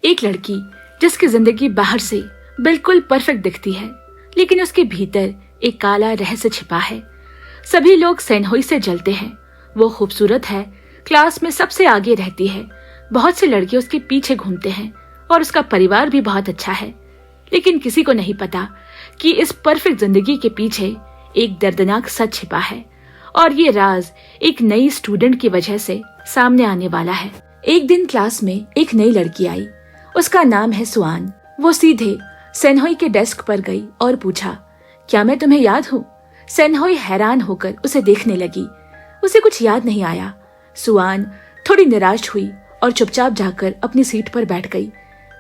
एक लड़की जिसकी जिंदगी बाहर से बिल्कुल परफेक्ट दिखती है, लेकिन उसके भीतर एक काला रहस्य छिपा है। सभी लोग सेनहोई से जलते हैं। वो खूबसूरत है, क्लास में सबसे आगे रहती है, बहुत से लड़के उसके पीछे घूमते हैं और उसका परिवार भी बहुत अच्छा है। लेकिन किसी को नहीं पता कि इस परफेक्ट जिंदगी के पीछे एक दर्दनाक सच छिपा है और ये राज एक नई स्टूडेंट की वजह से सामने आने वाला है। एक दिन क्लास में एक नई लड़की आई। उसका नाम है सुआन। वो सीधे सेनहोई के डेस्क पर गई और पूछा, क्या मैं तुम्हें याद हूँ? सेनहोई हैरान होकर उसे देखने लगी। उसे कुछ याद नहीं आया। सुआन थोड़ी निराश हुई और चुपचाप जाकर अपनी सीट पर बैठ गई।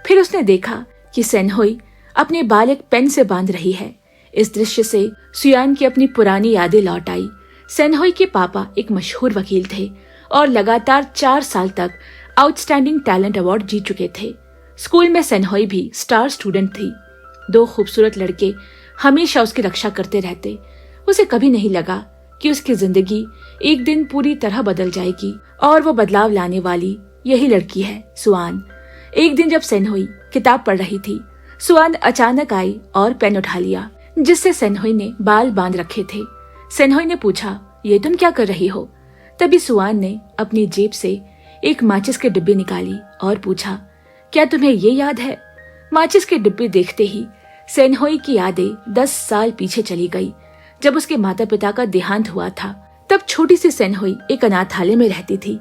फिर उसने देखा कि सेनहोई अपने बाल एक पेन से बांध रही है। इस दृश्य से सुआन की अपनी पुरानी यादें लौट आई। सेनहोई के पापा एक मशहूर वकील थे और लगातार 4 साल तक आउटस्टैंडिंग टैलेंट अवार्ड जीत चुके थे। स्कूल में सेनहोई भी स्टार स्टूडेंट थी। 2 खूबसूरत लड़के हमेशा उसकी रक्षा करते रहते। उसे कभी नहीं लगा कि उसकी जिंदगी एक दिन पूरी तरह बदल जाएगी और वो बदलाव लाने वाली यही लड़की है, सुआन। एक दिन जब सेनहोई किताब पढ़ रही थी, सुआन अचानक आई और पेन उठा लिया जिससे सेनहोई ने बाल बांध रखे थे। सेनहोई ने पूछा, ये तुम क्या कर रही हो? तभी सुआन ने अपनी जेब से एक माचिस के डिब्बे निकाली और पूछा, क्या तुम्हें ये याद है? माचिस के डिब्बे देखते ही सेनहोई की यादें 10 साल पीछे चली गई, जब उसके माता पिता का देहांत हुआ था। तब छोटी सी सेनहोई एक अनाथालय में रहती थी।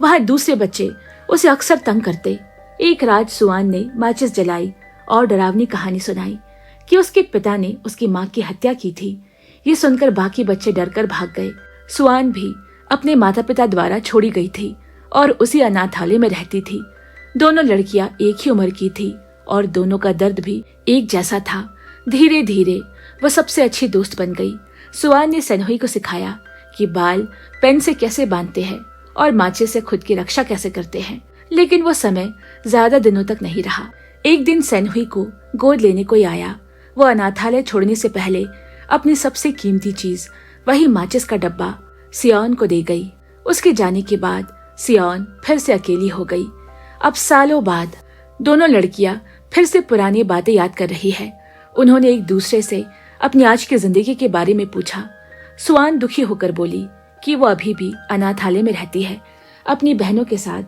वहाँ दूसरे बच्चे उसे अक्सर तंग करते। एक रात सुआन ने माचिस जलाई और डरावनी कहानी सुनाई कि उसके पिता ने उसकी माँ की हत्या की थी। ये सुनकर बाकी बच्चे डरकर भाग गए। सुआन भी अपने माता पिता द्वारा छोड़ी गई थी और उसी अनाथालय में रहती थी। दोनों लड़कियां एक ही उम्र की थी और दोनों का दर्द भी एक जैसा था। धीरे धीरे वो सबसे अच्छी दोस्त बन गई। सुआन ने सेनहोई को सिखाया कि बाल पेन से कैसे बांधते हैं और माचिस से खुद की रक्षा कैसे करते हैं। लेकिन वो समय ज्यादा दिनों तक नहीं रहा। एक दिन सेनहोई को गोद लेने कोई आया। वो अनाथालय छोड़ने से पहले अपनी सबसे कीमती चीज, वही माचिस का डब्बा, सियोन को दे गई। उसके जाने के बाद सियोन फिर से अकेली हो गई। अब सालों बाद दोनों लड़कियां फिर से पुरानी बातें याद कर रही है। उन्होंने एक दूसरे से अपनी आज की जिंदगी के बारे में पूछा। सुआन दुखी होकर बोली कि वो अभी भी अनाथालय में रहती है, अपनी बहनों के साथ।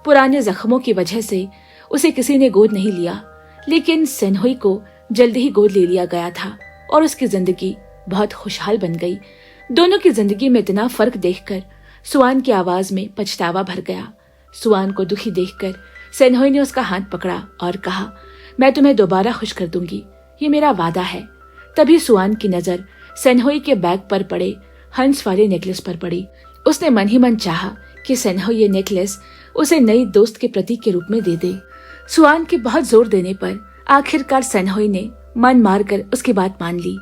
पुराने जख्मों की वजह से उसे किसी ने गोद नहीं लिया, लेकिन सेनहोई को जल्दी ही गोद ले लिया गया था और उसकी जिंदगी बहुत खुशहाल बन गई। दोनों की जिंदगी में इतना फर्क देखकर सुआन की आवाज में पछतावा भर गया। सुआन को दुखी देखकर सेनहोई ने उसका हाथ पकड़ा और कहा, मैं तुम्हें दोबारा खुश कर दूंगी, ये मेरा वादा है। तभी सुआन की नजर सेनहोई के बैग पर पड़े हंस वाले नेकलेस पर पड़ी। उसने मन ही मन चाहा कि सेनहोई ये नेकलेस उसे नई दोस्त के प्रतीक के रूप में दे दे। सुआन के बहुत जोर देने पर आखिरकार सेनहोई ने मन मारकर उसकी बात मान ली।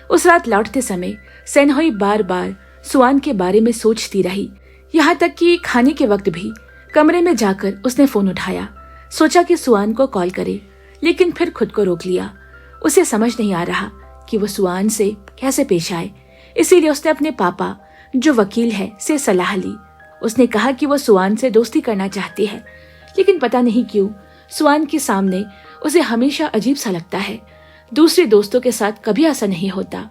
उस रात लौटते समय सेनहोई बार बार सुआन के बारे में सोचती रही। यहाँ तक कि खाने के वक्त भी कमरे में जाकर उसने फोन उठाया। सोचा कि सुआन को कॉल करे, लेकिन फिर खुद को रोक लिया। उसे समझ नहीं आ रहा कि वो सुआन से कैसे पेश आए। इसीलिए उसने अपने पापा, जो वकील है, से सलाह ली। उसने कहा कि वो सुआन से दोस्ती करना चाहती है, लेकिन पता नहीं क्यों सुआन के सामने उसे हमेशा अजीब सा लगता है। दूसरे दोस्तों के साथ कभी ऐसा नहीं होता।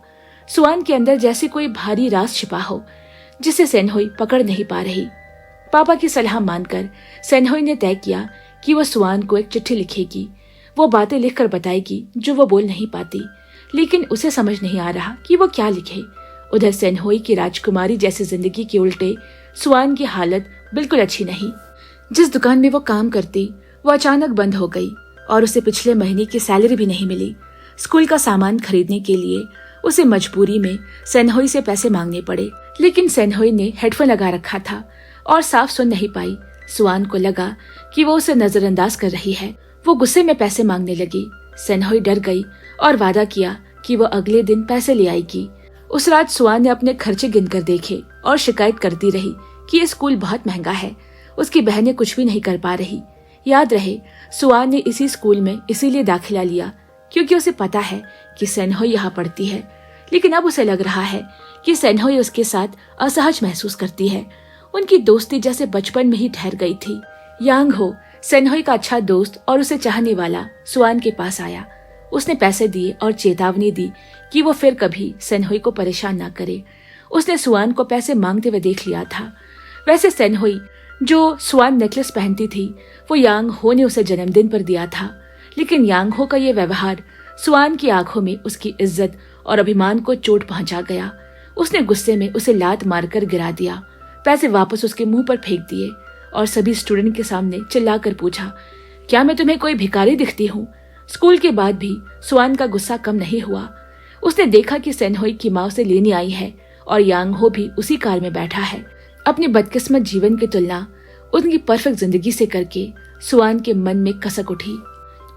सुआन के अंदर जैसे कोई भारी राज छिपा हो, जिसे सेनहोई पकड़ नहीं पा रही। पापा की सलाह मानकर सेनहोई ने तय किया कि वो सुआन को एक चिट्ठी लिखेगी। वो बातें लिखकर बताएगी जो वो बोल नहीं पाती, लेकिन उसे समझ नहीं आ रहा कि वो क्या लिखे। उधर सेनहोई की राजकुमारी जैसी जिंदगी के उल्टे सुआन की हालत बिल्कुल अच्छी नहीं। जिस दुकान में वो काम करती वो अचानक बंद हो गई और उसे पिछले महीने की सैलरी भी नहीं मिली। स्कूल का सामान खरीदने के लिए उसे मजबूरी में सेनहोई से पैसे मांगने पड़े, लेकिन सेनहोई ने हेडफोन लगा रखा था और साफ सुन नहीं पाई। सुआन को लगा कि वो उसे नजरअंदाज कर रही है। वो गुस्से में पैसे मांगने लगी। सेनहोई डर गई और वादा किया कि वो अगले दिन पैसे ले आएगी। उस रात सुआन ने अपने खर्चे गिनकर देखे और शिकायत करती रही कि ये स्कूल बहुत महंगा है। उसकी बहनें कुछ भी नहीं कर पा रही। याद रहे, सुआन ने इसी स्कूल में इसीलिए दाखिला लिया क्योंकि उसे पता है कि सेनहोई यहाँ पढ़ती है। लेकिन अब उसे लग रहा है कि सेनहोई उसके साथ असहज महसूस करती है। उनकी दोस्ती जैसे बचपन में ही ठहर गई थी। यांग हो सेनहोई का अच्छा दोस्त और उसे चाहने वाला सुआन के पास आया। उसने पैसे दिए और चेतावनी दी कि वो फिर कभी सेनहोई को परेशान ना करे। उसने सुआन को पैसे मांगते हुए देख लिया था। वैसे सेनहोई जो सुआन नेकलेस पहनती थी वो यांग हो ने उसे जन्मदिन पर दिया था, लेकिन यांग हो का ये व्यवहार सुआन की आंखों में उसकी इज्जत और अभिमान को चोट पहुंचा गया। उसने गुस्से में उसे लात मारकर गिरा दिया, पैसे वापस उसके मुंह पर फेंक दिए और सभी स्टूडेंट के सामने चिल्लाकर पूछा, क्या मैं तुम्हें कोई भिखारी दिखती हूँ? स्कूल के बाद भी सुआन का गुस्सा कम नहीं हुआ। उसने देखा कि सेनहोई की माँ उसे लेने आई है और यांग हो भी उसी कार में बैठा है। अपनी बदकिस्मत जीवन की तुलना उनकी परफेक्ट जिंदगी से करके सुआन के मन में कसक उठी।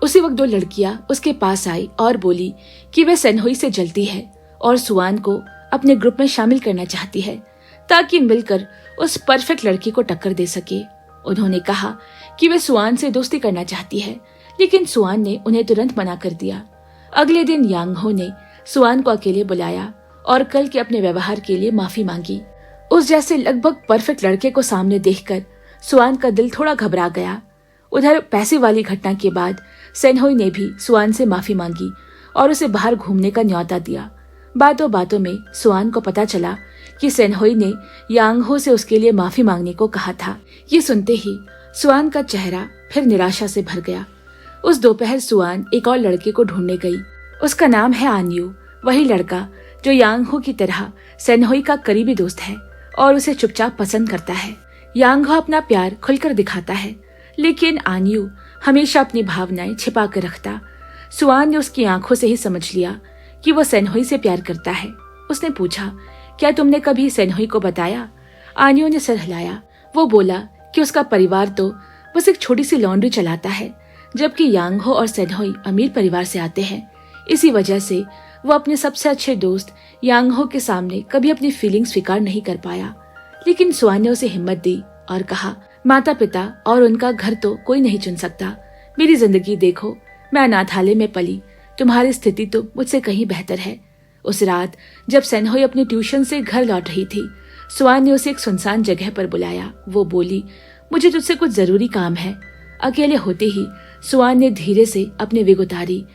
उसी वक्त 2 लड़कियां उसके पास आई और बोली कि वे सेनहोई से जलती है और सुआन को अपने ग्रुप में शामिल करना चाहती है ताकि मिलकर उस परफेक्ट लड़की को टक्कर दे सके। उन्होंने कहा कि वे सुआन से दोस्ती करना चाहती है, लेकिन सुआन ने उन्हें तुरंत मना कर दिया। अगले दिन यांग हो ने सुआन को अकेले बुलाया और कल के अपने व्यवहार के लिए माफी मांगी। उस जैसे लगभग परफेक्ट लड़के को सामने देखकर सुआन का दिल थोड़ा घबरा गया। उधर पैसे वाली घटना के बाद सेनहोई ने भी सुआन से माफी मांगी और उसे बाहर घूमने का न्योता दिया। बातों बातों में सुआन को पता चला कि सेनहोई ने यांग हो से उसके लिए माफी मांगने को कहा था। ये सुनते ही सुआन का चेहरा फिर निराशा से भर गया। उस दोपहर सुआन एक और लड़के को ढूंढने गई। उसका नाम है आन्यू, वही लड़का जो यांग हो की तरह सेनहोई का करीबी दोस्त है और उसे चुपचाप पसंद करता है। यांग हो अपना प्यार खुलकर दिखाता है, लेकिन आन्यू हमेशा अपनी भावनाएं छिपा कर रखता। सुआन ने उसकी आंखों से ही समझ लिया कि वो सेनहोई से प्यार करता है। उसने पूछा, क्या तुमने कभी सेनहोई को बताया? आन्यू ने सर हिलाया। वो बोला कि उसका परिवार तो बस एक छोटी सी लॉन्ड्री चलाता है, जबकि यांग हो और सेनहोई अमीर परिवार से आते हैं। इसी वजह से वो अपने सबसे अच्छे दोस्त यांग हो के सामने कभी अपनी फीलिंग्स स्वीकार नहीं कर पाया। लेकिन सुआन ने उसे हिम्मत दी और कहा, माता पिता और उनका घर तो कोई नहीं चुन सकता। मेरी जिंदगी देखो, मैं अनाथालय में पली, तुम्हारी स्थिति तो मुझसे कहीं बेहतर है। उस रात जब सेनहोई अपने ट्यूशन से घर लौट रही थी, सुआन ने उसे एक सुनसान जगह पर बुलाया। वो बोली, मुझे तुझसे कुछ जरूरी काम है। अकेले होते ही सुआन ने धीरे से अपनी विग उतारी।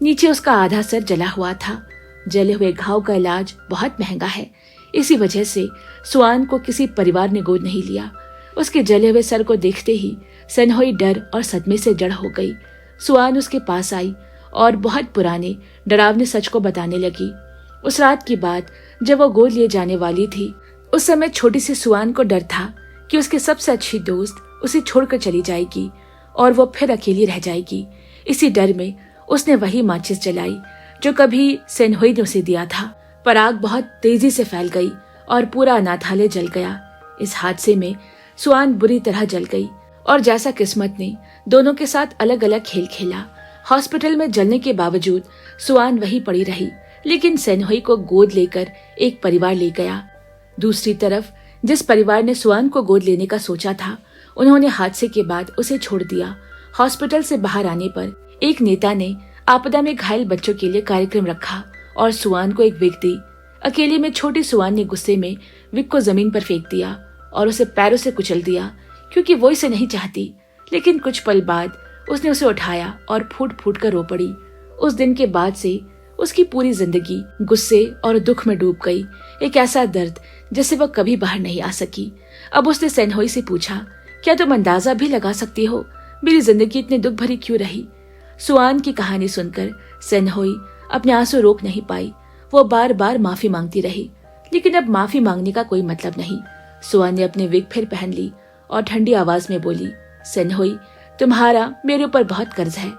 नीचे उसका आधा सर जला हुआ था। जले हुए घाव का इलाज बहुत महंगा है, इसी वजह से सुआन को किसी परिवार ने गोद नहीं लिया। उसके जले हुए सर को देखते ही सेनहोई डर और सदमे से जड़ हो गई। सुआन उसके पास आई और बहुत पुराने डरावने सच को बताने लगी। उस रात की बात जब वो गोद लिए जाने वाली थी, उस समय छोटी सी सुआन को डर था कि उसकी सबसे अच्छी दोस्त उसे छोड़कर चली जाएगी और वो फिर अकेली रह जाएगी। इसी डर में उसने वही माचिस जलाई जो कभी सेनहोई ने उसे दिया था, पर आग बहुत तेजी से फैल गई और पूरा अनाथालय जल गया। इस हादसे में सुआन बुरी तरह जल गई और जैसा किस्मत ने दोनों के साथ अलग अलग खेल खेला, हॉस्पिटल में जलने के बावजूद सुआन वहीं पड़ी रही, लेकिन सेनहोई को गोद लेकर एक परिवार ले गया। दूसरी तरफ जिस परिवार ने सुआन को गोद लेने का सोचा था, उन्होंने हादसे के बाद उसे छोड़ दिया। हॉस्पिटल से बाहर आने पर एक नेता ने आपदा में घायल बच्चों के लिए कार्यक्रम रखा और सुआन को एक विग दी। अकेले में छोटी सुआन ने गुस्से में विग को जमीन पर फेंक दिया और उसे पैरों से कुचल दिया, क्योंकि वो इसे नहीं चाहती। लेकिन कुछ पल बाद उसने उसे उठाया और फूट फूट कर रो पड़ी। उस दिन के बाद से उसकी पूरी जिंदगी गुस्से और दुख में डूब गई, एक ऐसा दर्द जिससे वह कभी बाहर नहीं आ सकी। अब उसने सेनहोई से पूछा, क्या तुम अंदाजा भी लगा सकती हो मेरी जिंदगी इतनी दुख भरी क्यों रही? सुआन की कहानी सुनकर सेनहोई अपने आंसू रोक नहीं पाई। वो बार बार माफी मांगती रही, लेकिन अब माफी मांगने का कोई मतलब नहीं। सुआन ने अपने विग फिर पहन ली और ठंडी आवाज में बोली, सेनहोई, तुम्हारा मेरे ऊपर बहुत कर्ज है।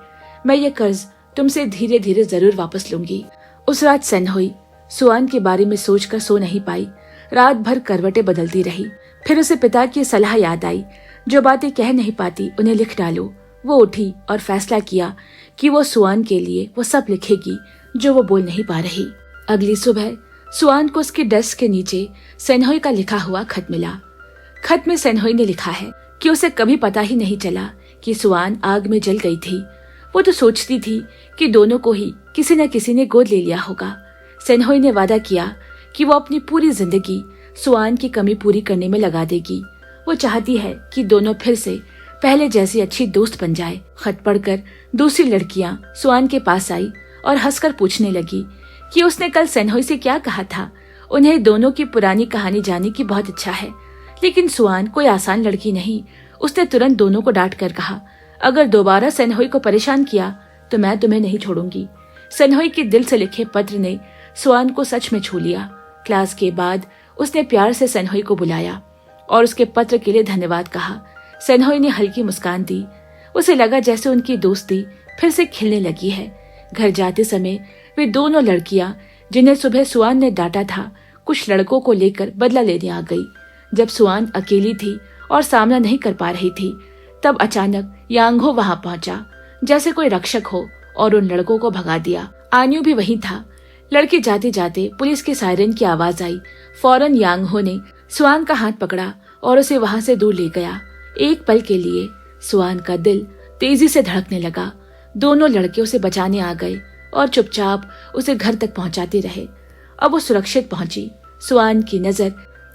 मैं ये कर्ज तुमसे धीरे धीरे जरूर वापस लूंगी। उस रात सेनहोई सुआन के बारे में सोचकर सो नहीं पाई। रात भर करवटें बदलती रही। फिर उसे पिता की सलाह याद आई, जो बातें कह नहीं पाती उन्हें लिख डालो। वो उठी और फैसला किया कि वो सुआन के लिए वो सब लिखेगी जो वो बोल नहीं पा रही। अगली सुबह सुआन को उसके डेस्क के नीचे सेनहोई का लिखा हुआ खत मिला। खत में सेनहोई ने लिखा है कि उसे कभी पता ही नहीं चला कि सुआन आग में जल गई थी। वो तो सोचती थी कि दोनों को ही किसी न किसी ने गोद ले लिया होगा। सेनहोई ने वादा किया कि वो अपनी पूरी जिंदगी सुआन की कमी पूरी करने में लगा देगी। वो चाहती है कि दोनों फिर से पहले जैसी अच्छी दोस्त बन जाए। खत पढ़कर दूसरी लड़कियां सुआन के पास आई और हंसकर पूछने लगी कि उसने कल सेनहोई से क्या कहा था। उन्हें दोनों की पुरानी कहानी जानने की बहुत इच्छा है, लेकिन सुआन कोई आसान लड़की नहीं। उसने तुरंत दोनों को डांट कर कहा, अगर दोबारा सेनहोई को परेशान किया तो मैं तुम्हें नहीं छोड़ूंगी। सेनहोई के दिल से लिखे पत्र ने सुआन को सच में छू लिया। क्लास के बाद उसने प्यार से सेनहोई को बुलाया और उसके पत्र के लिए धन्यवाद कहा। सेनहोई ने हल्की मुस्कान दी। उसे लगा जैसे उनकी दोस्ती फिर से खिलने लगी है। घर जाते समय वे दोनों लड़कियां, जिन्हें सुबह सुआन ने डांटा था, कुछ लड़कों को लेकर बदला लेने आ गई। जब सुआन अकेली थी और सामना नहीं कर पा रही थी, तब अचानक यांगहो वहां पहुंचा जैसे कोई रक्षक हो और उन लड़कों को भगा दिया। आन्यू भी वहीं था। लड़के जाते जाते पुलिस के सायरन की आवाज आई। फौरन यांगहो ने सुआन का हाथ पकड़ा और उसे वहां से दूर ले गया। एक पल के लिए सुआन का दिल तेजी से धड़कने लगा। दोनों लड़के उसे बचाने आ गए और चुपचाप उसे घर तक पहुंचाते रहे। अब वो सुरक्षित पहुंची। सुआन की नजर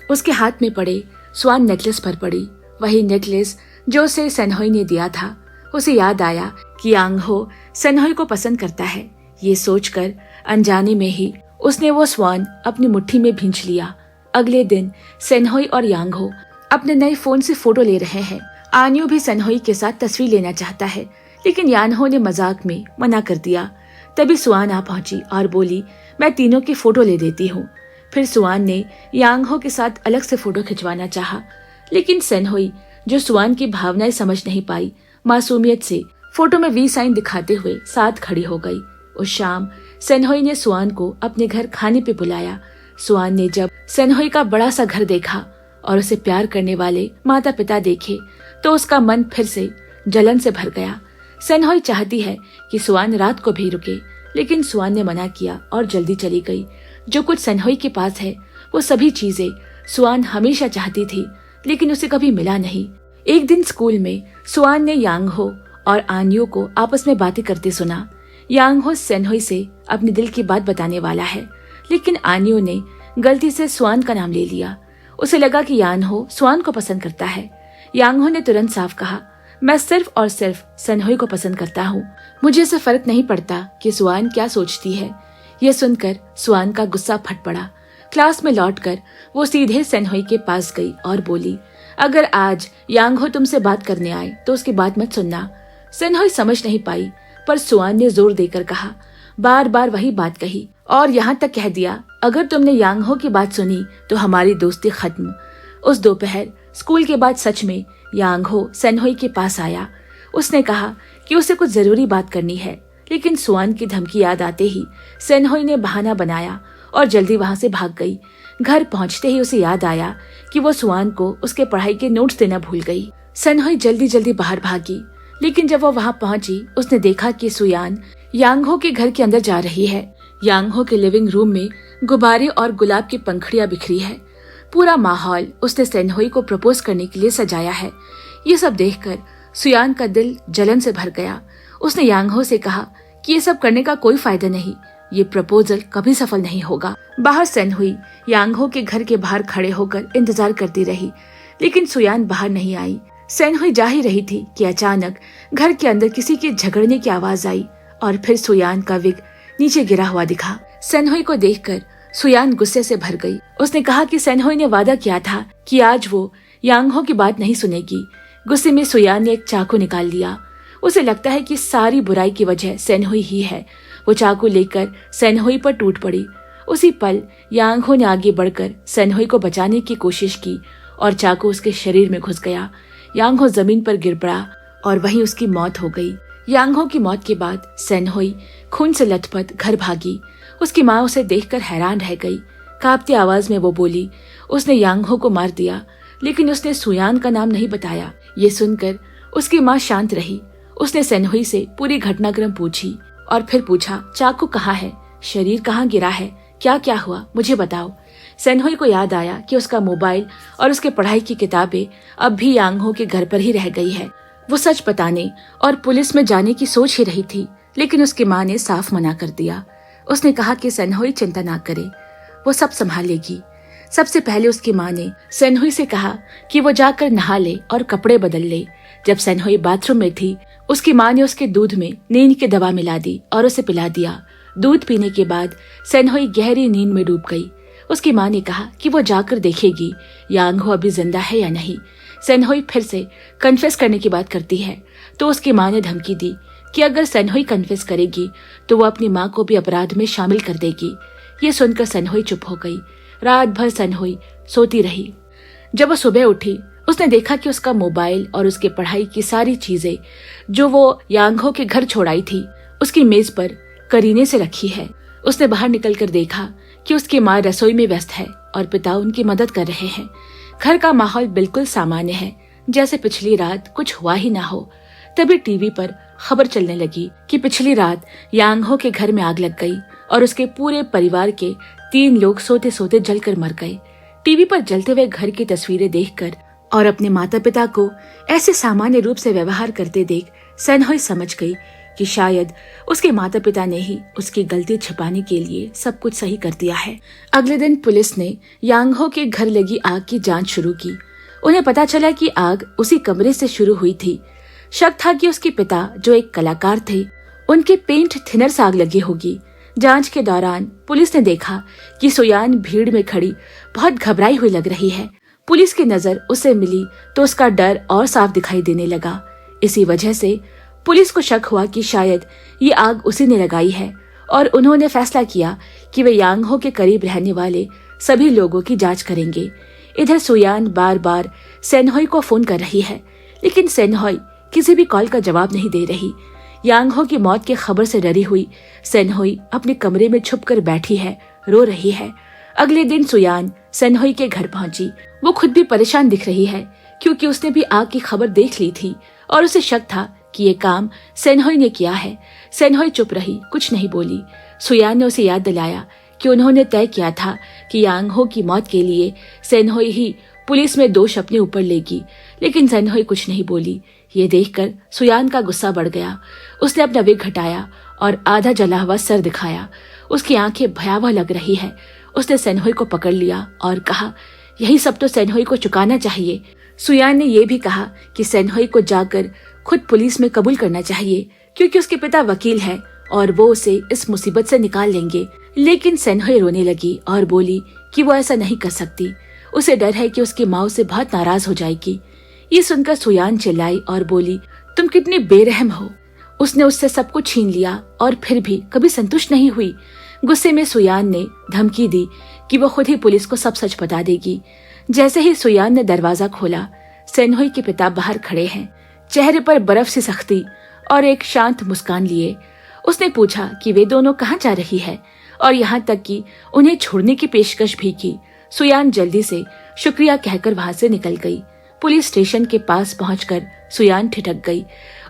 उसके हाथ में पड़े सुआन नेकलेस पर पड़ी, वही नेकलेस जो उसे सेनहोई ने दिया था। उसे याद आया कि यांगहो सेनहोई को पसंद करता है। ये सोचकर अनजाने में ही उसने वो स्वान अपनी मुट्ठी में भींच लिया। अगले दिन सेनहोई और यांगहो अपने नए फोन से फोटो ले रहे हैं। आन्यू भी सेनहोई के साथ तस्वीर लेना चाहता है, लेकिन यांगहो ने मजाक में मना कर दिया। तभी सुआन आ पहुंची और बोली, मैं तीनों की फोटो ले देती हूँ। फिर सुआन ने यांगहो के साथ अलग से फोटो खिंचवाना चाहा, लेकिन सेनहोई, जो सुआन की भावनाएं समझ नहीं पाई, मासूमियत से फोटो में वी साइन दिखाते हुए साथ खड़ी हो गई। उस शाम सेनहोई ने सुआन को अपने घर खाने पे बुलाया। सुआन ने जब सेनहोई का बड़ा सा घर देखा और उसे प्यार करने वाले माता पिता देखे, तो उसका मन फिर से जलन से भर गया। सेनहोई चाहती है कि सुआन रात को भी रुके, लेकिन सुआन ने मना किया और जल्दी चली गई। जो कुछ सेनहोई के पास है, वो सभी चीजें सुआन हमेशा चाहती थी, लेकिन उसे कभी मिला नहीं। एक दिन स्कूल में सुआन ने यांगहो और आन्यू को आपस में बातें करते सुना। यांगहो सेनहोई से अपने दिल की बात बताने वाला है, लेकिन आन्यू ने गलती से सुआन का नाम ले लिया। उसे लगा कि यांगहो सुआन को पसंद करता है। यांगहो ने तुरंत साफ कहा, मैं सिर्फ और सिर्फ सेनहोई को पसंद करता हूँ। मुझे इससे फर्क नहीं पड़ता कि सुआन क्या सोचती है। यह सुनकर सुआन का गुस्सा फट पड़ा। क्लास में लौटकर वो सीधे सेनहोई के पास गई और बोली, अगर आज यांगहो तुमसे बात करने आए तो उसकी बात मत सुनना। सेनहोई समझ नहीं पाई, पर सुआन ने जोर देकर कहा, बार बार वही बात कही और यहाँ तक कह दिया, अगर तुमने यांगहो की बात सुनी तो हमारी दोस्ती खत्म। उस दोपहर स्कूल के बाद सच में यांगहो सेनहोई के पास आया। उसने कहा कि उसे कुछ जरूरी बात करनी है, लेकिन सुआन की धमकी याद आते ही सेनहोई ने बहाना बनाया और जल्दी वहां से भाग गई। घर पहुंचते ही उसे याद आया कि वो सुआन को उसके पढ़ाई के नोट्स देना भूल गई। सेनहोई जल्दी जल्दी बाहर भागी, लेकिन जब वो वहां पहुंची, उसने देखा कि सुयान यांगहो के घर के अंदर जा रही है। यांगहो के लिविंग रूम में गुब्बारे और गुलाब की पंखुड़ियां बिखरी है। पूरा माहौल उसने सेनहोई को प्रपोज करने के लिए सजाया है। ये सब देखकर सुयान का दिल जलन से भर गया। उसने यांगहो से कहा कि ये सब करने का कोई फायदा नहीं, ये प्रपोजल कभी सफल नहीं होगा। बाहर सेनहुई यांगहो के घर के बाहर खड़े होकर इंतजार करती रही, लेकिन सुयान बाहर नहीं आई। सेनहुई जा ही रही थी कि अचानक घर के अंदर किसी के झगड़ने की आवाज आई और फिर सुयान का विग नीचे गिरा हुआ दिखा। सेनहुई को देखकर सुयान गुस्से से भर गई। उसने कहा कि सेनहुई ने वादा किया था कि आज वो यांगहो की बात नहीं सुनेगी। गुस्से में सुयान ने एक चाकू निकाल लिया। उसे लगता है कि सारी बुराई की वजह सेनहुई ही है। वो चाकू लेकर सेनहुई पर टूट पड़ी। उसी पल यांगहो ने आगे बढ़कर सेनहुई को बचाने की कोशिश की और चाकू उसके शरीर में घुस गया। यांगहो जमीन पर गिर पड़ा और वहीं उसकी मौत हो गई। यांगहो की मौत के बाद सेनहुई खून से लथपथ घर भागी। उसकी माँ उसे देखकर हैरान रह गई। कांपती आवाज में वो बोली, उसने यांगहो को मार दिया, लेकिन उसने सुयान का नाम नहीं बताया। ये सुनकर उसकी माँ शांत रही। उसने सेनहुई से पूरी घटनाक्रम पूछी और फिर पूछा, चाकू कहाँ है, शरीर कहाँ गिरा है, क्या क्या हुआ, मुझे बताओ। सेनहुई को याद आया कि उसका मोबाइल और उसके पढ़ाई की किताबें अब भी यांगहो के घर पर ही रह गई है। वो सच बताने और पुलिस में जाने की सोच ही रही थी, लेकिन उसकी माँ ने साफ मना कर दिया। उसने कहा कि सेनहुई चिंता ना करे, वो सब संभाल लेगी। सबसे पहले उसकी माँ ने सेनहुई से कहा कि वो जाकर नहा ले और कपड़े बदल ले। जब सेनहुई बाथरूम में थी, उसकी माँ ने उसके दूध में नींद की दवा मिला दी और उसे पिला दिया। दूध पीने के बाद सेनहुई गहरी नींद में डूब गई। उसकी माँ ने कहा कि वो जाकर देखेगी यांगहो अभी जिंदा है या नहीं। सेनहुई फिर से कन्फेस करने की बात करती है तो उसकी माँ ने धमकी दी कि अगर सेनहुई कन्फेस करेगी तो वो अपनी माँ को भी अपराध में शामिल कर देगी। ये सुनकर सेनहुई चुप हो गई। रात भर सेनहुई सोती रही। जब वो सुबह उठी, उसने देखा कि उसका मोबाइल और उसकी पढ़ाई की सारी चीजें जो वो यांगहो के घर छोड़ाई थी, उसकी मेज पर करीने से रखी है। उसने बाहर निकलकर देखा कि उसकी माँ रसोई में व्यस्त है और पिता उनकी मदद कर रहे हैं। घर का माहौल बिल्कुल सामान्य है, जैसे पिछली रात कुछ हुआ ही ना हो। तभी टीवी पर खबर चलने लगी कि पिछली रात यांगहो के घर में आग लग गई और उसके पूरे परिवार के 3 लोग सोते सोते जलकर मर गए। टीवी पर जलते हुए घर की तस्वीरें देखकर और अपने माता पिता को ऐसे सामान्य रूप से व्यवहार करते देख सेनहुई समझ गई कि शायद उसके माता पिता ने ही उसकी गलती छिपाने के लिए सब कुछ सही कर दिया है। अगले दिन पुलिस ने यांगहो के घर लगी आग की जांच शुरू की। उन्हें पता चला कि आग उसी कमरे से शुरू हुई थी। शक था कि उसके पिता, जो एक कलाकार थे, उनके पेंट थिनर से आग लगी होगी। जांच के दौरान पुलिस ने देखा कि सुयान भीड़ में खड़ी बहुत घबराई हुई लग रही है। पुलिस की नजर उसे मिली तो उसका डर और साफ दिखाई देने लगा। इसी वजह से पुलिस को शक हुआ कि शायद ये आग उसी ने लगाई है और उन्होंने फैसला किया कि वे यांगहो के करीब रहने वाले सभी लोगों की जांच करेंगे। इधर सुयान बार बार सेनहुई को फोन कर रही है, लेकिन सेनहुई किसी भी कॉल का जवाब नहीं दे रही। यांगहो की मौत की खबर से डरी हुई सेनहुई अपने कमरे में छुपकर बैठी है, रो रही है। अगले दिन सुयान सेनहुई के घर पहुंची। वो खुद भी परेशान दिख रही है क्योंकि उसने भी आग की खबर देख ली थी और उसे शक था कि ये काम सेनहुई ने किया है। सेनहुई चुप रही, कुछ नहीं बोली। सुयान ने उसे याद दिलाया कि उन्होंने तय किया था कि यांगहो की मौत के लिए सेनहुई ही पुलिस में दोष अपने ऊपर लेगी, लेकिन सेनहुई कुछ नहीं बोली। ये देखकर सुयान का गुस्सा बढ़ गया। उसने अपना विग हटाया और आधा जला हुआ सर दिखाया। उसकी आंखें भयावह लग रही है। उसने सेनहुई को पकड़ लिया और कहा, यही सब तो सेनहुई को चुकाना चाहिए। सुयान ने यह भी कहा कि सेनहुई को जाकर खुद पुलिस में कबूल करना चाहिए क्योंकि उसके पिता वकील है और वो उसे इस मुसीबत से निकाल लेंगे। लेकिन सेनहुई रोने लगी और बोली कि वो ऐसा नहीं कर सकती। उसे डर है कि उसकी माँ उसे बहुत नाराज हो जाएगी। ये सुनकर सुयान चिल्लाई और बोली, तुम कितनी बेरहम हो। उसने उससे सब कुछ छीन लिया और फिर भी कभी संतुष्ट नहीं हुई। गुस्से में सुयान ने धमकी दी कि वो खुद ही पुलिस को सब सच बता देगी। जैसे ही सुयान ने दरवाजा खोला, सेनहुई के पिता बाहर खड़े हैं, चेहरे पर बर्फ सी सख्ती और एक शांत मुस्कान लिए। उसने पूछा कि वे दोनों कहाँ जा रही है और यहाँ तक कि उन्हें छोड़ने की पेशकश भी की। सुयान जल्दी से शुक्रिया कहकर वहां से निकल गई। पुलिस स्टेशन के पास पहुंचकर सुयान ठिठक गई।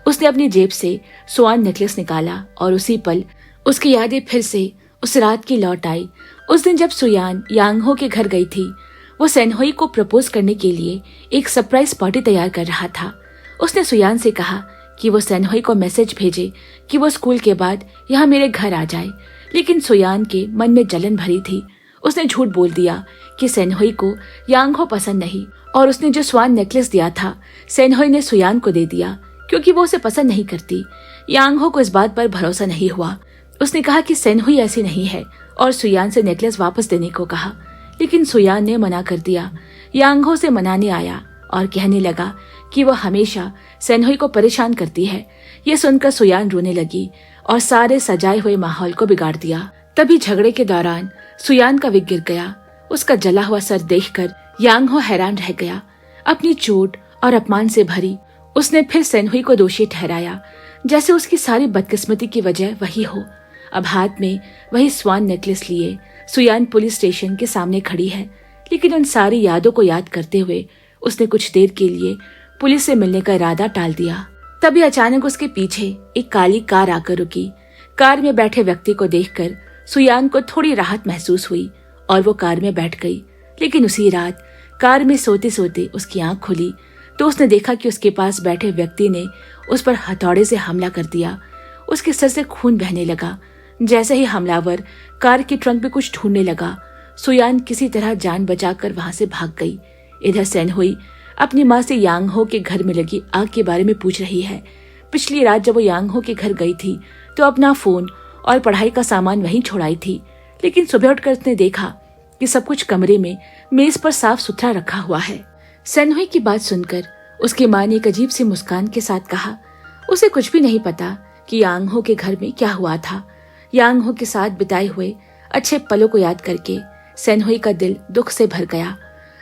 उसने अपनी जेब से स्वान नेकलेस निकाला और उसी पल उसकी यादें फिर से उस रात की लौट आई। उस दिन जब सुयान यांगहो के घर गई थी, वो सेनहुई को प्रपोज करने के लिए एक सरप्राइज पार्टी तैयार कर रहा था। उसने सुयान से कहा कि वो सेनहुई को मैसेज भेजे कि वो स्कूल के बाद यहाँ मेरे घर आ जाए, लेकिन सुयान के मन में जलन भरी थी। उसने झूठ बोल दिया कि सेनहुई को यांगहो पसंद नहीं और उसने जो स्वान नेकलेस दिया था सेनहुई ने सुयान को दे दिया क्योंकि वो उसे पसंद नहीं करती। यांगहो को इस बात पर भरोसा नहीं हुआ। उसने कहा कि सेनहुई ऐसी नहीं है और सुयान से नेकलेस वापस देने को कहा, लेकिन सुयान ने मना कर दिया। यांगहो से मनाने आया और कहने लगा कि वह हमेशा सेनहुई को परेशान करती है। ये सुनकर सुयान रोने लगी और सारे सजाए हुए माहौल को बिगाड़ दिया। तभी झगड़े के दौरान सुयान का विग गिर गया। उसका जला हुआ सर देखकर यांगहो हैरान रह गया। अपनी चोट और अपमान से भरी उसने फिर सेनहुई को दोषी ठहराया, जैसे उसकी सारी बदकिस्मती की वजह वही हो। अब हाथ में वही स्वान नेकलेस लिए सुयान पुलिस स्टेशन के सामने खड़ी है, लेकिन उन सारी यादों को याद करते हुए उसने कुछ देर के लिए पुलिस से मिलने का इरादा टाल दिया। तभी अचानक उसके पीछे एक काली कार आकर रुकी। कार में बैठे व्यक्ति को देखकर सुयान को थोड़ी राहत महसूस हुई और वो कार में बैठ गई। लेकिन उसी रात कार में सोते सोते उसकी आंख खुली तो उसने देखा कि उसके पास बैठे व्यक्ति ने उस पर हथौड़े से हमला कर दिया। उसके सर से खून बहने लगा। जैसे ही हमलावर कार के ट्रंक में कुछ ढूंढने लगा, सुयान किसी तरह जान बचाकर वहां से भाग गई। इधर सेनहुई अपनी माँ से यांग हो के घर में लगी आग के बारे में पूछ रही है। पिछली रात जब वो यांग हो के घर गई थी तो अपना फोन और पढ़ाई का सामान वहीं छोड़ाई थी, लेकिन सुबह उठकर उसने देखा कि सब कुछ कमरे में मेज पर साफ सुथरा रखा हुआ है। सेनहुई की बात सुनकर उसकी माँ ने एक अजीब सी मुस्कान के साथ कहा, उसे कुछ भी नहीं पता कि यांग हो के घर में क्या हुआ था। यांग हो के साथ बिताए हुए अच्छे पलों को याद करके सेनहुई का दिल दुख से भर गया।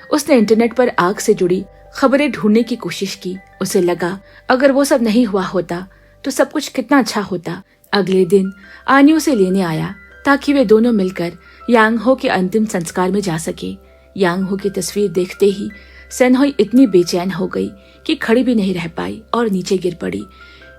उसने इंटरनेट पर आग से जुड़ी खबरें ढूंढने की कोशिश की। उसे लगा अगर वो सब नहीं हुआ होता तो सब कुछ कितना अच्छा होता। अगले दिन आनी उसे लेने आया ताकि वे दोनों मिलकर यांग हो के अंतिम संस्कार में जा सके। यांग हो की तस्वीर देखते ही सेनहुई इतनी बेचैन हो गई कि खड़ी भी नहीं रह पाई और नीचे गिर पड़ी।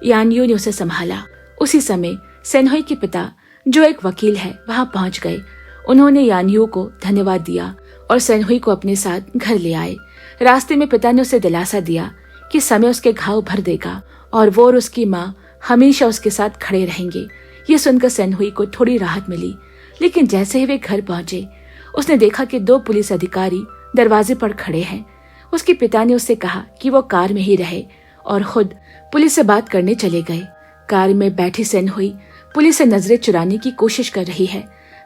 यानियो ने उसे संभाला। उसी समय सेनहुई के पिता, जो एक वकील है, वहां पहुंच गए। उन्होंने यानियो को धन्यवाद दिया और सेनहुई को अपने साथ घर ले आए। रास्ते में पिता ने उसे दिलासा दिया कि समय उसके घाव भर देगा और वो और उसकी माँ हमेशा उसके साथ खड़े रहेंगे। ये सुनकर सेनहुई को थोड़ी राहत मिली, लेकिन जैसे ही वे घर पहुंचे उसने देखा कि 2 पुलिस अधिकारी दरवाजे पर खड़े हैं। उसके पिता ने उससे कहा कि वो कार में ही रहे और खुद पुलिस से बात करने चले गए। कार में बैठी सेनहुई पुलिस से नजरें चुराने की कोशिश कर रही है।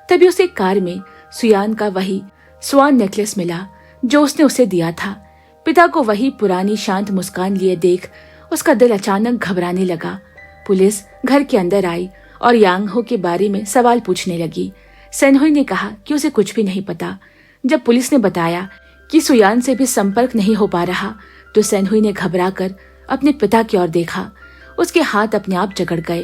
तभी उसे कार में सुयान का वही स्वान नेकलेस मिला जो उसने उसे दिया था। पिता को वही पुरानी शांत मुस्कान लिए देख उसका दिल अचानक घबराने लगा। पुलिस घर के अंदर आई और यांग हो के बारे में सवाल पूछने लगी। सेनहुई ने कहा कि उसे कुछ भी नहीं पता। जब पुलिस ने बताया कि सुयान से भी संपर्क नहीं हो पा रहा तो सेनहुई ने घबराकर अपने पिता की ओर देखा। उसके हाथ अपने आप जकड़ गए।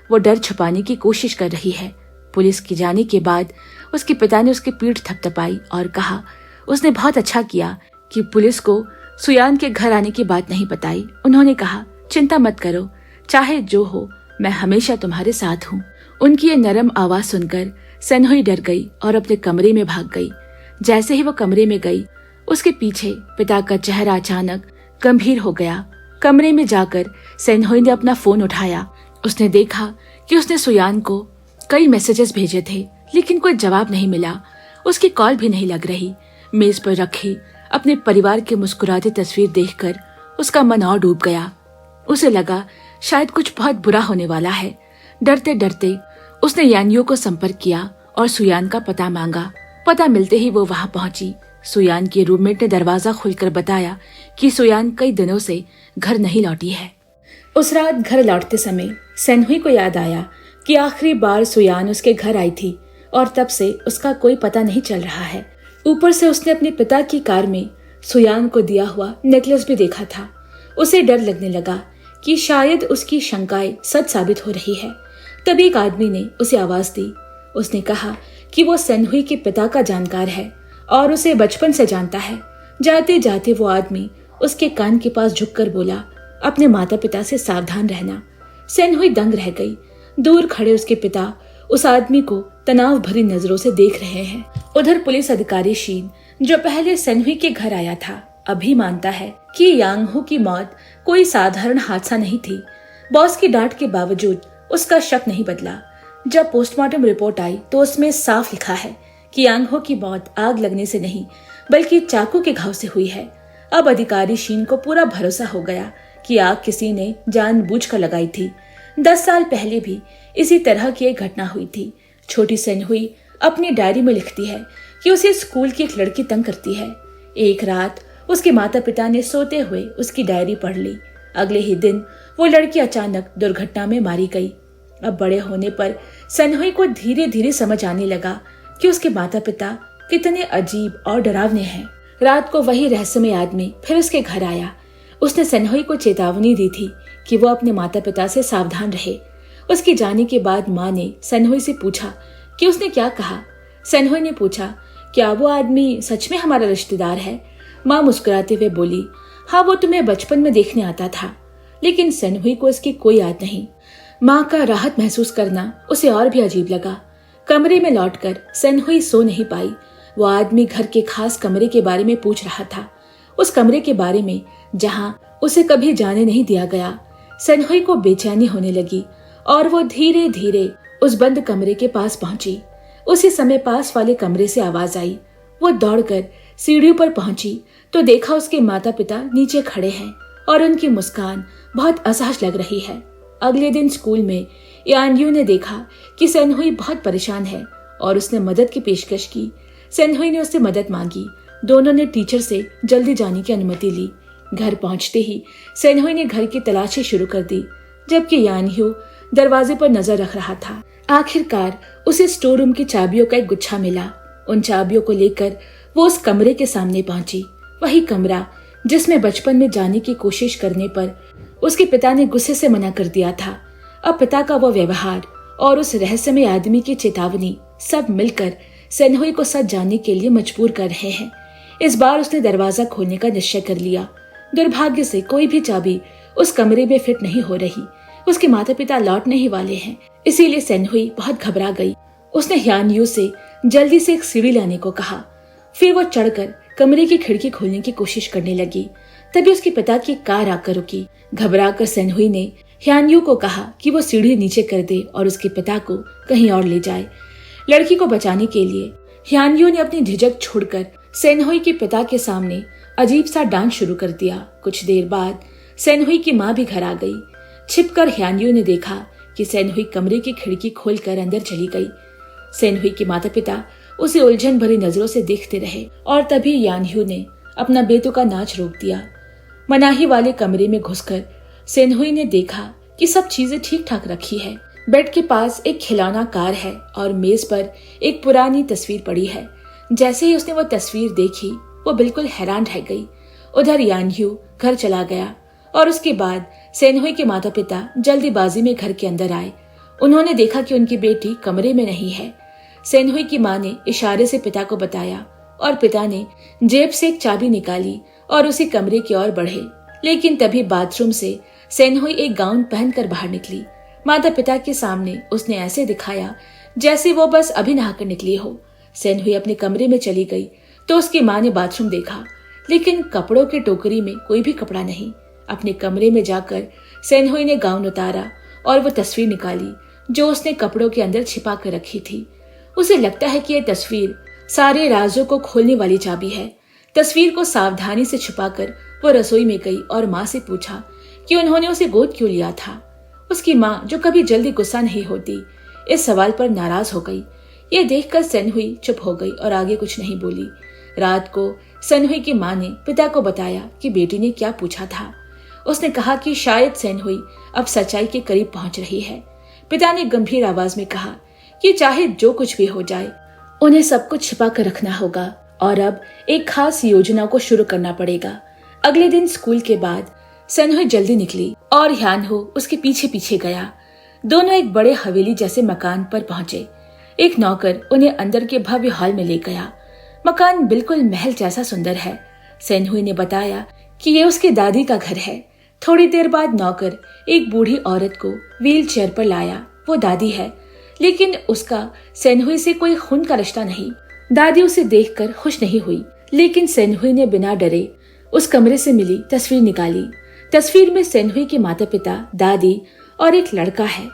वो डर छुपाने की कोशिश कर रही है। पुलिस के जाने के बाद उसके पिता ने उसकी पीठ थपथपाई और कहा, उसने बहुत अच्छा किया कि पुलिस को सुयान के घर आने की बात नहीं बताई। उन्होंने कहा, चिंता मत करो, चाहे जो हो मैं हमेशा तुम्हारे साथ हूँ। उनकी ये नरम आवाज सुनकर सेनहुई डर गई और अपने कमरे में भाग गई। जैसे ही वो कमरे में गई उसके पीछे पिता का चेहरा अचानक गंभीर हो गया। कमरे में जाकर सेनहुई ने अपना फोन उठाया। उसने देखा कि उसने सुयान को कई मैसेजेस भेजे थे, लेकिन कोई जवाब नहीं मिला। उसकी कॉल भी नहीं लग रही। मेज पर रखी अपने परिवार की मुस्कुराती तस्वीर देखकर उसका मन और डूब गया। उसे लगा शायद कुछ बहुत बुरा होने वाला है। डरते डरते उसने यानियो को संपर्क किया और सुयान का पता मांगा। पता मिलते ही वो वहां पहुंची। सुयान के रूममेट ने दरवाजा खोलकर बताया कि सुयान कई दिनों से घर नहीं लौटी है। उस रात घर लौटते समय सेनहुई को याद आया कि आखिरी बार सुयान उसके घर आई थी और तब से उसका कोई पता नहीं चल रहा है। ऊपर से उसने अपने पिता की कार में सुयान को दिया हुआ नेकलेस भी देखा था। उसे डर लगने लगा कि शायद उसकी शंकाएं सच साबित हो रही है। तभी एक आदमी ने उसे आवाज दी। उसने कहा कि वो सेनहुई के पिता का जानकार है और उसे बचपन से जानता है। जाते जाते वो आदमी उसके कान के पास झुककर बोला, अपने माता पिता से सावधान रहना। सेनहुई दंग रह गई। दूर खड़े उसके पिता उस आदमी को तनाव भरी नजरों से देख रहे हैं। उधर पुलिस अधिकारी शीन, जो पहले सेनहुई के घर आया था, अभी मानता है कि यांग हो की मौत कोई साधारण हादसा नहीं थी। बॉस की डांट के बावजूद उसका शक नहीं बदला। जब पोस्टमार्टम रिपोर्ट आई तो उसमें साफ लिखा है कि यांग हो की मौत आग लगने से नहीं बल्कि चाकू के घाव से हुई है। अब अधिकारी शीन को पूरा भरोसा हो गया कि आग किसी ने जानबूझकर लगाई थी। 10 साल पहले भी इसी तरह की एक घटना हुई थी। छोटी सेनहुई अपनी डायरी में लिखती है कि उसे स्कूल की एक लड़की तंग करती है। एक रात उसके माता पिता ने सोते हुए उसकी डायरी पढ़ ली। अगले ही दिन वो लड़की अचानक दुर्घटना में मारी गई। अब बड़े होने पर सेनहुई को धीरे धीरे समझ आने लगा कि उसके माता पिता कितने अजीब और डरावने हैं। रात को वही रहस्यमय आदमी फिर उसके घर आया। उसने सेनहुई को चेतावनी दी थी कि वो अपने माता पिता से सावधान रहे। उसके जाने के बाद माँ ने सेनहुई से पूछा कि उसने क्या कहा। सेनहुई ने पूछा, क्या वो आदमी सच में हमारा रिश्तेदार है? माँ मुस्कुराते हुए बोली, हाँ, वो तुम्हें बचपन में देखने आता था। लेकिन सेनहुई को इसकी कोई याद नहीं। माँ का राहत महसूस करना उसे और भी अजीब लगा। कमरे में लौटकर सेनहुई सो नहीं पाई। वो आदमी घर के खास कमरे के बारे में पूछ रहा था, उस कमरे के बारे में जहां उसे कभी जाने नहीं दिया गया। सेनहुई को बेचैनी होने लगी और वो धीरे धीरे उस बंद कमरे के पास पहुंची। उसी समय पास वाले कमरे से आवाज आई। वो दौड़कर सीढ़ियों पर पहुंची तो देखा उसके माता पिता नीचे खड़े हैं और उनकी मुस्कान बहुत असहज लग रही है। अगले दिन स्कूल में यानयू ने देखा कि सेनहुई बहुत परेशान है और उसने मदद की पेशकश की। सेनहुई ने उससे मदद मांगी। दोनों ने टीचर से जल्दी जाने की अनुमति ली। घर पहुंचते ही सेनहुई ने घर की तलाशी शुरू कर दी, जबकि यानयू दरवाजे पर नजर रख रहा था। आखिरकार उसे स्टोर रूम की चाबियों का एक गुच्छा मिला। उन चाबियों को लेकर वो उस कमरे के सामने पहुंची, वही कमरा जिसमें बचपन में जाने की कोशिश करने पर उसके पिता ने गुस्से से मना कर दिया था। अब पिता का वो व्यवहार और उस रहस्यमय आदमी की चेतावनी सब मिलकर सेनहुई को सच जानने के लिए मजबूर कर रहे हैं। इस बार उसने दरवाजा खोलने का निश्चय कर लिया। दुर्भाग्य से कोई भी चाबी उस कमरे में फिट नहीं हो रही। उसके माता पिता लौटने ही वाले हैं, इसीलिए सेनहुई बहुत घबरा गई। उसने यानयू से जल्दी से एक सीढ़ी लाने को कहा। फिर वो चढ़कर कमरे की खिड़की खोलने की कोशिश करने लगी। तभी उसके पिता की कार आकर रुकी। घबराकर सेनहुई ने यानयू को कहा कि वो सीढ़ी नीचे कर दे और उसके पिता को कहीं और ले जाए। लड़की को बचाने के लिए यानयू ने अपनी झिझक छोड़कर सेनहुई के पिता के सामने अजीब सा डांस शुरू कर दिया। कुछ देर बाद सेनहुई की माँ भी घर आ गई। छिपकर यानयू ने देखा कि सेनहुई कमरे की खिड़की खोलकर अंदर चली गई। सेनहुई के माता पिता उसे उलझन भरी नजरों से देखते रहे और तभी यानयू ने अपना बेतुका नाच रोक दिया। मनाही वाले कमरे में घुसकर सेनहुई ने देखा कि सब चीजें ठीक ठाक रखी है। बेड के पास एक खिलौना कार है और मेज पर एक पुरानी तस्वीर पड़ी है। जैसे ही उसने वो तस्वीर देखी वो बिल्कुल हैरान रह गई। उधर यानयू घर चला गया और उसके बाद सेनहुई के माता पिता जल्दीबाजी में घर के अंदर आए। उन्होंने देखा कि उनकी बेटी कमरे में नहीं है। सेनहुई की माँ ने इशारे से पिता को बताया और पिता ने जेब से एक चाबी निकाली और उसी कमरे की ओर बढ़े। लेकिन तभी बाथरूम से सेनहुई एक गाउन पहनकर बाहर निकली। माता पिता के सामने उसने ऐसे दिखाया जैसे वो बस अभी नहाकर निकली हो। सेनहुई अपने कमरे में चली गई तो उसकी माँ ने बाथरूम देखा, लेकिन कपड़ों की टोकरी में कोई भी कपड़ा नहीं। अपने कमरे में जाकर सेनहुई ने गाउन उतारा और वो तस्वीर निकाली जो उसने कपड़ों के अंदर छिपा कर रखी थी। उसे लगता है कि यह तस्वीर सारे राजों को खोलने वाली चाबी है। तस्वीर को सावधानी से छुपाकर वो रसोई में गई और माँ से पूछा कि उन्होंने उसे गोद क्यों लिया था। उसकी माँ, जो कभी जल्दी गुस्सा नहीं होती, इस सवाल पर नाराज हो गई। ये देखकर सेनहुई चुप हो गई और आगे कुछ नहीं बोली। रात को सेनहुई की माँ ने पिता को बताया कि बेटी ने क्या पूछा था। उसने कहा कि शायद सेनहुई अब सच्चाई के करीब पहुंच रही है। पिता ने गंभीर आवाज में कहा कि चाहे जो कुछ भी हो जाए, उन्हें सब कुछ छिपा कर रखना होगा और अब एक खास योजना को शुरू करना पड़ेगा। अगले दिन स्कूल के बाद सेनहुई जल्दी निकली और यानयू उसके पीछे पीछे गया। दोनों एक बड़े हवेली जैसे मकान पर पहुंचे। एक नौकर उन्हें अंदर के भव्य हॉल में ले गया। मकान बिल्कुल महल जैसा सुंदर है। सेनहुई ने बताया कि ये उसकी दादी का घर है। थोड़ी देर बाद नौकर एक बूढ़ी औरत को व्हील चेयर पर लाया। वो दादी है, लेकिन उसका सेनहुई से कोई खून का रिश्ता नहीं। दादी उसे देखकर खुश नहीं हुई, लेकिन सेनहुई ने बिना डरे उस कमरे से मिली तस्वीर निकाली। तस्वीर में सेनहुई के माता पिता, दादी और एक लड़का है।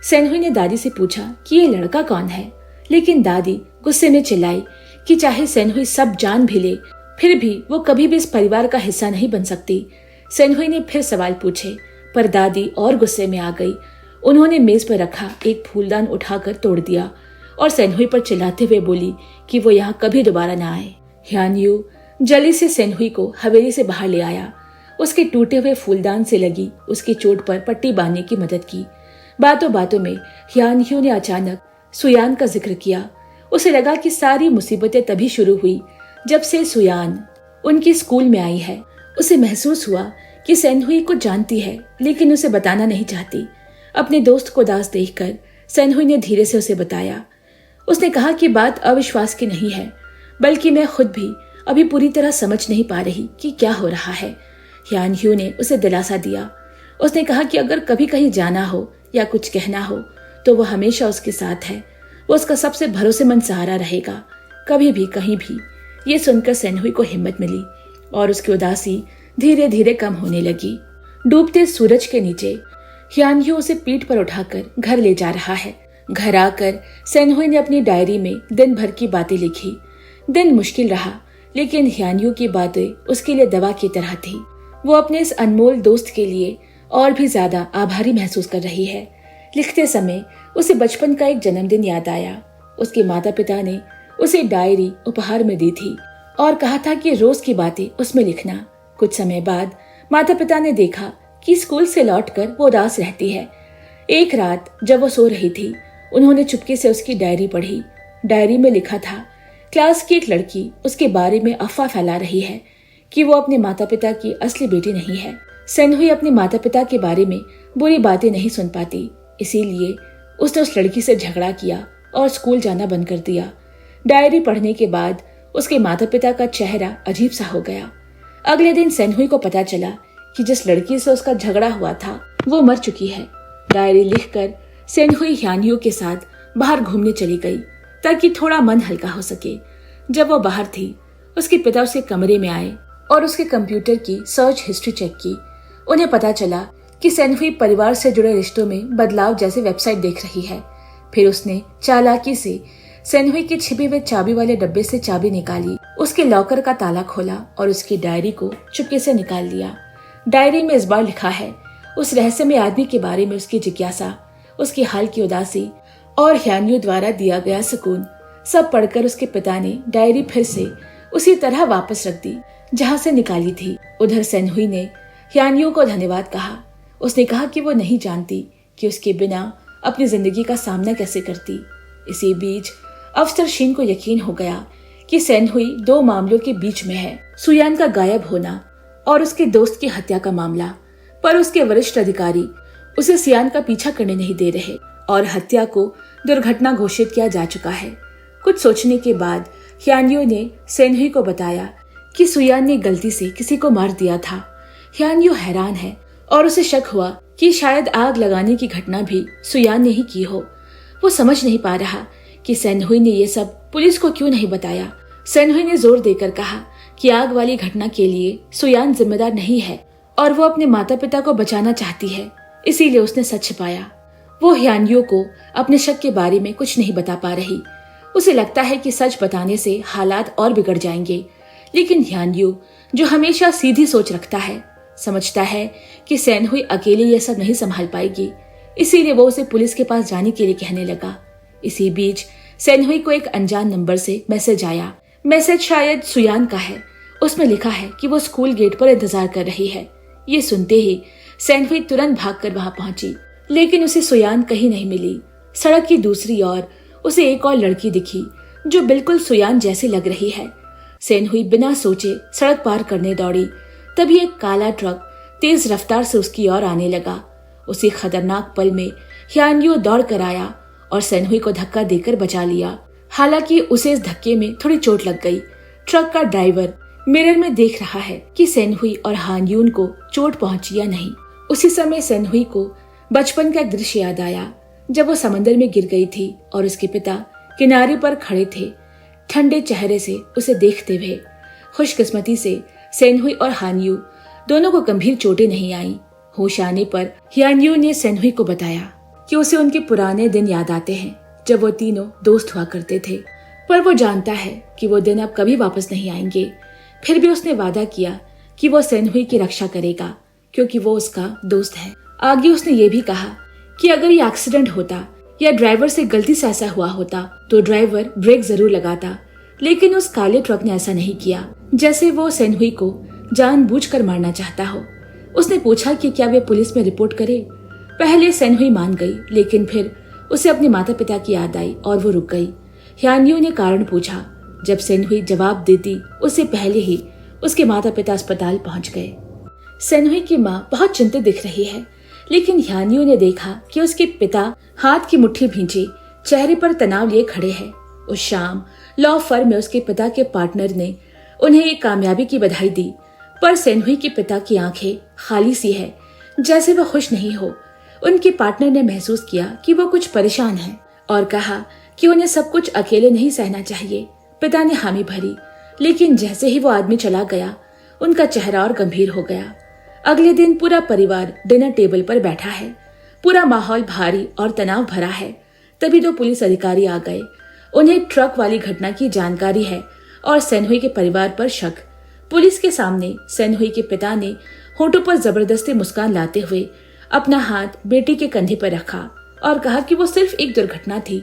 सेनहुई ने दादी से पूछा कि ये लड़का कौन है, लेकिन दादी गुस्से में चिल्लाई कि चाहे सेनहुई सब जान भी ले, फिर भी वो कभी भी इस परिवार का हिस्सा नहीं बन सकती। सेनहुई ने फिर सवाल पूछे, पर दादी और गुस्से में आ गई। उन्होंने मेज पर रखा एक फूलदान उठाकर तोड़ दिया और सेनहुई पर चिल्लाते हुए बोली कि वो यहाँ कभी दोबारा न आए। यानयू जल्दी से सेनहुई को हवेली से बाहर ले आया। उसके टूटे हुए फूलदान से लगी उसकी चोट पर पट्टी बांधने की मदद की। बातों बातों में यानयू ने अचानक सुयान का जिक्र किया। उसे लगा कि सारी मुसीबतें तभी शुरू हुई जब से सुयान उनकी स्कूल में आई है। उसे महसूस हुआ कि सेनहुई को जानती है, लेकिन उसे बताना नहीं चाहती। अपने दोस्त को उदास देखकर सेनहुई ने धीरे से उसे बताया। उसने कहा कि बात अविश्वास की नहीं है, बल्कि मैं खुद भी अभी पूरी तरह समझ नहीं पा रही कि क्या हो रहा है। यानयू ने उसे दिलासा दिया। उसने कहा कि अगर कभी कहीं जाना हो या कुछ कहना हो तो वो हमेशा उसके साथ है। वो उसका सबसे भरोसेमंद सहारा रहेगा, कभी भी कहीं भी। ये सुनकर सेनहुई को हिम्मत मिली और उसकी उदासी धीरे धीरे कम होने लगी। डूबते सूरज के नीचे यानयू उसे पीठ पर उठाकर घर ले जा रहा है। घर आकर सेनहुई ने अपनी डायरी में दिन भर की बातें लिखी। दिन मुश्किल रहा, लेकिन ह्यान्यू की बातें उसके लिए दवा की तरह थी। वो अपने इस अनमोल दोस्त के लिए और भी ज्यादा आभारी महसूस कर रही है। लिखते समय उसे बचपन का एक जन्मदिन याद आया। उसके माता पिता ने उसे डायरी उपहार में दी थी और कहा था कि रोज की बातें उसमें लिखना। कुछ समय बाद माता पिता ने देखा कि स्कूल से लौटकर वो उदास रहती है। एक रात जब वो सो रही थी, उन्होंने चुपके से उसकी डायरी पढ़ी। डायरी में लिखा था, क्लास की एक लड़की उसके बारे में अफवाह फैला रही है कि वो अपने माता पिता की असली बेटी नहीं है। सेनहुई अपने माता पिता के बारे में बुरी बातें नहीं सुन पाती, इसीलिए उसने उस लड़की से झगड़ा किया और स्कूल जाना बंद कर दिया। डायरी पढ़ने के बाद उसके माता पिता का चेहरा अजीब सा हो गया। अगले दिन सेनहुई को पता चला कि जिस लड़की से उसका झगड़ा हुआ था वो मर चुकी है। डायरी लिखकर सेनहुई ह्यान्यू के साथ बाहर घूमने चली गई ताकि थोड़ा मन हल्का हो सके। जब वो बाहर थी, उसके पिता उसके कमरे में आए और उसके कंप्यूटर की सर्च हिस्ट्री चेक की। उन्हें पता चला कि सेनहुई परिवार से जुड़े रिश्तों में बदलाव जैसे वेबसाइट देख रही है। फिर उसने चालाकी से सेनहुई के छिपे हुए चाबी वाले डब्बे से चाबी निकाली, उसके लॉकर का ताला खोला और उसकी डायरी को चुपके से निकाल लिया। डायरी में इस बार लिखा है उस रहस्यमय आदमी के बारे में उसकी जिज्ञासा, उसके हाल की उदासी और ह्यान्यू द्वारा दिया गया सुकून। सब पढ़कर उसके पिता ने डायरी फिर से उसी तरह वापस रख दी जहां से निकाली थी। उधर सेनहुई ने ह्यान्यू को धन्यवाद कहा। उसने कहा कि वो नहीं जानती कि उसके बिना अपनी जिंदगी का सामना कैसे करती। इसी बीच अफसर शीन को यकीन हो गया कि सेनहुई दो मामलों के बीच में है, सुयान का गायब होना और उसके दोस्त की हत्या का मामला। पर उसके वरिष्ठ अधिकारी उसे सियान का पीछा करने नहीं दे रहे और हत्या को दुर्घटना घोषित किया जा चुका है। कुछ सोचने के बाद ह्यान्यू ने सेनहुई को बताया कि सुयान ने गलती से किसी को मार दिया था। ह्यान्यू हैरान है और उसे शक हुआ कि शायद आग लगाने की घटना भी सुयान ने ही की हो। वो समझ नहीं पा रहा कि सेनहुई ने ये सब पुलिस को क्यों नहीं बताया। सेनहुई ने जोर देकर कहा कि आग वाली घटना के लिए सुयान जिम्मेदार नहीं है और वो अपने माता पिता को बचाना चाहती है, इसीलिए उसने सच छिपाया। वो ह्यान्यू को अपने शक के बारे में कुछ नहीं बता पा रही। उसे लगता है कि सच बताने से हालात और बिगड़ जाएंगे, लेकिन ह्यान्यू जो हमेशा सीधी सोच रखता है, समझता है कि सेनहुई अकेले ये सब नहीं संभाल पाएगी, इसीलिए वो उसे पुलिस के पास जाने के लिए कहने लगा। इसी बीच सेनहुई को एक अनजान नंबर से मैसेज आया। मैसेज शायद सुयान का है। उसमें लिखा है कि वो स्कूल गेट पर इंतजार कर रही है। ये सुनते ही सेनहुई तुरंत भागकर वहां पहुंची, लेकिन उसे सुयान कहीं नहीं मिली। सड़क की दूसरी ओर उसे एक और लड़की दिखी जो बिल्कुल सुयान जैसी लग रही है। सेनहुई बिना सोचे सड़क पार करने दौड़ी, तभी एक काला ट्रक तेज रफ्तार से उसकी ओर आने लगा। उसी खतरनाक पल में ह्यान्यू दौड़ कर आया और सेनहुई को धक्का देकर बचा लिया। हालांकि उसे इस धक्के में थोड़ी चोट लग गई। ट्रक का ड्राइवर मिरर में देख रहा है कि सेनहुई और ह्यान्यू को चोट पहुंची या नहीं। उसी समय सेनहुई को बचपन का एक दृश्य याद आया जब वो समंदर में गिर गई थी और उसके पिता किनारे पर खड़े थे, ठंडे चेहरे से उसे देखते हुए। खुशकिस्मती से सेनहुई और ह्यान्यू दोनों को गंभीर चोटें नहीं आई। होश आने पर ह्यान्यू ने सेनहुई को बताया कि उसे उनके पुराने दिन याद आते हैं जब वो तीनों दोस्त हुआ करते थे, पर वो जानता है कि वो दिन अब कभी वापस नहीं आएंगे। फिर भी उसने वादा किया कि वो सेनहुई की रक्षा करेगा क्योंकि वो उसका दोस्त है। आगे उसने ये भी कहा कि अगर ये एक्सीडेंट होता या ड्राइवर से गलती से ऐसा हुआ होता तो ड्राइवर ब्रेक जरूर लगाता, लेकिन उस काले ट्रक ने ऐसा नहीं किया, जैसे वो सेनहुई को जानबूझकर मारना चाहता हो। उसने पूछा कि क्या वे पुलिस में रिपोर्ट करे। पहले सेनहुई मान गई, लेकिन फिर उसे अपने माता पिता की याद आई और वो रुक गई। ह्यान्यू ने कारण पूछा। जब सेनहुई जवाब देती उससे पहले ही उसके माता पिता अस्पताल पहुंच गए। सेनहुई की माँ बहुत चिंतित दिख रही है, लेकिन ह्यान्यू ने देखा कि उसके पिता हाथ की मुट्ठी भींचे, चेहरे पर तनाव लिए खड़े हैं। उस शाम लॉ फर्म में उसके पिता के पार्टनर ने उन्हें एक कामयाबी की बधाई दी, पर सेनहुई के पिता की आंखें खाली सी है, जैसे वह खुश नहीं हो। उनके पार्टनर ने महसूस किया कि वो कुछ परेशान है और कहा कि उन्हें सब कुछ अकेले नहीं सहना चाहिए। पिता ने हामी भरी, लेकिन जैसे ही वो आदमी चला गया, उनका चेहरा और गंभीर हो गया। अगले दिन पूरा परिवार डिनर टेबल पर बैठा है। पूरा माहौल भारी और तनाव भरा है। तभी 2 पुलिस अधिकारी आ गए। उन्हें ट्रक वाली घटना की जानकारी है और सेनहुई के परिवार पर शक। पुलिस के सामने सेनहुई के पिता ने होठों पर जबरदस्ती मुस्कान लाते हुए अपना हाथ बेटी के कंधे पर रखा और कहा कि वो सिर्फ एक दुर्घटना थी।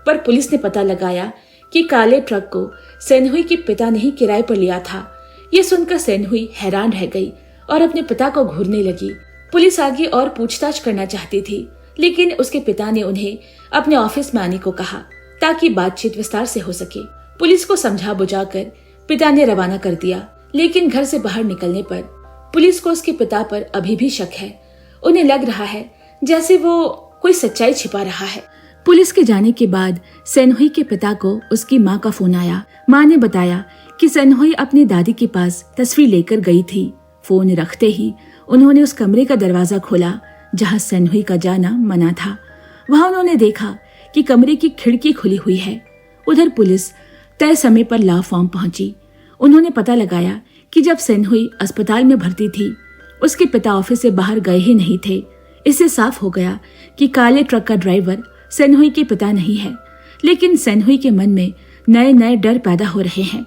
पर पुलिस ने पता लगाया कि काले ट्रक को सेनहुई के पिता ने ही किराए पर लिया था। ये सुनकर सेनहुई हैरान रह गई और अपने पिता को घूरने लगी। पुलिस आगे और पूछताछ करना चाहती थी, लेकिन उसके पिता ने उन्हें अपने ऑफिस में आने को कहा ताकि बातचीत विस्तार से हो सके। पुलिस को समझा बुझाकर पिता ने रवाना कर दिया, लेकिन घर से बाहर निकलने पर पुलिस को उसके पिता पर अभी भी शक है। उन्हें लग रहा है जैसे वो कोई सच्चाई छिपा रहा है। पुलिस के जाने के बाद सेनहुई के पिता को उसकी माँ का फोन आया। माँ ने बताया कि सेनहुई अपनी दादी के पास तस्वीर लेकर गई थी। फोन रखते ही उन्होंने उस कमरे का दरवाजा खोला जहाँ सेनहुई का जाना मना था। वहाँ उन्होंने देखा कि कमरे की खिड़की खुली हुई है। उधर पुलिस तय समय पर लाभ फॉर्म पहुंची। उन्होंने पता लगाया कि जब सेनहुई अस्पताल में भर्ती थी, उसके पिता ऑफिस से बाहर गए ही नहीं थे। इससे साफ हो गया कि काले ट्रक का ड्राइवर सेनहुई के पिता नहीं है। लेकिन सेनहुई के मन में नए नए डर पैदा हो रहे हैं।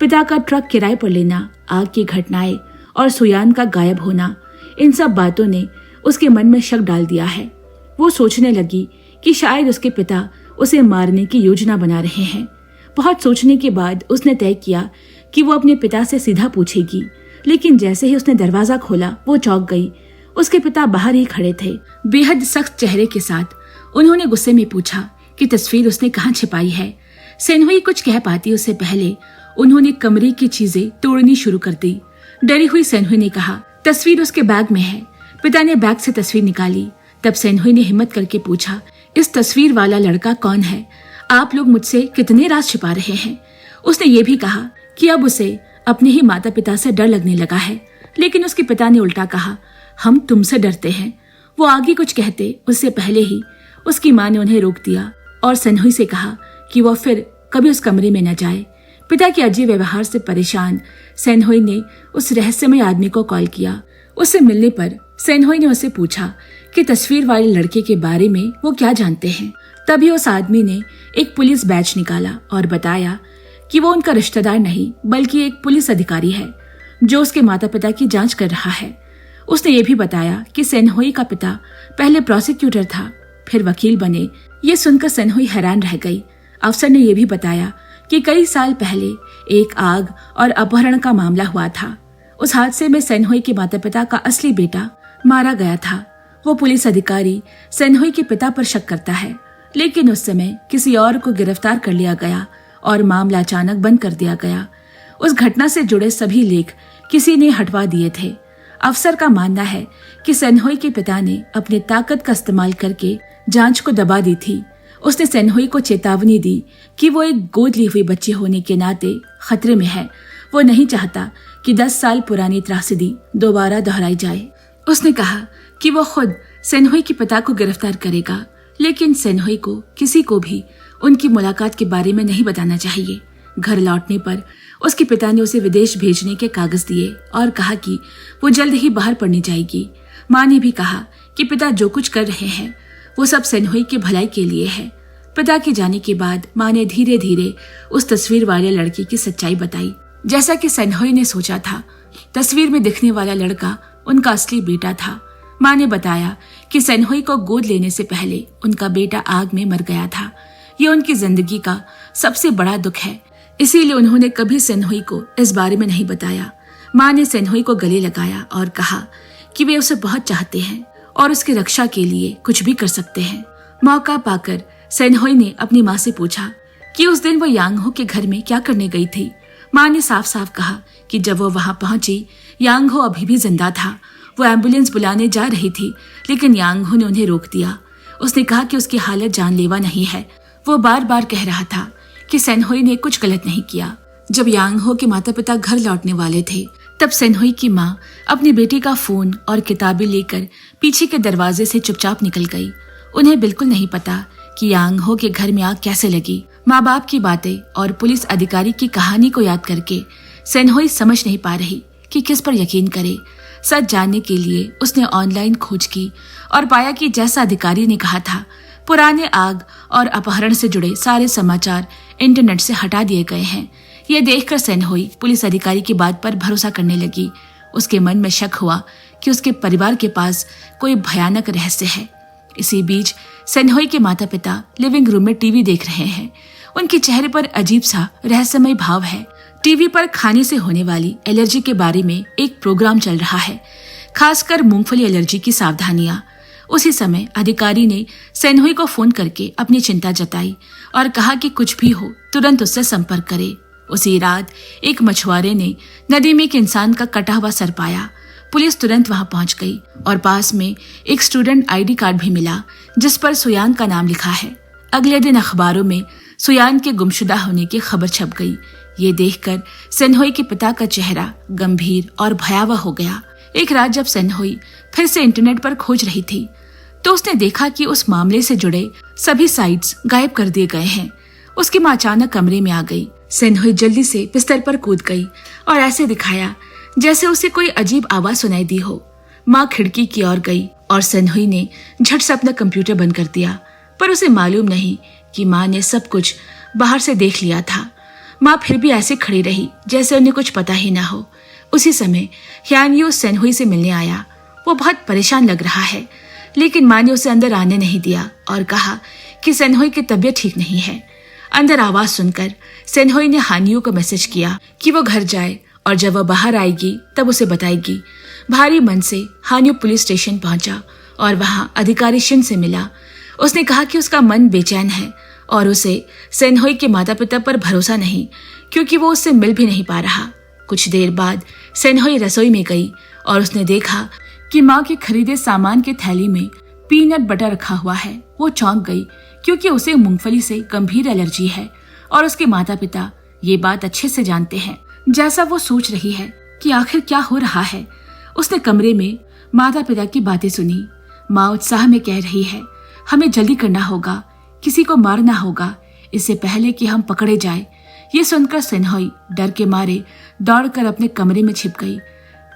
पिता का ट्रक किराए पर लेना, आग की घटनाएं और सुयान का गायब होना, इन सब बातों ने उसके मन में शक डाल दिया है। वो सोचने लगी कि शायद उसके पिता उसे मारने की योजना बना रहे हैं। बहुत सोचने के बाद उसने तय किया कि वो अपने पिता से सीधा पूछेगी। लेकिन जैसे ही उसने दरवाजा खोला, वो चौंक गई। उसके पिता बाहर ही खड़े थे, बेहद सख्त चेहरे के साथ। उन्होंने गुस्से में पूछा कि तस्वीर उसने कहाँ छिपाई है। सेनहुई कुछ कह पाती उससे पहले उन्होंने कमरे की चीजें तोड़नी शुरू कर दी। डरी हुई सेनहुई ने कहा, तस्वीर उसके बैग में है। पिता ने बैग से तस्वीर निकाली। तब सेनहुई ने हिम्मत करके पूछा, इस तस्वीर वाला लड़का कौन है? आप लोग मुझसे कितने राज छिपा रहे हैं? उसने ये भी कहा कि अब उसे अपने ही माता पिता से डर लगने लगा है। लेकिन उसके पिता ने उल्टा कहा, हम तुमसे डरते हैं। वो आगे कुछ कहते उससे पहले ही उसकी माँ ने उन्हें रोक दिया और सेनहुई से कहा कि वह फिर कभी उस कमरे में न जाए। पिता के अजीब व्यवहार से परेशान सेनहुई ने उस रहस्यमय आदमी को कॉल किया। उससे मिलने पर सेनहुई ने उससे पूछा कि तस्वीर वाले लड़के के बारे में वो क्या जानते हैं। तभी उस आदमी ने एक पुलिस बैच निकाला और बताया कि वो उनका रिश्तेदार नहीं बल्कि एक पुलिस अधिकारी है जो उसके माता पिता की जांच कर रहा है। उसने ये भी बताया कि सेनहुई का पिता पहले प्रोसिक्यूटर था, फिर वकील बने। ये सुनकर सेनहुई हैरान रह गई। अफसर ने यह भी बताया कि कई साल पहले एक आग और अपहरण का मामला हुआ था। उस हादसे में सेनहुई के माता पिता का असली बेटा मारा गया था। वो पुलिस अधिकारी सेनहुई के पिता पर शक करता है, लेकिन उस समय किसी और को गिरफ्तार कर लिया गया और मामला अचानक बंद कर दिया गया। उस घटना से जुड़े सभी लेख किसी ने हटवा दिए थे। अफसर का मानना है कि सेनहुई के पिता ने अपनी ताकत का इस्तेमाल करके जांच को दबा दी थी। उसने सेनहुई को चेतावनी दी कि वो एक गोद ली हुई बच्ची होने के नाते खतरे में है। वो नहीं चाहता कि 10 साल पुरानी त्रासदी दोबारा दोहराई जाए। उसने कहा कि वो खुद सेनहुई के पिता को गिरफ्तार करेगा, लेकिन सेनहुई को किसी को भी उनकी मुलाकात के बारे में नहीं बताना चाहिए। घर लौटने पर उसके पिता ने उसे विदेश भेजने के कागज दिए और कहा कि वो जल्द ही बाहर पढ़ने जाएगी। माँ ने भी कहा कि पिता जो कुछ कर रहे हैं वो सब सेनहुई की भलाई के लिए है। पिता के जाने के बाद माँ ने धीरे धीरे उस तस्वीर वाले लड़के की सच्चाई बताई। जैसा कि सेनहुई ने सोचा था, तस्वीर में दिखने वाला लड़का उनका असली बेटा था। माँ ने बताया कि सेनहुई को गोद लेने से पहले उनका बेटा आग में मर गया था। ये उनकी जिंदगी का सबसे बड़ा दुख है, इसीलिए उन्होंने कभी सेनहुई को इस बारे में नहीं बताया। माँ ने सेनहुई को गले लगाया और कहा कि वे उसे बहुत चाहते हैं और उसकी रक्षा के लिए कुछ भी कर सकते हैं। मौका पाकर सेनहुई ने अपनी माँ से पूछा कि उस दिन वो यांगहो के घर में क्या करने गई थी। माँ ने साफ साफ कहा कि जब वो वहां पहुंची, यांगहो अभी भी जिंदा था। वो एम्बुलेंस बुलाने जा रही थी, लेकिन यांगहो ने उन्हें रोक दिया। उसने कहा कि उसकी हालत जानलेवा नहीं है। वो बार बार कह रहा था कि सेनहुई ने कुछ गलत नहीं किया। जब यांगहो के माता पिता घर लौटने वाले थे, तब सेनहुई की माँ अपनी बेटी का फोन और किताबें लेकर पीछे के दरवाजे से चुपचाप निकल गई। उन्हें बिल्कुल नहीं पता कि यांगहो के घर में आग कैसे लगी। माँ बाप की बातें और पुलिस अधिकारी की कहानी को याद करके सेनहुई समझ नहीं पा रही कि किस पर यकीन करे। सच जानने के लिए उसने ऑनलाइन खोज की और पाया कि जैसा अधिकारी ने कहा था पुराने आग और अपहरण से जुड़े सारे समाचार इंटरनेट से हटा दिए गए हैं। ये देखकर सेनहोई पुलिस अधिकारी की बात पर भरोसा करने लगी। उसके मन में शक हुआ कि उसके परिवार के पास कोई भयानक रहस्य है। इसी बीच सेनहोई के माता पिता लिविंग रूम में टीवी देख रहे हैं। उनके चेहरे पर अजीब सा रहस्यमय भाव है। टीवी पर खाने से होने वाली एलर्जी के बारे में एक प्रोग्राम चल रहा है, खासकर मूंगफली एलर्जी की सावधानियां। उसी समय अधिकारी ने सेनहोई को फोन करके अपनी चिंता जताई और कहा कि कुछ भी हो तुरंत उससे संपर्क करे। उसी रात एक मछुआरे ने नदी में एक इंसान का कटा हुआ सर पाया। पुलिस तुरंत वहां पहुंच गई और पास में एक स्टूडेंट आईडी कार्ड भी मिला जिस पर सुयान का नाम लिखा है। अगले दिन अखबारों में सुयान के गुमशुदा होने की खबर छप गई। ये देखकर सेनहोई के पिता का चेहरा गंभीर और भयावह हो गया। एक रात जब सेनहोई फिर से इंटरनेट पर खोज रही थी तो उसने देखा कि उस मामले से जुड़े सभी साइट्स गायब कर दिए गए हैं। उसकी माँ अचानक कमरे में आ गई। सेनहोई जल्दी से बिस्तर पर कूद गई और ऐसे दिखाया जैसे उसे कोई अजीब आवाज सुनाई दी हो। माँ खिड़की की ओर गई और सेनहोई ने झट से अपना कंप्यूटर बंद कर दिया, पर उसे मालूम नहीं कि माँ ने सब कुछ बाहर से देख लिया था। माँ फिर भी ऐसे खड़ी रही जैसे उन्हें कुछ पता ही ना हो। उसी समय ह्यानयू सेनहोई से मिलने आया। वो बहुत परेशान लग रहा है, लेकिन माँ ने उसे अंदर आने नहीं दिया और कहा कि सेनहोई की तबीयत ठीक नहीं है। अंदर आवाज सुनकर सेनहोई ने हानियो को मैसेज किया कि वो घर जाए और जब वह बाहर आएगी तब उसे बताएगी। भारी मन से हानियो पुलिस स्टेशन पहुंचा और वहां अधिकारी शिन से मिला। उसने कहा कि उसका मन बेचैन है और उसे सेनहोई के माता पिता पर भरोसा नहीं, क्योंकि वो उससे मिल भी नहीं पा रहा। कुछ देर बाद सेनहोई रसोई में गई और उसने देखा कि माँ के खरीदे सामान की थैली में पीनट बटर रखा हुआ है। वो चौंक गई क्योंकि उसे मूंगफली से गंभीर एलर्जी है और उसके माता पिता ये बात अच्छे से जानते हैं। जैसा वो सोच रही है कि आखिर क्या हो रहा है, उसने कमरे में माता पिता की बातें सुनी। माँ उत्साह में कह रही है, हमें जल्दी करना होगा, किसी को मारना होगा इससे पहले कि हम पकड़े जाए। ये सुनकर सेनहोई डर के मारे दौड़कर अपने कमरे में छिप गई।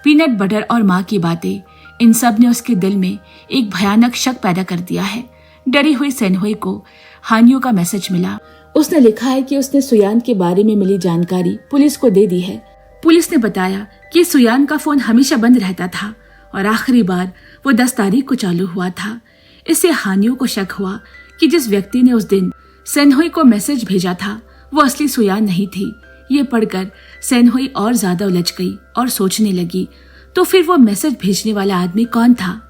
पीनट बटर और माँ की बातें, इन सब ने उसके दिल में एक भयानक शक पैदा कर दिया है। डरी हुई सेनहोई को हानियो का मैसेज मिला। उसने लिखा है कि उसने सुयान के बारे में मिली जानकारी पुलिस को दे दी है। पुलिस ने बताया कि सुयान का फोन हमेशा बंद रहता था और आखिरी बार वो 10 तारीख को चालू हुआ था। इससे हानियो को शक हुआ कि जिस व्यक्ति ने उस दिन सेनहोई को मैसेज भेजा था वो असली सुयान नहीं थी। ये पढ़कर सेनहोई और ज्यादा उलझ गई और सोचने लगी, तो फिर वो मैसेज भेजने वाला आदमी कौन था।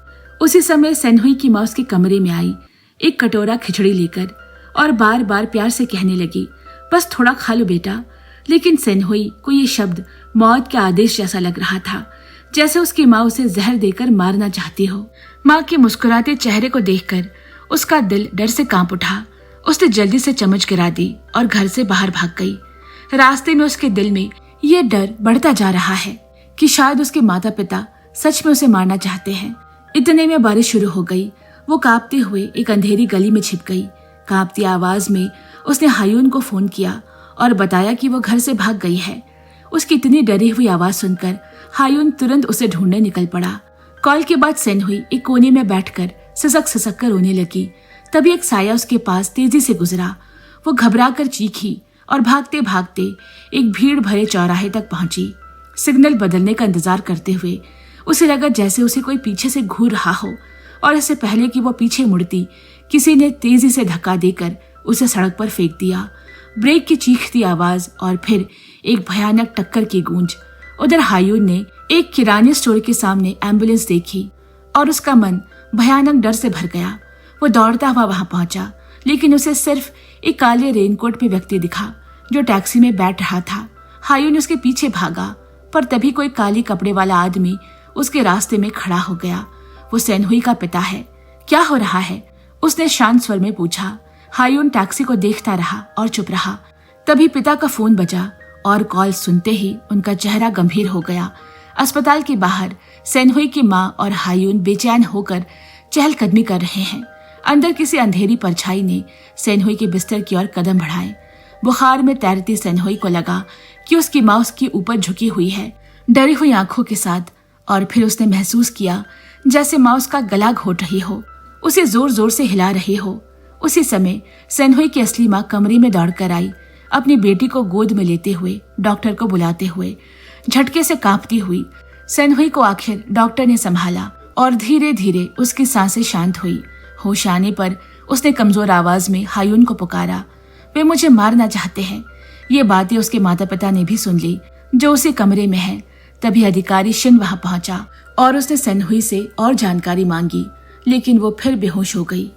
उसी समय सेनहोई की माँ उसके कमरे में आई, एक कटोरा खिचड़ी लेकर, और बार बार प्यार से कहने लगी, बस थोड़ा खा लो बेटा। लेकिन सेनहोई को ये शब्द मौत के आदेश जैसा लग रहा था, जैसे उसकी माँ उसे जहर देकर मारना चाहती हो। माँ के मुस्कुराते चेहरे को देखकर उसका दिल डर से कांप उठा। उसने जल्दी से चम्मच गिरा दी और घर से बाहर भाग गई। रास्ते में उसके दिल में ये डर बढ़ता जा रहा है कि शायद उसके माता पिता सच में उसे मारना चाहते हैं। इतने में बारिश शुरू हो गई। वो कांपते हुए एक अंधेरी गली में छिप गई। कांपती आवाज में उसने हायून को फोन किया और बताया कि वो घर से भाग गई है। उसकी इतनी डरी हुई आवाज सुनकर हायून तुरंत उसे ढूंढने निकल पड़ा। कॉल के बाद सेनहुई एक कोने में बैठकर सिसक कर रोने लगी। तभी एक साया उसके पास तेजी से गुजरा। वो घबराकर चीखी और भागते भागते एक भीड़ भरे चौराहे तक पहुंची। सिग्नल बदलने का इंतजार करते हुए उसे लगा जैसे उसे कोई पीछे से घूर रहा हो, और इससे पहले कि वो पीछे मुड़ती किसी ने तेजी से धक्का देकर उसे सड़क पर फेंक दिया। ब्रेक की चीखती आवाज और फिर एक भयानक टक्कर की गूंज। उधर हायून ने एक किराने स्टोर के सामने एम्बुलेंस देखी और उसका मन भयानक डर से भर गया। वो दौड़ता हुआ वहां पहुंचा, लेकिन उसे सिर्फ एक काले रेनकोट पे व्यक्ति दिखा जो टैक्सी में बैठ रहा था। हायून उसके पीछे भागा, पर तभी कोई काली कपड़े वाला आदमी उसके रास्ते में खड़ा हो गया। वो सेनहुई का पिता है। क्या हो रहा है? उसने शांत स्वर में पूछा। हायून टैक्सी को देखता रहा और चुप रहा। तभी पिता का फोन बजा और कॉल सुनते ही उनका चेहरा गंभीर हो गया। अस्पताल के बाहर सेनहुई की माँ और हायून बेचैन होकर चहलकदमी कर रहे हैं। अंदर किसी अंधेरी परछाई ने सेनहुई के बिस्तर की ओर कदम बढ़ाए। बुखार में तैरती सेनहुई को लगा कि उसकी माँ उसके ऊपर झुकी हुई है, डरी हुई आंखों के साथ, और फिर उसने महसूस किया जैसे माँ उसका गला घोट रही हो, उसे जोर जोर से हिला रही हो। उसी समय सेनहुई की असली माँ कमरे में दौड़कर आई, अपनी बेटी को गोद में लेते हुए, डॉक्टर को बुलाते हुए। झटके से कांपती हुई सेनहुई को आखिर डॉक्टर ने संभाला और धीरे धीरे उसकी सांसें शांत हुई। होश आने पर उसने कमजोर आवाज में हायून को पुकारा। वे मुझे मारना चाहते हैं। ये बातें उसके माता पिता ने भी सुन ली, जो उसी कमरे में है। तभी अधिकारी शिन वहां पहुंचा और उसने सेनहुई से और जानकारी मांगी, लेकिन वो फिर बेहोश हो गई।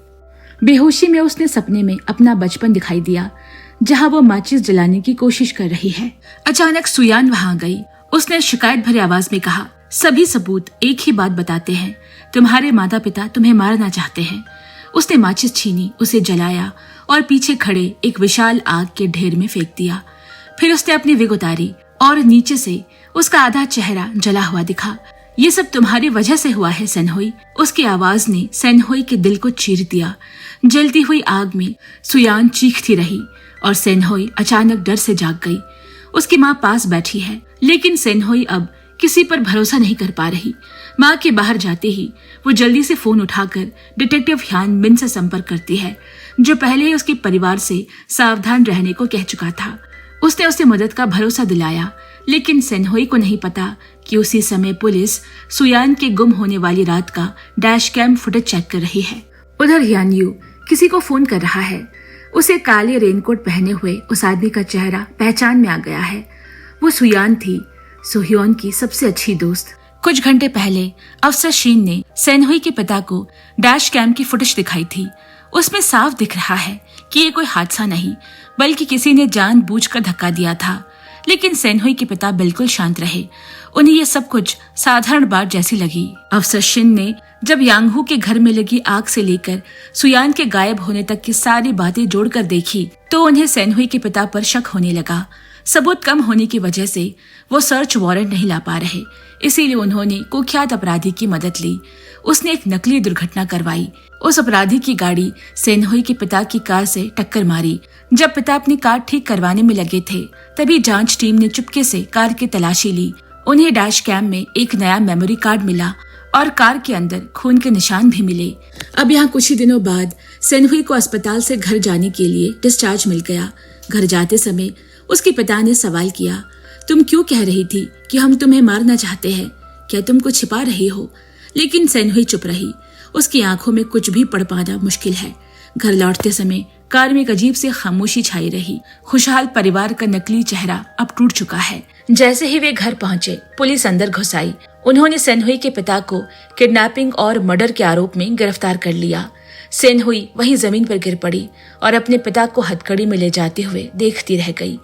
बेहोशी में उसने सपने में अपना बचपन दिखाई दिया, जहां वो माचिस जलाने की कोशिश कर रही है। अचानक सुयान वहां गई। उसने शिकायत भरी आवाज में कहा, सभी सबूत एक ही बात बताते हैं, तुम्हारे माता पिता तुम्हें मारना चाहते हैं। उसने माचिस छीनी, उसे जलाया और पीछे खड़े एक विशाल आग के ढेर में फेंक दिया। फिर उसने अपनी विग उतारी और नीचे से उसका आधा चेहरा जला हुआ दिखा। ये सब तुम्हारी वजह से हुआ है सेनहुई। उसकी आवाज ने सेनहुई के दिल को चीर दिया। जलती हुई आग में सुयान चीखती रही और सेनहुई अचानक डर से जाग गई। उसकी माँ पास बैठी है, लेकिन सेनहुई अब किसी पर भरोसा नहीं कर पा रही। माँ के बाहर जाते ही वो जल्दी से फोन उठाकर डिटेक्टिव ह्यान मिन से संपर्क करती है, जो पहले ही उसके परिवार से सावधान रहने को कह चुका था। उसने उसे मदद का भरोसा दिलाया, लेकिन सेनहुई को नहीं पता कि उसी समय पुलिस सुयान के गुम होने वाली रात का डैश कैम फुटेज चेक कर रही है। उधर ह्यान यू किसी को फोन कर रहा है। उसे काले रेनकोट पहने हुए उस आदमी का चेहरा पहचान में आ गया है। वो सुयान थी, सोह्योन की सबसे अच्छी दोस्त। कुछ घंटे पहले अफसर शीन ने सेनहुई के पिता को डैश कैम की फुटेज दिखाई थी। उसमें साफ दिख रहा है कि ये कोई हादसा नहीं, बल्कि किसी ने जानबूझकर धक्का दिया था। लेकिन सेनहुई के पिता बिल्कुल शांत रहे। उन्हें ये सब कुछ साधारण बात जैसी लगी। अफसर शिन ने जब यांगहू के घर में लगी आग से लेकर सुयान के गायब होने तक की सारी बातें जोड़कर देखी, तो उन्हें सेनहुई के पिता पर शक होने लगा। सबूत कम होने की वजह से वो सर्च वारंट नहीं ला पा रहे, इसीलिए उन्होंने कुख्यात अपराधी की मदद ली। उसने एक नकली दुर्घटना करवाई। उस अपराधी की गाड़ी सेनहुई के पिता की कार से टक्कर मारी। जब पिता अपनी कार ठीक करवाने में लगे थे, तभी जांच टीम ने चुपके से कार की तलाशी ली। उन्हें डैश कैम में एक नया मेमोरी कार्ड मिला और कार के अंदर खून के निशान भी मिले। अब यहाँ कुछ ही दिनों बाद सेनहुई को अस्पताल से घर जाने के लिए डिस्चार्ज मिल गया। घर जाते समय उसके पिता ने सवाल किया, तुम क्यों कह रही थी कि हम तुम्हें मारना चाहते हैं? क्या तुम कुछ छिपा रही हो? लेकिन सेनहुई चुप रही। उसकी आंखों में कुछ भी पढ़ पाना मुश्किल है। घर लौटते समय कार में एक अजीब सी खामोशी छाई रही। खुशहाल परिवार का नकली चेहरा अब टूट चुका है। जैसे ही वे घर पहुंचे, पुलिस अंदर घुस आई। उन्होंने सेनहुई के पिता को किडनैपिंग और मर्डर के आरोप में गिरफ्तार कर लिया। सेनहुई वहीं जमीन पर गिर पड़ी और अपने पिता को हथकड़ी में ले जाते हुए देखती रह गई।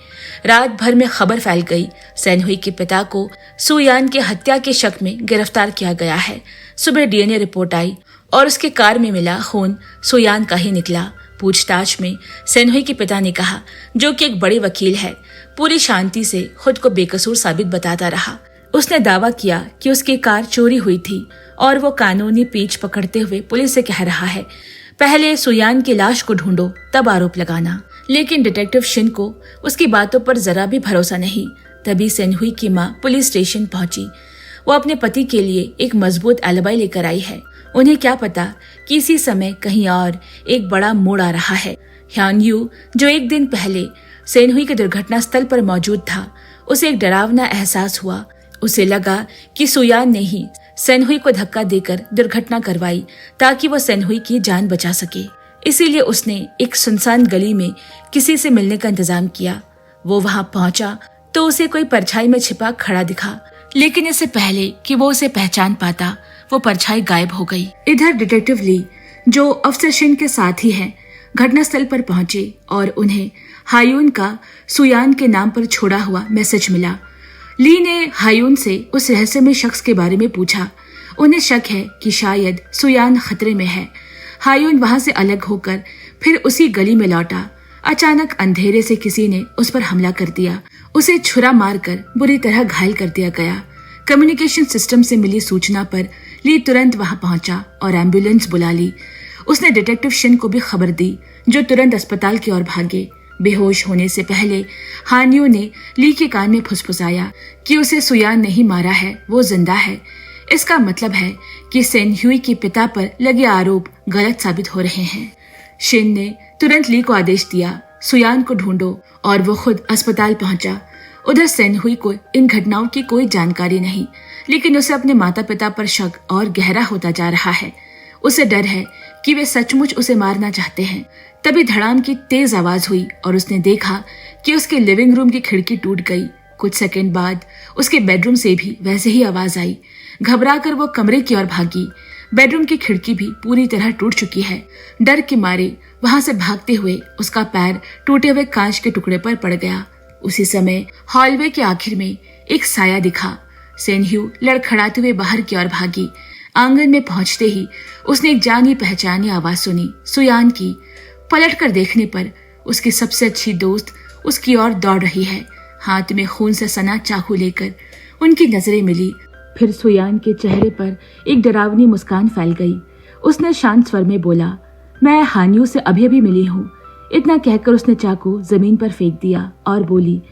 रात भर में खबर फैल गई, सेनहुई के पिता को सुयान के हत्या के शक में गिरफ्तार किया गया है। सुबह डीएनए रिपोर्ट आई और उसके कार में मिला खून सुयान का ही निकला। पूछताछ में सेनहुई के पिता ने कहा, जो कि एक बड़े वकील है, पूरी शांति से खुद को बेकसूर साबित बताता रहा। उसने दावा किया कि उसकी कार चोरी हुई थी और वो कानूनी पीछ पकड़ते हुए पुलिस से कह रहा है, पहले सुयान की लाश को ढूंढो, तब आरोप लगाना। लेकिन डिटेक्टिव शिन को उसकी बातों पर जरा भी भरोसा नहीं। तभी सेनहुई की माँ पुलिस स्टेशन पहुंची। वो अपने पति के लिए एक मजबूत एलिबाई लेकर आई है। उन्हें क्या पता कि इसी समय कहीं और एक बड़ा मोड़ आ रहा है। ह्यान यू, जो एक दिन पहले सेनहुई के दुर्घटना स्थल पर मौजूद था, उसे एक डरावना एहसास हुआ। उसे लगा कि सुयान ने ही सेनहुई को धक्का देकर दुर्घटना करवाई ताकि वो सेनहुई की जान बचा सके। इसीलिए उसने एक सुनसान गली में किसी से मिलने का इंतजाम किया। वो वहां पहुंचा तो उसे कोई परछाई में छिपा खड़ा दिखा, लेकिन इससे पहले कि वो उसे पहचान पाता, वो परछाई गायब हो गई। इधर डिटेक्टिव ली, जो अफसर शिन के साथ ही है, घटनास्थल पर पहुंचे और उन्हें हायून का सुयान के नाम पर छोड़ा हुआ मैसेज मिला। ली ने हायून से उस रहस्यमय शख्स के बारे में पूछा। उन्हें शक है कि शायद सुयान खतरे में है। हायून वहां से अलग होकर फिर उसी गली में लौटा। अचानक अंधेरे से किसी ने उस पर हमला कर दिया। उसे छुरा मारकर बुरी तरह घायल कर दिया गया। कम्युनिकेशन सिस्टम से मिली सूचना पर ली तुरंत वहां पहुंचा और एम्बुलेंस बुला ली। उसने डिटेक्टिव शिन को भी खबर दी, जो तुरंत अस्पताल की ओर भागे। बेहोश होने से पहले हानियो ने ली के कान में फुसफुसाया कि उसे सुयान नहीं मारा है, वो जिंदा है। इसका मतलब है कि सेनहुई के पिता पर लगे आरोप गलत साबित हो रहे हैं। शिन ने तुरंत ली को आदेश दिया, सुयान को ढूंढो, और वो खुद अस्पताल पहुंचा। उधर सेनहुई को इन घटनाओं की कोई जानकारी नहीं, लेकिन उसे अपने माता पिता पर शक और गहरा होता जा रहा है। उसे डर है कि वे सचमुच उसे मारना चाहते हैं। तभी धड़ाम की तेज आवाज हुई और उसने देखा कि उसके लिविंग रूम की खिड़की टूट गई। कुछ सेकंड बाद उसके बेडरूम से भी वैसे ही आवाज आई। घबराकर वो कमरे की ओर भागी। बेडरूम की खिड़की भी पूरी तरह टूट चुकी है। डर के मारे वहां से भागते हुए उसका पैर टूटे हुए कांच के टुकड़े पर पड़ गया। उसी समय हॉलवे के आखिर में एक साया दिखा। सेनह्यू लड़खड़ाते हुए बाहर की ओर भागी। आंगन में पहुंचते ही उसने एक जानी पहचानी आवाज सुनी, सुयान की। पलटकर देखने पर उसकी सबसे अच्छी दोस्त उसकी ओर दौड़ रही है, हाथ में खून से सना चाकू लेकर। उनकी नजरें मिली। फिर सुयान के चेहरे पर एक डरावनी मुस्कान फैल गई। उसने शांत स्वर में बोला, मैं हानियों से अभी अभी मिली हूँ। इतना कहकर उसने चाकू जमीन पर फेंक दिया और बोली,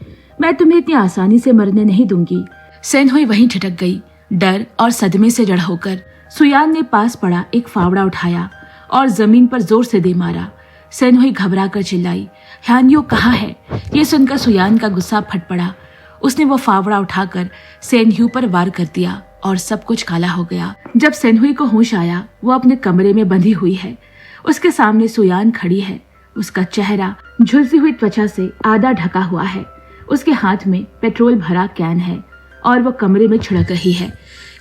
मैं तुम्हें इतनी आसानी से मरने नहीं दूंगी। सेनहुई वहीं ठिठक गई, डर और सदमे से जड़ होकर। सुयान ने पास पड़ा एक फावड़ा उठाया और जमीन पर जोर से दे मारा। सेनहुई घबरा कर चिल्लाई, हानियो कहाँ है? ये सुनकर सुयान का गुस्सा फट पड़ा। उसने वो फावड़ा उठाकर सेनह्यू पर वार कर दिया और सब कुछ काला हो गया। जब सेनहुई को होश आया, वो अपने कमरे में बंधी हुई है। उसके सामने सुयान खड़ी है। उसका चेहरा झुलसी हुई त्वचा से आधा ढका हुआ है। उसके हाथ में पेट्रोल भरा कैन है और वो कमरे में छिड़क रही है।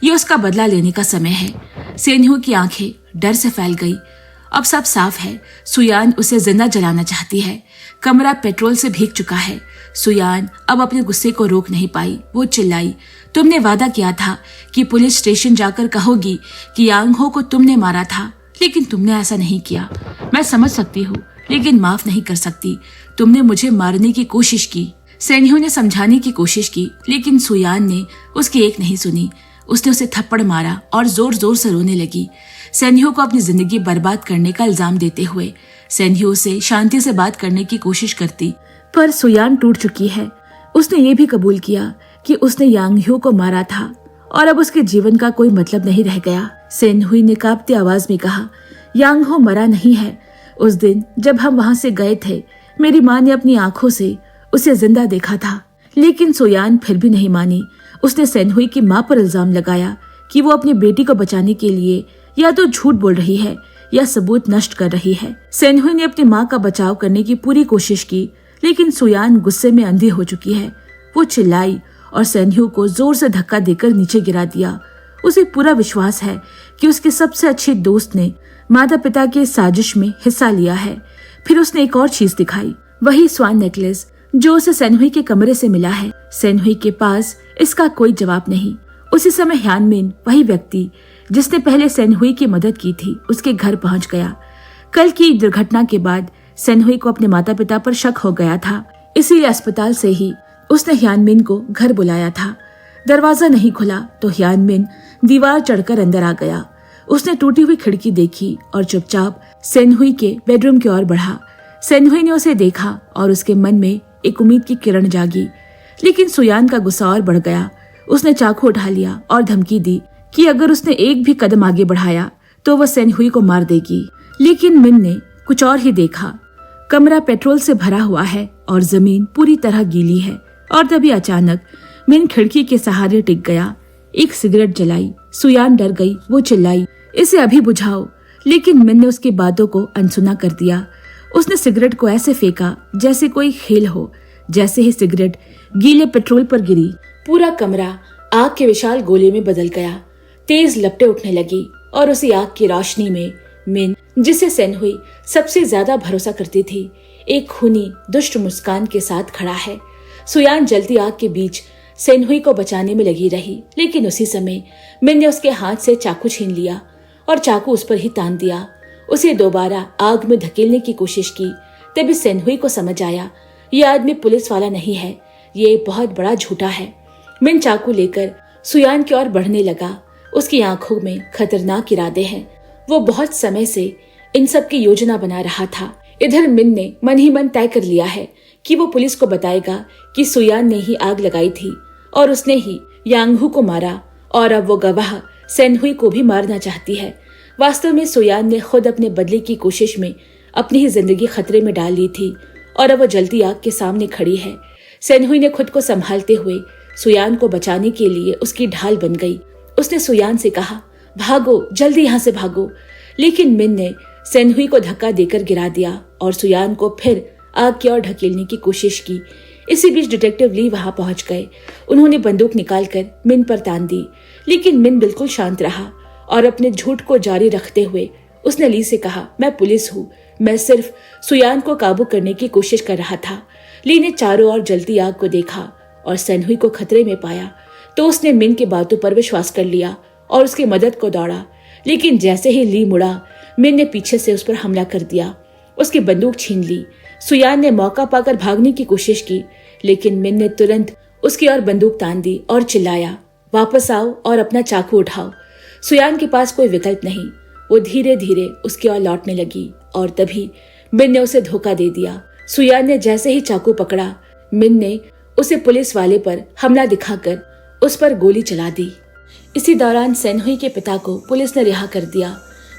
ये उसका बदला लेने का समय है। सेनह्यू की आंखें डर से फैल गई। अब सब साफ है, सुयान उसे जिंदा जलाना चाहती है। कमरा पेट्रोल से भीग चुका है। सुयान अब अपने गुस्से को रोक नहीं पाई। वो चिल्लाई, तुमने वादा किया था कि पुलिस स्टेशन जाकर कहोगी कि यांग हो को तुमने मारा था, लेकिन तुमने ऐसा नहीं किया। मैं समझ सकती हूँ, लेकिन माफ नहीं कर सकती। तुमने मुझे मारने की कोशिश की। सेनह्यू ने समझाने की कोशिश की, लेकिन सुयान ने उसकी एक नहीं सुनी। उसने उसे थप्पड़ मारा और जोर जोर से रोने लगी, सेनह्यू को अपनी जिंदगी बर्बाद करने का इल्जाम देते हुए। सेनह्यू से शांति से बात करने की कोशिश करती, पर सुयान टूट चुकी है। उसने ये भी कबूल किया कि उसने यांग-ह्यू को मारा था और अब उसके जीवन का कोई मतलब नहीं रह गया। सेनहुई ने कांपती आवाज में कहा, यांग-हो मरा नहीं है। उस दिन जब हम वहां से गए थे, मेरी माँ ने अपनी आंखों से उसे जिंदा देखा था। लेकिन सुयान फिर भी नहीं मानी। उसने सेनहुई की माँ पर इल्जाम लगाया कि वो अपनी बेटी को बचाने के लिए या तो झूठ बोल रही है या सबूत नष्ट कर रही है। सेनहुई ने अपनी माँ का बचाव करने की पूरी कोशिश की, लेकिन सुयान गुस्से में अंधी हो चुकी है। वो चिल्लाई और सेनह्यू को जोर से धक्का देकर नीचे गिरा दिया। उसे पूरा विश्वास है कि उसके सबसे अच्छे दोस्त ने माता पिता के साजिश में हिस्सा लिया है। फिर उसने एक और चीज दिखाई, वही स्वान नेकलेस जो उसे सेनहुई के कमरे से मिला है। सेनहुई के पास इसका कोई जवाब नहीं। उसी समय ह्यानमिन, वही व्यक्ति जिसने पहले सेनहुई की मदद की थी, उसके घर पहुंच गया। कल की दुर्घटना के बाद सेनहुई को अपने माता पिता पर शक हो गया था, इसीलिए अस्पताल से ही उसने ह्यानमिन को घर बुलाया था। दरवाजा नहीं खुला तो ह्यानमिन दीवार चढ़कर अंदर आ गया। उसने टूटी हुई खिड़की देखी और चुपचाप सेनहुई के बेडरूम की ओर बढ़ा। सेनहुई ने उसे देखा और उसके मन में एक उम्मीद की किरण जागी। लेकिन सुयान का गुस्सा और बढ़ गया। उसने चाकू उठा लिया और धमकी दी कि अगर उसने एक भी कदम आगे बढ़ाया तो वह सेनहुई को मार देगी। लेकिन मिन ने कुछ और ही देखा। कमरा पेट्रोल से भरा हुआ है और जमीन पूरी तरह गीली है। और तभी अचानक मिन खिड़की के सहारे टिक गया। एक सिगरेट जलाई। सुयान डर गई। वो चिल्लाई, इसे अभी बुझाओ। लेकिन मिन ने उसकी बातों को अनसुना कर दिया। उसने सिगरेट को ऐसे फेंका जैसे कोई खेल हो। जैसे ही सिगरेट गीले पेट्रोल पर गिरी, पूरा कमरा आग के विशाल गोले में बदल गया। तेज लपटें उठने लगी और उसी आग की रोशनी में मिन, जिसे सेनहुई सबसे ज्यादा भरोसा करती थी, एक खूनी दुष्ट मुस्कान के साथ खड़ा है। सुयान जलती आग के बीच सेनहुई को बचाने में लगी रही, लेकिन उसी समय मिन ने उसके हाथ से चाकू छीन लिया और चाकू उस पर ही तान दिया। उसे दोबारा आग में धकेलने की कोशिश की। तभी सेनहुई को समझ आया, ये आदमी पुलिस वाला नहीं है, ये बहुत बड़ा झूठा है। मिन चाकू लेकर सुयान की ओर बढ़ने लगा। उसकी आंखों में खतरनाक इरादे हैं। वो बहुत समय से इन सब की योजना बना रहा था। इधर मिन ने मन ही मन तय कर लिया है कि वो पुलिस को बताएगा कि सुयान ने ही आग लगाई थी और उसने ही यांग-हू को मारा, और अब वो गवाह सेनहुई को भी मारना चाहती है। वास्तव में सुयान ने खुद अपने बदले की कोशिश में अपनी ही जिंदगी खतरे में डाल ली थी और अब वो जलती आग के सामने खड़ी है। सेनहुई ने खुद को संभालते हुए सुयान को बचाने के लिए उसकी ढाल बन गई। उसने सुयान से कहा, भागो, जल्दी यहाँ से भागो। लेकिन मिन ने सेनहुई को धक्का देकर गिरा दिया और सुयान को फिर आग की ओर ढकेलने की कोशिश की। इसी बीच डिटेक्टिव ली वहां पहुंच गए। उन्होंने बंदूक निकालकर मिन पर तान दी, लेकिन मिन बिल्कुल शांत रहा और अपने झूठ को जारी रखते हुए उसने ली से कहा, मैं पुलिस हूँ, मैं सिर्फ सुयान को काबू करने की कोशिश कर रहा था। ली ने चारों ओर जलती आग को देखा और सेनहुई को खतरे में पाया तो उसने मिन की बातों पर विश्वास कर लिया और उसकी मदद को दौड़ा। लेकिन जैसे ही ली मुड़ा, मिन ने पीछे से उस पर हमला कर दिया, उसकी बंदूक छीन ली। सुयान ने मौका पाकर भागने की कोशिश की, लेकिन मिन ने तुरंत उसकी ओर बंदूक तान दी और चिल्लाया, वापस आओ और अपना चाकू उठाओ। सुयान के पास कोई विकल्प नहीं, वो धीरे धीरे उसकी ओर लौटने लगी और तभी मिन ने उसे धोखा दे दिया। सुयान ने जैसे ही चाकू पकड़ा, मिन ने उसे पुलिस वाले पर हमला दिखाकर उस पर गोली चला दी। इसी दौरान सेनहुई के पिता को पुलिस ने रिहा कर दिया।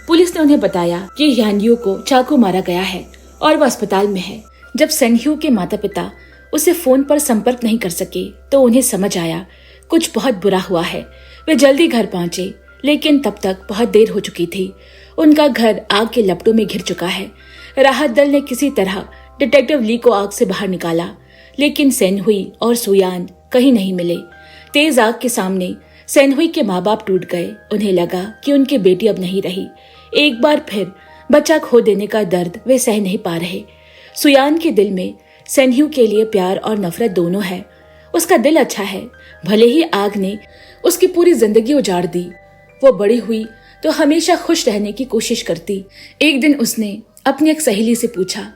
पुलिस ने उन्हें बताया कि ह्यानयू को चाकू मारा गया है और वह अस्पताल में है। जब सेनह्यू के माता पिता उसे फोन पर संपर्क नहीं कर सके तो उन्हें समझ आया कुछ बहुत बुरा हुआ है। वे जल्दी घर पहुंचे, लेकिन तब तक बहुत देर हो चुकी थी। उनका घर आग के लपटों में घिर चुका है। राहत दल ने किसी तरह डिटेक्टिव ली को आग से बाहर निकाला, लेकिन सेनहुई और सुयान कहीं नहीं मिले। तेज आग के सामने सेनहुई के माँ बाप टूट गए। उन्हें लगा कि उनकी बेटी अब नहीं रही। एक बार फिर बच्चा खो देने का दर्द वे सह नहीं पा रहे। सुयान के दिल में सेनह्यू के लिए प्यार और नफरत दोनों है। उसका दिल अच्छा है, भले ही आग ने उसकी पूरी जिंदगी उजाड़ दी। वो बड़ी हुई तो हमेशा खुश रहने की कोशिश करती। एक दिन उसने अपनी एक सहेली से पूछा,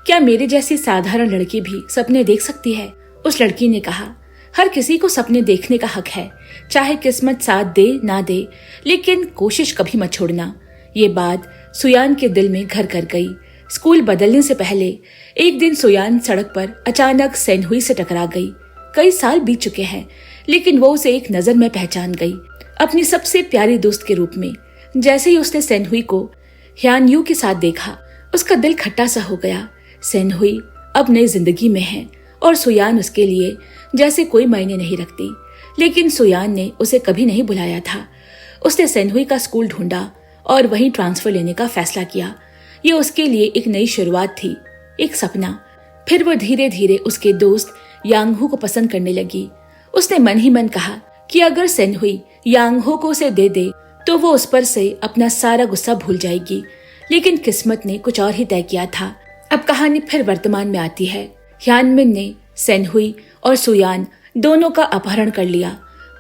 क्या मेरे जैसी साधारण लड़की भी सपने देख सकती है? उस लड़की ने कहा, हर किसी को सपने देखने का हक है, चाहे किस्मत साथ दे ना दे, लेकिन कोशिश कभी मत छोड़ना। ये बात सुयान के दिल में घर कर गई। स्कूल बदलने से पहले एक दिन सुयान सड़क पर अचानक सेनहुई से टकरा गई। कई साल बीत चुके हैं, लेकिन वो उसे एक नजर में पहचान गई, अपनी सबसे प्यारी दोस्त के रूप में। जैसे ही उसने सेनहुई को ह्यानयू के साथ देखा, उसका दिल खट्टा सा हो गया। सेनहुई अब नई जिंदगी में है और सुयान उसके लिए जैसे कोई मायने नहीं रखती। लेकिन सुयान ने उसे कभी नहीं बुलाया था। उसने सेनहुई का स्कूल ढूंढा और वहीं ट्रांसफर लेने का फैसला किया। ये उसके लिए एक नई शुरुआत थी, एक सपना। फिर वो धीरे धीरे उसके दोस्त यांगहू को पसंद करने लगी। उसने मन ही मन कहा कि अगर सेनहुई यांगहू को उसे दे दे तो वो उस पर से अपना सारा गुस्सा भूल जाएगी। लेकिन किस्मत ने कुछ और ही तय किया था। अब कहानी फिर वर्तमान में आती है। ह्यानमिन ने सेनहुई और सुयान दोनों का अपहरण कर लिया।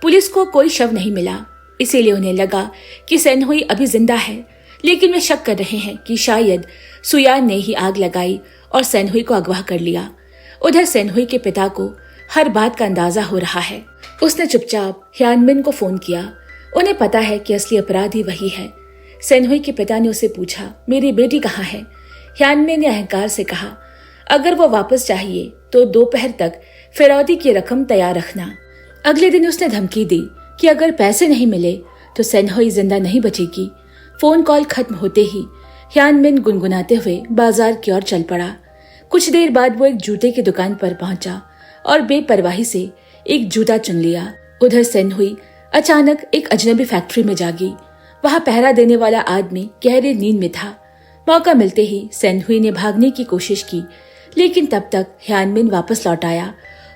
पुलिस को कोई शव नहीं मिला, इसीलिए उन्हें लगा कि सेनहुई अभी जिंदा है। लेकिन वे शक कर रहे हैं कि शायद सुयान ने ही आग लगाई और सेनहुई को अगवा कर लिया। उधर सेनहुई के पिता को हर बात का अंदाजा हो रहा है। उसने चुपचाप ह्यानमिन को फोन किया। उन्हें पता है कि असली अपराधी वही है। सेनहुई के पिता ने उससे पूछा, मेरी बेटी कहाँ है? ह्यानमिन ने अहंकार से कहा, अगर वो वापस चाहिए तो दोपहर तक फिरौती की रकम तैयार रखना। अगले दिन उसने धमकी दी कि अगर पैसे नहीं मिले तो सेनहुई जिंदा नहीं बचेगी। फोन कॉल खत्म होते ही ह्यानमिन गुनगुनाते हुए बाजार की ओर चल पड़ा। कुछ देर बाद वो एक जूते की दुकान पर पहुंचा और बेपरवाही से एक जूता चुन लिया। उधर सेनहुई अचानक एक अजनबी फैक्ट्री में जागी। वहां पहरा देने वाला आदमी गहरे नींद में था। मौका मिलते ही सेनहुई ने भागने की कोशिश की, लेकिन तब तक ह्यानमिन वापस लौट आया।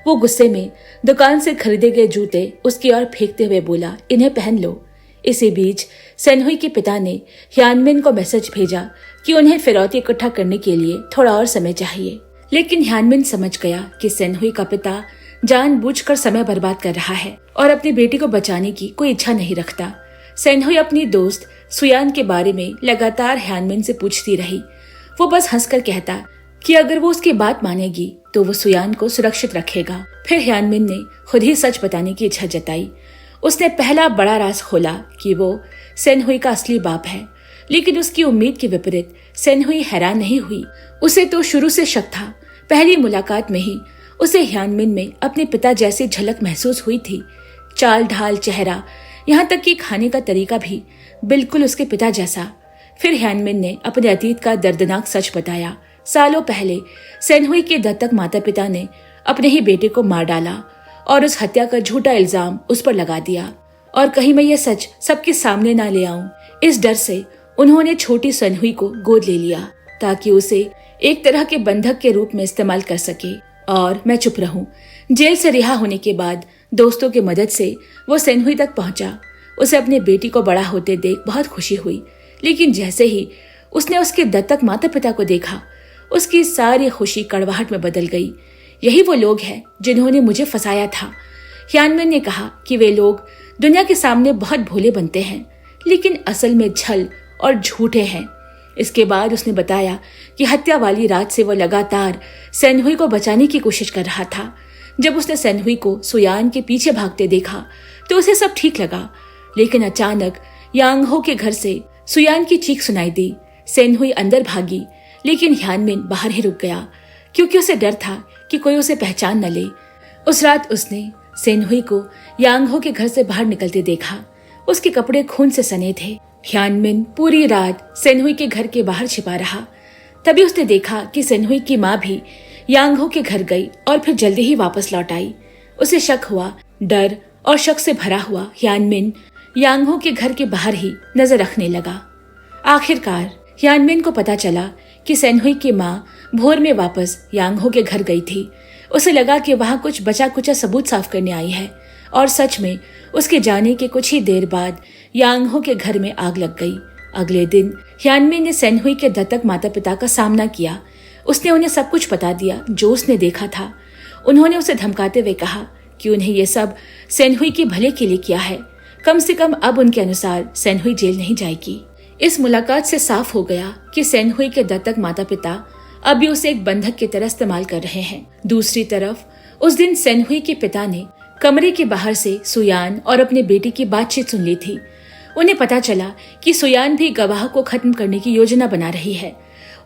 वो गुस्से में दुकान से खरीदे गए जूते उसकी ओर फेंकते हुए बोला, इन्हें पहन लो। इसी बीच सेनहुई के पिता ने ह्यानमिन को मैसेज भेजा कि उन्हें फिरौती इकट्ठा करने के लिए थोड़ा और समय चाहिए। लेकिन ह्यानमिन समझ गया कि सेनहुई का पिता जानबूझकर समय बर्बाद कर रहा है और अपनी बेटी को बचाने की कोई इच्छा नहीं रखता। सेनहुई अपनी दोस्त सुयान के बारे में लगातार ह्यानमिन से पूछती रही। वो बस हंसकर कहता कि अगर वो उसकी बात मानेगी तो वो सुयान को सुरक्षित रखेगा। फिर ह्यानमिन ने खुद ही सच बताने की इच्छा जताई। उसने पहला बड़ा राज खोला कि वो सेनहुई का असली बाप है। लेकिन उसकी उम्मीद के विपरीत सेनहुई हैरान नहीं हुई। उसे तो शुरू से शक था। पहली मुलाकात में ही उसे ह्यानमिन में अपने पिता जैसी झलक महसूस हुई थी। चाल ढाल, चेहरा, यहाँ तक कि खाने का तरीका भी बिल्कुल उसके पिता जैसा। फिर ह्यानमिन ने अपने अतीत का दर्दनाक सच बताया। सालों पहले सेनहुई के दत्तक माता पिता ने अपने ही बेटे को मार डाला और उस हत्या का झूठा इल्जाम उस पर लगा दिया, और कहीं मैं यह सच सबके सामने ना ले आऊं, इस डर से उन्होंने छोटी सेनहुई को गोद ले लिया ताकि उसे एक तरह के बंधक के रूप में इस्तेमाल कर सके और मैं चुप रहूं। जेल से रिहा होने के बाद दोस्तों की मदद से वो सेनहुई तक पहुंचा। उसे अपने बेटी को बड़ा होते देख बहुत खुशी हुई, लेकिन जैसे ही उसने उसके दत्तक माता पिता को देखा, उसकी सारी खुशी कड़वाहट में बदल गई। यही वो लोग हैं जिन्होंने मुझे फंसाया था। ह्यानमिन ने कहा कि वे लोग दुनिया के सामने बहुत भोले बनते हैं, लेकिन असल में छल और झूठे हैं। इसके बाद उसने बताया कि हत्या वाली रात से वो लगातार सेनहुई को बचाने की कोशिश कर रहा था। जब उसने सेनहुई को सुयान के पीछे भागते देखा तो उसे सब ठीक लगा, लेकिन अचानक यांगहो के घर से सुयान की चीख सुनाई दी। सेनहुई अंदर भागी, लेकिन ह्यानमिन बाहर ही रुक गया क्योंकि उसे डर था कि कोई उसे पहचान न ले। उस रात उसने सेनहुई को यांगहो के घर से बाहर निकलते देखा। उसके कपड़े खून से सने थे। ह्यानमिन पूरी रात सेनहुई के घर के बाहर छिपा रहा। तभी उसने देखा कि सेनहुई की माँ भी यांगहो के घर गई और फिर जल्दी ही वापस लौट आई। उसे शक हुआ। डर और शक से भरा हुआ ह्यानमिन यांगहो के घर के बाहर ही नजर रखने लगा। आखिरकार ह्यानमिन को पता चला कि सेनहुई की माँ भोर में वापस यांगहो के घर गई थी। उसे लगा कि वहां कुछ बचा कुचा सबूत साफ करने आई है, और सच में उसके जाने के कुछ ही देर बाद यांगहो के घर में आग लग गई। अगले दिन ह्यानमिन ने सेनहुई के दत्तक माता पिता का सामना किया। उसने उन्हें सब कुछ बता दिया जो उसने देखा था। उन्होंने उसे धमकाते हुए कहा कि उन्हें ये सब सेनहुई के भले के लिए किया है। कम से कम अब उनके अनुसार सेनहुई जेल नहीं जाएगी। इस मुलाकात से साफ हो गया कि सेनहुई के दत्तक माता पिता अभी उसे एक बंधक की तरह इस्तेमाल कर रहे हैं। दूसरी तरफ उस दिन सेनहुई के पिता ने कमरे के बाहर से सुयान और अपने बेटी की बातचीत सुन ली थी। उन्हें पता चला कि सुयान भी गवाह को खत्म करने की योजना बना रही है।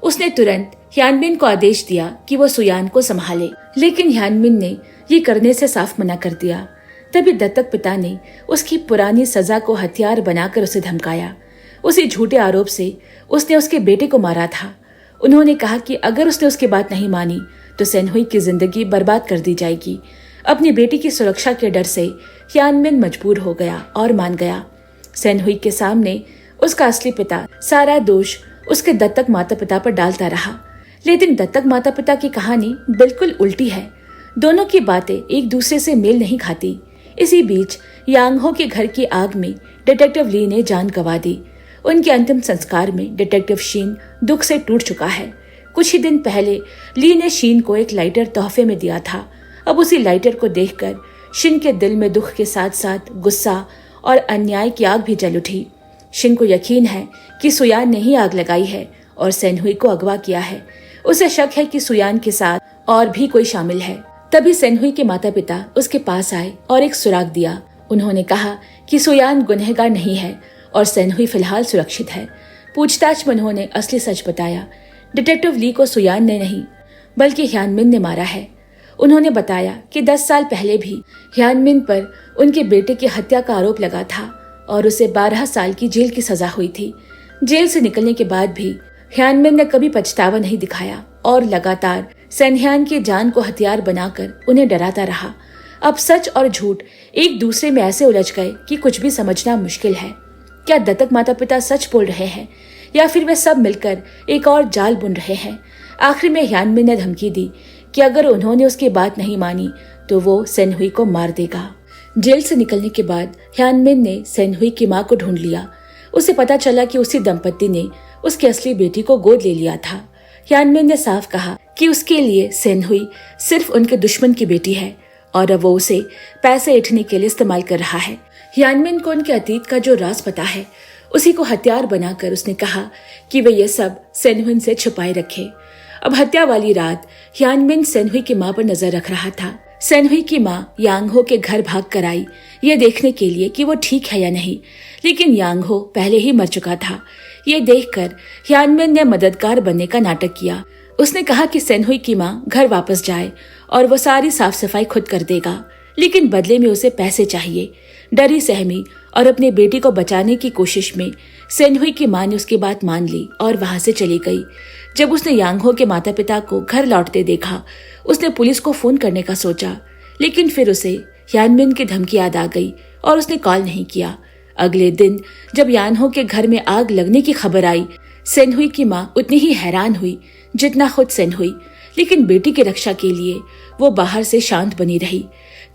उसने तुरंत ह्यानमिन को आदेश दिया कि वो सुयान को संभाले, लेकिन ह्यानमिन ने ये करने से साफ मना कर दिया। तभी दत्तक पिता ने उसकी पुरानी सजा को हथियार बनाकर उसे धमकाया। उसी झूठे आरोप से उसने उसके बेटे को मारा था। उन्होंने कहा कि अगर उसने उसकी बात नहीं मानी तो सेनहुई की जिंदगी बर्बाद कर दी जाएगी। अपनी बेटी की सुरक्षा के डर से ह्यानमिन मजबूर हो गया और मान गया। सेनहुई के सामने उसका असली पिता सारा दोष उसके दत्तक माता पिता पर डालता रहा, लेकिन दत्तक माता पिता की कहानी बिल्कुल उल्टी है। दोनों की बातें एक दूसरे से मेल नहीं खाती। इसी बीच यांगहो के घर की आग में डिटेक्टिव ली ने जान गंवा दी। उनके अंतिम संस्कार में डिटेक्टिव शीन दुख से टूट चुका है। कुछ ही दिन पहले ली ने शीन को एक लाइटर तोहफे में दिया था। अब उसी लाइटर को देखकर शिन के दिल में दुख के साथ साथ गुस्सा और अन्याय की आग भी जल उठी। शिन को यकीन है कि सुयान ने ही आग लगाई है और सेनहुई को अगवा किया है। उसे शक है कि सुयान के साथ और भी कोई शामिल है। तभी सेनहुई के माता पिता उसके पास आए और एक सुराग दिया। उन्होंने कहा कि सुयान गुनहगार नहीं है और सेनहुई फिलहाल सुरक्षित है। पूछताछ में उन्होंने असली सच बताया। डिटेक्टिव ली को सुयान ने नहीं बल्कि ह्यानमिन ने मारा है। उन्होंने बताया कि 10 साल पहले भी ह्यानमिन पर उनके बेटे की हत्या का आरोप लगा था और उसे 12 साल की जेल की सजा हुई थी। जेल से निकलने के बाद भी ह्यानमिन ने कभी पछतावा नहीं दिखाया और लगातार सेनह्यान की जान को हथियार बनाकर उन्हें डराता रहा। अब सच और झूठ एक दूसरे में ऐसे उलझ गए कि कुछ भी समझना मुश्किल है। क्या दत्तक माता पिता सच बोल रहे हैं या फिर वे सब मिलकर एक और जाल बुन रहे हैं? आखिर में ह्यानमिन ने धमकी दी कि अगर उन्होंने उसकी बात नहीं मानी तो वो सेनहुई को मार देगा। जेल से निकलने के बाद ह्यानमिन ने सेनहुई की मां को ढूंढ लिया। उसे पता चला कि उसी दंपत्ति ने उसकी असली बेटी को गोद ले लिया था। ह्यानमिन ने साफ कहा कि उसके लिए सेनहुई सिर्फ उनके दुश्मन की बेटी है और अब वो उसे पैसे ऐंठने के लिए इस्तेमाल कर रहा है। ह्यानमिन को उनके अतीत का जो राज पता है, उसी को हथियार बनाकर उसने कहा कि वे ये सब सेनहुई से छुपाए रखे। अब हत्या वाली रात ह्यानमिन सेनहुई की मां पर नजर रख रहा था। सेनहुई की मां यांगहो के घर भाग कर आई ये देखने के लिए कि वो ठीक है या नहीं, लेकिन यांगहो पहले ही मर चुका था। ये देखकर ह्यानमिन ने मददगार बनने का नाटक किया। उसने कहा कि सेनहुई की मां घर वापस जाए और वो सारी साफ सफाई खुद कर देगा। लेकिन बदले में उसे पैसे चाहिए। डरी सहमी और अपने बेटी को बचाने की कोशिश में सेनहुई की मां ने उसकी बात मान ली और वहां से चली गई। जब उसने यांगहो के माता पिता को घर लौटते देखा, उसने पुलिस को फोन करने का सोचा, लेकिन फिर उसे यानमिन की धमकी याद आ गई और उसने कॉल नहीं किया। अगले दिन जब यानहो के घर में आग लगने की खबर आई, सेनहुई की मां उतनी ही हैरान हुई जितना खुद सेनहुई, लेकिन बेटी की रक्षा के लिए वो बाहर से शांत बनी रही।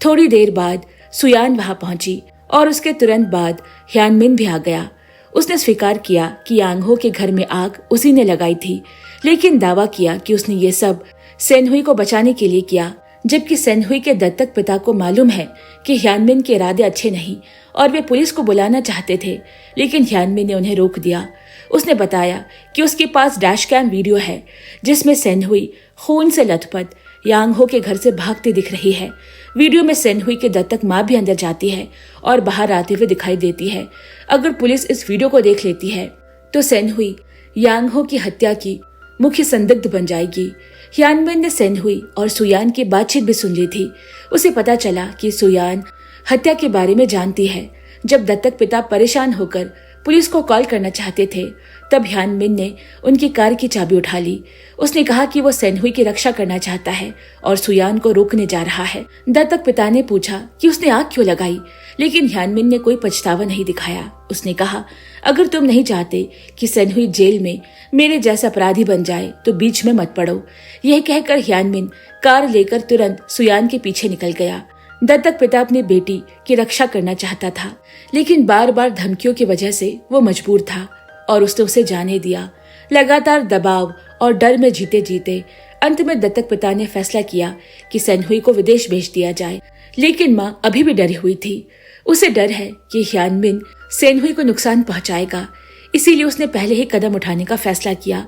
थोड़ी देर बाद सुयान वहां पहुंची और उसके तुरंत बाद यानमिन भी आ गया। उसने स्वीकार किया कि यांगहो के घर में आग उसी ने लगाई थी, लेकिन दावा किया कि उसने ये सब सेनहुई को बचाने के लिए किया, जबकि सेनहुई के दत्तक पिता को मालूम है कि यानमिन के इरादे अच्छे नहीं और वे पुलिस को बुलाना चाहते थे, लेकिन यानमिन ने उन्हें रोक दिया। उसने बताया कि उसके पास डैश कैम वीडियो है जिसमें सेनहुई खून से लथपथ यांगहो के घर से भागती दिख रही है। वीडियो में सेनहुई के दत्तक मां भी अंदर जाती है और बाहर आते हुए दिखाई देती है। अगर पुलिस इस वीडियो को देख लेती है तो सेनहुई यांगहो की हत्या की मुख्य संदिग्ध बन जाएगी। यानमिन ने सेनहुई और सुयान की बातचीत भी सुन ली थी। उसे पता चला कि सुयान हत्या के बारे में जानती है। जब दत्तक पिता परेशान होकर पुलिस को कॉल करना चाहते थे, तब यानमिन ने उनकी कार की चाबी उठा ली। उसने कहा कि वो सेनहुई की रक्षा करना चाहता है और सुयान को रोकने जा रहा है। दत्तक पिता ने पूछा कि उसने आग क्यों लगाई, लेकिन यानमिन ने कोई पछतावा नहीं दिखाया। उसने कहा, अगर तुम नहीं चाहते कि सेनहुई जेल में मेरे जैसा अपराधी बन जाए तो बीच में मत पड़ो। यह कहकर यानमिन कार लेकर तुरंत सुयान के पीछे निकल गया। दत्तक पिता अपनी बेटी की रक्षा करना चाहता था, लेकिन बार बार धमकियों की वजह से वो मजबूर था और उसने उसे जाने दिया। लगातार दबाव और डर में जीते जीते अंत में दत्तक पिता ने फैसला किया कि सेनहुई को विदेश भेज दिया जाए, लेकिन मां अभी भी डरी हुई थी। उसे डर है कि यानमिन सेनहुई को नुकसान पहुंचाएगा, इसीलिए उसने पहले ही कदम उठाने का फैसला किया।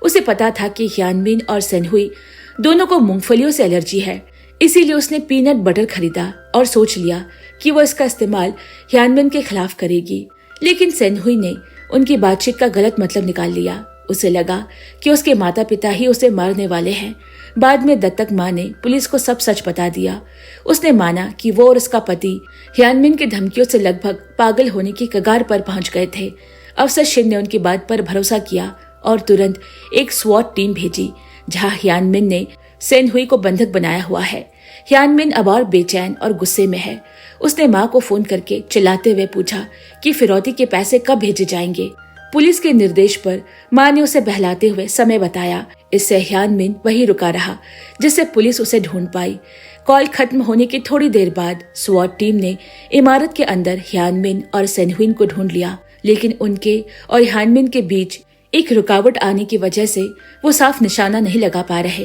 उसे पता था कि यानमिन और सेनहुई दोनों को मूंगफलियों से एलर्जी है, इसीलिए उसने पीनट बटर खरीदा और सोच लिया कि वो इसका इस्तेमाल यानमिन के खिलाफ करेगी। लेकिन सेनहुई ने उनकी बातचीत का गलत मतलब निकाल लिया। उसे लगा कि उसके माता पिता ही उसे मारने वाले हैं। बाद में दत्तक मां ने पुलिस को सब सच बता दिया। उसने माना कि वो और उसका पति यानमिन की धमकियों से लगभग पागल होने की कगार पर पहुंच गए थे। अफसर शिन ने उनकी बात पर भरोसा किया और तुरंत एक स्वॉट टीम भेजी, जहां यानमिन ने सेनहुई को बंधक बनाया हुआ है। यानमिन अब और बेचैन और गुस्से में है। उसने मां को फोन करके चिल्लाते हुए पूछा कि फिरौती के पैसे कब भेजे जाएंगे। पुलिस के निर्देश पर मां ने उसे बहलाते हुए समय बताया। इससे यानमिन वहीं रुका रहा जिससे पुलिस उसे ढूंढ पाई। कॉल खत्म होने की थोड़ी देर बाद स्वॉट टीम ने इमारत के अंदर यानमिन और सेनहुई को ढूंढ लिया, लेकिन उनके और यानमिन के बीच एक रुकावट आने की वजह से वो साफ निशाना नहीं लगा पा रहे।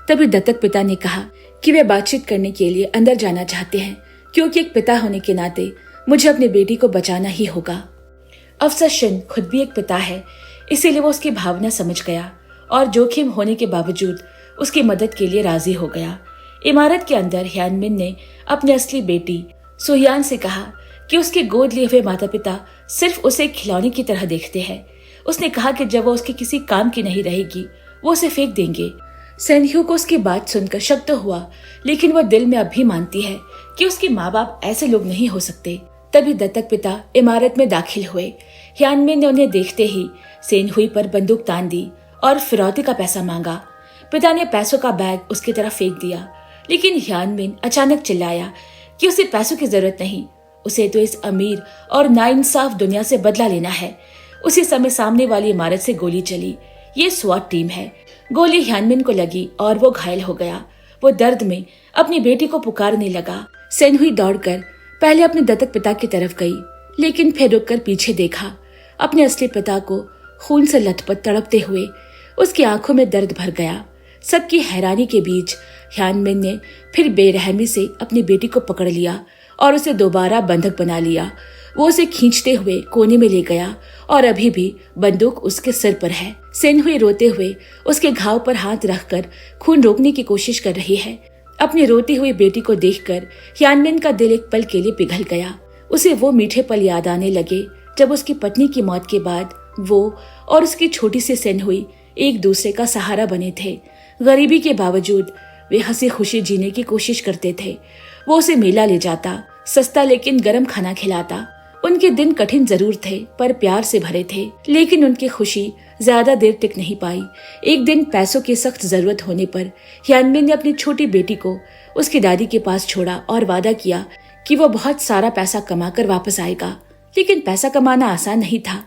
तभी दत्तक पिता ने कहा कि वे बातचीत करने के लिए अंदर जाना चाहते हैं, क्योंकि एक पिता होने के नाते मुझे अपनी बेटी को बचाना ही होगा। अफसर शिन खुद भी एक पिता है, इसीलिए वो उसकी भावना समझ गया और जोखिम होने के बावजूद उसकी मदद के लिए राजी हो गया। इमारत के अंदर यानमिन ने अपनी असली बेटी सुयान से कहा कि उसके गोद लिए हुए माता पिता सिर्फ उसे खिलौने की तरह देखते हैं। उसने कहा कि जब वो उसके किसी काम की नहीं रहेगी वो उसे फेंक देंगे। सेनह्यू को उसकी बात सुनकर शक तो हुआ, लेकिन वह दिल में अब भी मानती है कि उसके माँ बाप ऐसे लोग नहीं हो सकते। तभी दत्तक पिता इमारत में दाखिल हुए। यानमिन ने उन्हें देखते ही सेनहुई पर बंदूक तान दी और फिरौती का पैसा मांगा। पिता ने पैसों का बैग उसकी तरफ फेंक दिया, लेकिन यानमिन अचानक चिल्लाया कि उसे पैसों की जरूरत नहीं, उसे तो इस अमीर और नाइंसाफ दुनिया से बदला लेना है। उसी समय सामने वाली इमारत से गोली चली। ये स्वॉट टीम है। गोली यानमिन को लगी और वो घायल हो गया। वो दर्द में अपनी बेटी को पुकारने लगा। सेनहुई दौड़कर पहले अपने दत्तक पिता की तरफ गई, लेकिन फिर रुककर पीछे देखा। अपने असली पिता को खून से लथपथ तड़पते हुए उसकी आंखों में दर्द भर गया। सबकी हैरानी के बीच यानमिन ने फिर बेरहमी से अपनी बेटी को पकड़ लिया और उसे दोबारा बंधक बना लिया। वो उसे खींचते हुए कोने में ले गया और अभी भी बंदूक उसके सिर पर है। सेनहुई रोते हुए उसके घाव पर हाथ रखकर खून रोकने की कोशिश कर रही है। अपनी रोती हुई बेटी को देखकर यानमिन का दिल एक पल के लिए पिघल गया। उसे वो मीठे पल याद आने लगे जब उसकी पत्नी की मौत के बाद वो और उसकी छोटी सी सेनहुई एक दूसरे का सहारा बने थे। गरीबी के बावजूद वे हंसी खुशी जीने की कोशिश करते थे वो उसे मेला ले जाता, सस्ता लेकिन गर्म खाना खिलाता। उनके दिन कठिन जरूर थे पर प्यार से भरे थे। लेकिन उनकी खुशी ज्यादा देर टिक नहीं पाई। एक दिन पैसों की सख्त जरूरत होने पर हियानमिन ने अपनी छोटी बेटी को उसकी दादी के पास छोड़ा और वादा किया कि वो बहुत सारा पैसा कमा कर वापस आएगा। लेकिन पैसा कमाना आसान नहीं था।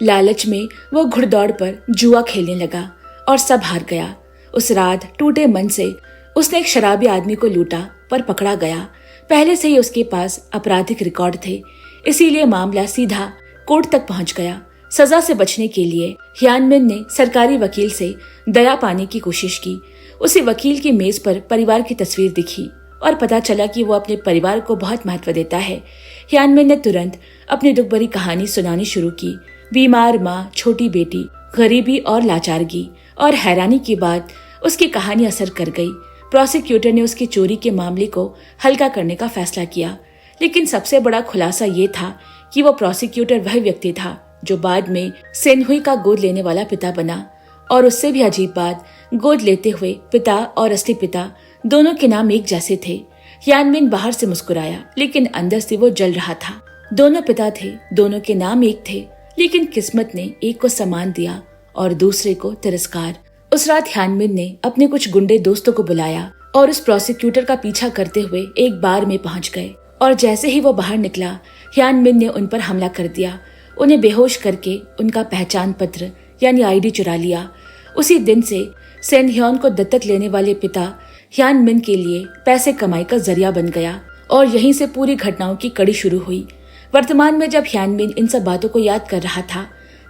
लालच में वो घुड़दौड़ पर जुआ खेलने लगा और सब हार गया। उस रात टूटे मन से उसने एक शराबी आदमी को लूटा पर पकड़ा गया। पहले से ही उसके पास आपराधिक रिकॉर्ड थे, इसीलिए मामला सीधा कोर्ट तक पहुंच गया। सजा से बचने के लिए हियानमिन ने सरकारी वकील से दया पाने की कोशिश की। उसे वकील की मेज पर परिवार की तस्वीर दिखी और पता चला कि वो अपने परिवार को बहुत महत्व देता है। हियानमिन ने तुरंत अपनी दुख भरी कहानी सुनानी शुरू की। बीमार माँ, छोटी बेटी, गरीबी और लाचारगी। और हैरानी की बात, उसकी कहानी असर कर गई। प्रोसिक्यूटर ने उसकी चोरी के मामले को हल्का करने का फैसला किया। लेकिन सबसे बड़ा खुलासा ये था कि वो प्रोसिक्यूटर वह व्यक्ति था जो बाद में सेनहुई का गोद लेने वाला पिता बना। और उससे भी अजीब बात, गोद लेते हुए पिता और असली पिता दोनों के नाम एक जैसे थे। हियानमिन बाहर से मुस्कुराया लेकिन अंदर से वो जल रहा था। दोनों पिता थे, दोनों के नाम एक थे, लेकिन किस्मत ने एक को सम्मान दिया और दूसरे को तिरस्कार। उस रात हियानमिन ने अपने कुछ गुंडे दोस्तों को बुलाया और उस प्रोसिक्यूटर का पीछा करते हुए एक बार में पहुंच गए। और जैसे ही वो बाहर निकला, हियानमिन ने उन पर हमला कर दिया। उन्हें बेहोश करके उनका पहचान पत्र यानी आईडी चुरा लिया। उसी दिन से सेनह्योन को दत्तक लेने वाले पिता हियानमिन के लिए पैसे कमाई का जरिया बन गया और यहीं से पूरी घटनाओं की कड़ी शुरू हुई। वर्तमान में जब हियानमिन इन सब बातों को याद कर रहा था,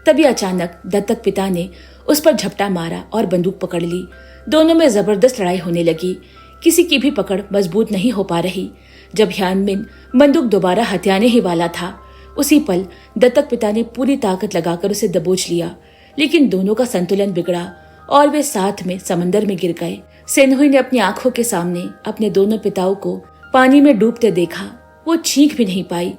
तभी अचानक दत्तक पिता ने उस पर झपटा मारा और बंदूक पकड़ ली। दोनों में जबरदस्त लड़ाई होने लगी। किसी की भी पकड़ मजबूत नहीं हो पा रही। जब हियानमिन बंदूक दोबारा हथियाने ही वाला था, उसी पल दत्तक पिता ने पूरी ताकत लगाकर उसे दबोच लिया। लेकिन दोनों का संतुलन बिगड़ा और वे साथ में समंदर में गिर गए। सेनहुई ने अपनी आंखों के सामने अपने दोनों पिताओं को पानी में डूबते देखा। वो चीख भी नहीं पाई,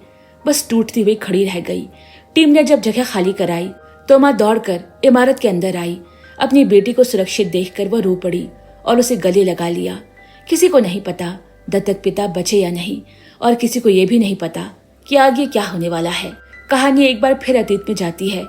बस टूटती हुई खड़ी रह गई। टीम ने जब जगह खाली कराई तो माँ दौड़कर इमारत के अंदर आई। अपनी बेटी को सुरक्षित देखकर वो रो पड़ी और उसे गले लगा लिया। किसी को नहीं पता दत्तक पिता बचे या नहीं, और किसी को ये भी नहीं पता कि आगे क्या होने वाला है। कहानी एक बार फिर अतीत में जाती है।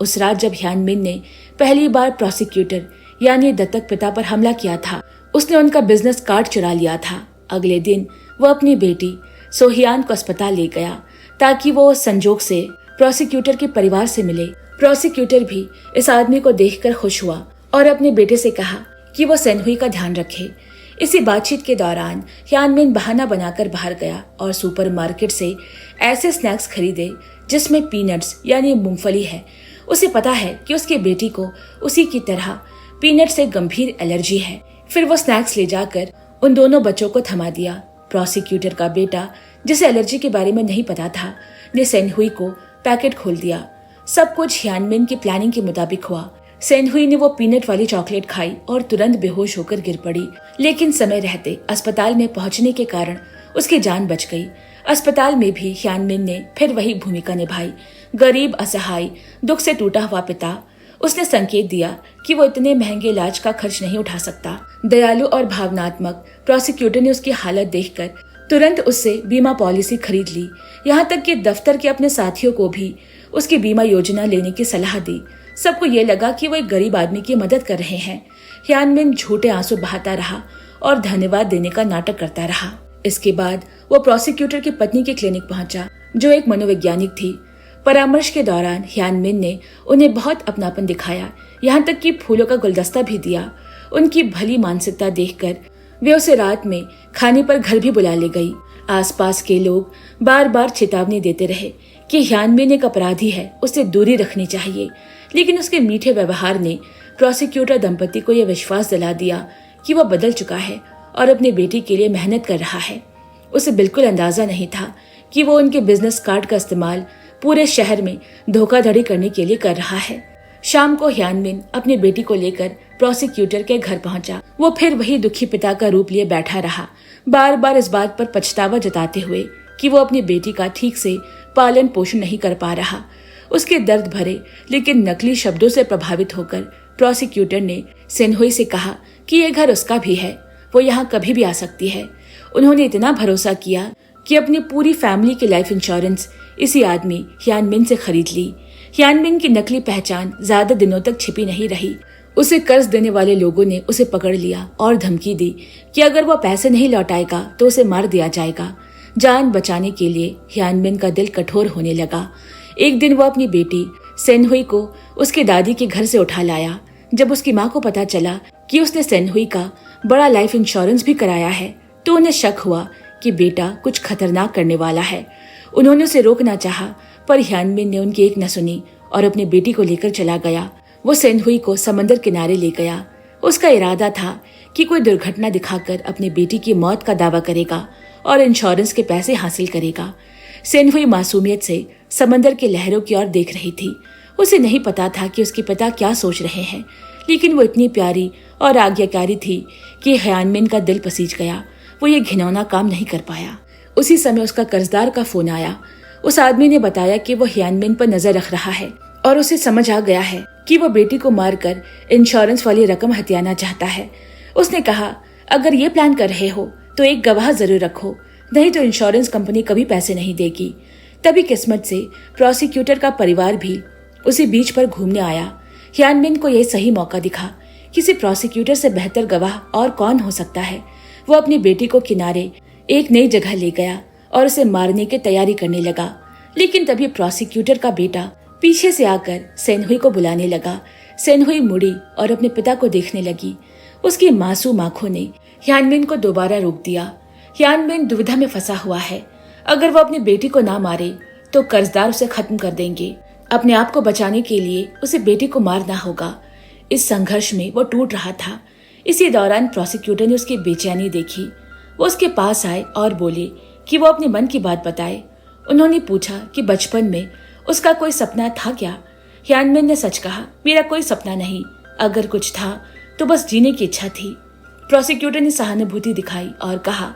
उस रात जब हियानमिन ने पहली बार प्रोसिक्यूटर यानी दत्तक पिता पर हमला किया था, उसने उनका बिजनेस कार्ड चुरा लिया था। अगले दिन वो अपनी बेटी सोहियान को अस्पताल ले गया ताकि वो संजोग से प्रोसिक्यूटर के परिवार से मिले। प्रोसिक्यूटर भी इस आदमी को देखकर खुश हुआ और अपने बेटे से कहा कि वो सेनहुई का ध्यान रखे। इसी बातचीत के दौरान हियानमिन बहाना बनाकर बाहर गया और सुपरमार्केट से ऐसे स्नैक्स खरीदे जिसमें पीनट्स यानी मूंगफली है। उसे पता है कि उसकी बेटी को उसी की तरह पीनट से गंभीर एलर्जी है। फिर वो स्नैक्स ले जाकर उन दोनों बच्चों को थमा दिया। प्रोसिक्यूटर का बेटा, जिसे एलर्जी के बारे में नहीं पता था, ने सेनहुई को पैकेट खोल दिया। सब कुछ हियानमिन की प्लानिंग के मुताबिक हुआ। सेनहुई ने वो पीनट वाली चॉकलेट खाई और तुरंत बेहोश होकर गिर पड़ी। लेकिन समय रहते अस्पताल में पहुंचने के कारण उसकी जान बच गई। अस्पताल में भी हियानमिन ने फिर वही भूमिका निभाई। गरीब, असहाय, दुख से टूटा हुआ पिता। उसने संकेत दिया कि वो इतने महंगे इलाज का खर्च नहीं उठा सकता। दयालु और भावनात्मक प्रोसिक्यूटर ने उसकी हालत देखकर तुरंत उससे बीमा पॉलिसी खरीद ली। यहाँ तक कि दफ्तर के अपने साथियों को भी उसकी बीमा योजना लेने की सलाह दी। सबको ये लगा कि वो एक गरीब आदमी की मदद कर रहे हैं। हियानमिन झूठे आंसू बहाता रहा और धन्यवाद देने का नाटक करता रहा। इसके बाद वो प्रोसिक्यूटर की पत्नी के क्लिनिक पहुंचा, जो एक मनोवैज्ञानिक थी। परामर्श के दौरान हियानमिन ने उन्हें बहुत अपनापन दिखाया, यहाँ तक कि फूलों का गुलदस्ता भी दिया। उनकी भली मानसिकता देखकर वे उसे रात में खाने पर घर भी बुला ले गई। आसपास के लोग बार बार चेतावनी देते रहे कि हियानमिन एक अपराधी है, उससे दूरी रखनी चाहिए। लेकिन उसके मीठे व्यवहार ने प्रोसिक्यूटर दंपति को यह विश्वास दिला दिया कि वह बदल चुका है और अपने बेटी के लिए मेहनत कर रहा है। उसे बिल्कुल अंदाजा नहीं था कि वो उनके बिजनेस कार्ड का इस्तेमाल पूरे शहर में धोखाधड़ी करने के लिए कर रहा है। शाम को हियानमिन अपनी बेटी को लेकर प्रोसिक्यूटर के घर पहुंचा। वो फिर वही दुखी पिता का रूप लिए बैठा रहा, बार बार इस बात पर पछतावा जताते हुए कि वो अपनी बेटी का ठीक से पालन पोषण नहीं कर पा रहा। उसके दर्द भरे लेकिन नकली शब्दों से प्रभावित होकर प्रोसिक्यूटर ने सेनहुई से कहा कि ये घर उसका भी है, वो यहाँ कभी भी आ सकती है। उन्होंने इतना भरोसा किया कि अपनी पूरी फैमिली की लाइफ इंश्योरेंस इसी आदमी हियानमिन से खरीद ली। हियानमिन की नकली पहचान ज्यादा दिनों तक छिपी नहीं रही। उसे कर्ज देने वाले लोगों ने उसे पकड़ लिया और धमकी दी कि अगर वो पैसे नहीं लौटाएगा तो उसे मार दिया जाएगा। जान बचाने के लिए हियानमिन का दिल कठोर होने लगा। एक दिन वो अपनी बेटी सेनहुई को उसकी दादी के घर से उठा लाया। जब उसकी माँ को पता चला कि उसने सेनहुई का बड़ा लाइफ इंश्योरेंस भी कराया है तो उन्हें शक हुआ कि बेटा कुछ खतरनाक करने वाला है। उन्होंने उसे रोकना चाहा, पर हियानमिन ने उनकी एक न सुनी और अपनी बेटी को लेकर चला गया। वो सेनहुई को समंदर किनारे ले गया। उसका इरादा था कि कोई दुर्घटना दिखाकर अपनी बेटी की मौत का दावा करेगा और इंश्योरेंस के पैसे हासिल करेगा। सेनहुई मासूमियत से समंदर की लहरों की ओर देख रही थी। उसे नहीं पता था कि उसके पिता क्या सोच रहे हैं, लेकिन वो इतनी प्यारी और आज्ञाकारी थी कि हियानमिन का दिल पसीज गया। वो ये घिनौना काम नहीं कर पाया। उसी समय उसका कर्जदार का फोन आया। उस आदमी ने बताया कि वो हियानमिन पर नजर रख रहा है और उसे समझ आ गया है कि वो बेटी को मारकर इंश्योरेंस वाली रकम हथियाना चाहता है। उसने कहा, अगर ये प्लान कर रहे हो तो एक गवाह जरूर रखो, नहीं तो इंश्योरेंस कंपनी कभी पैसे नहीं देगी। तभी किस्मत से प्रोसिक्यूटर का परिवार भी उसी बीच पर घूमने आया। हियानमिन को यह सही मौका दिखा। किसी प्रोसिक्यूटर से बेहतर गवाह और कौन हो सकता है। वो अपनी बेटी को किनारे एक नई जगह ले गया और उसे मारने की तैयारी करने लगा। लेकिन तभी प्रोसिक्यूटर का बेटा पीछे से आकर सेनहुई को बुलाने लगा। सेनहुई मुड़ी और अपने पिता को देखने लगी। उसकी मासूम आंखों ने हियानमिन को दोबारा रोक दिया। हियानमिन दुविधा में फंसा हुआ है। अगर वो अपनी बेटी को ना मारे तो कर्जदार उसे खत्म कर देंगे। अपने आप को बचाने के लिए उसे बेटी को मारना होगा। इस संघर्ष में वो टूट रहा था। इसी दौरान प्रोसिक्यूटर ने उसकी बेचैनी देखी। वो उसके पास आए और बोले कि वो अपने मन की बात बताए। उन्होंने पूछा कि बचपन में उसका कोई सपना था क्या। हियानमिन ने सच कहा, मेरा कोई सपना नहीं, अगर कुछ था तो बस जीने की इच्छा थी। प्रोसिक्यूटर ने सहानुभूति दिखाई और कहा,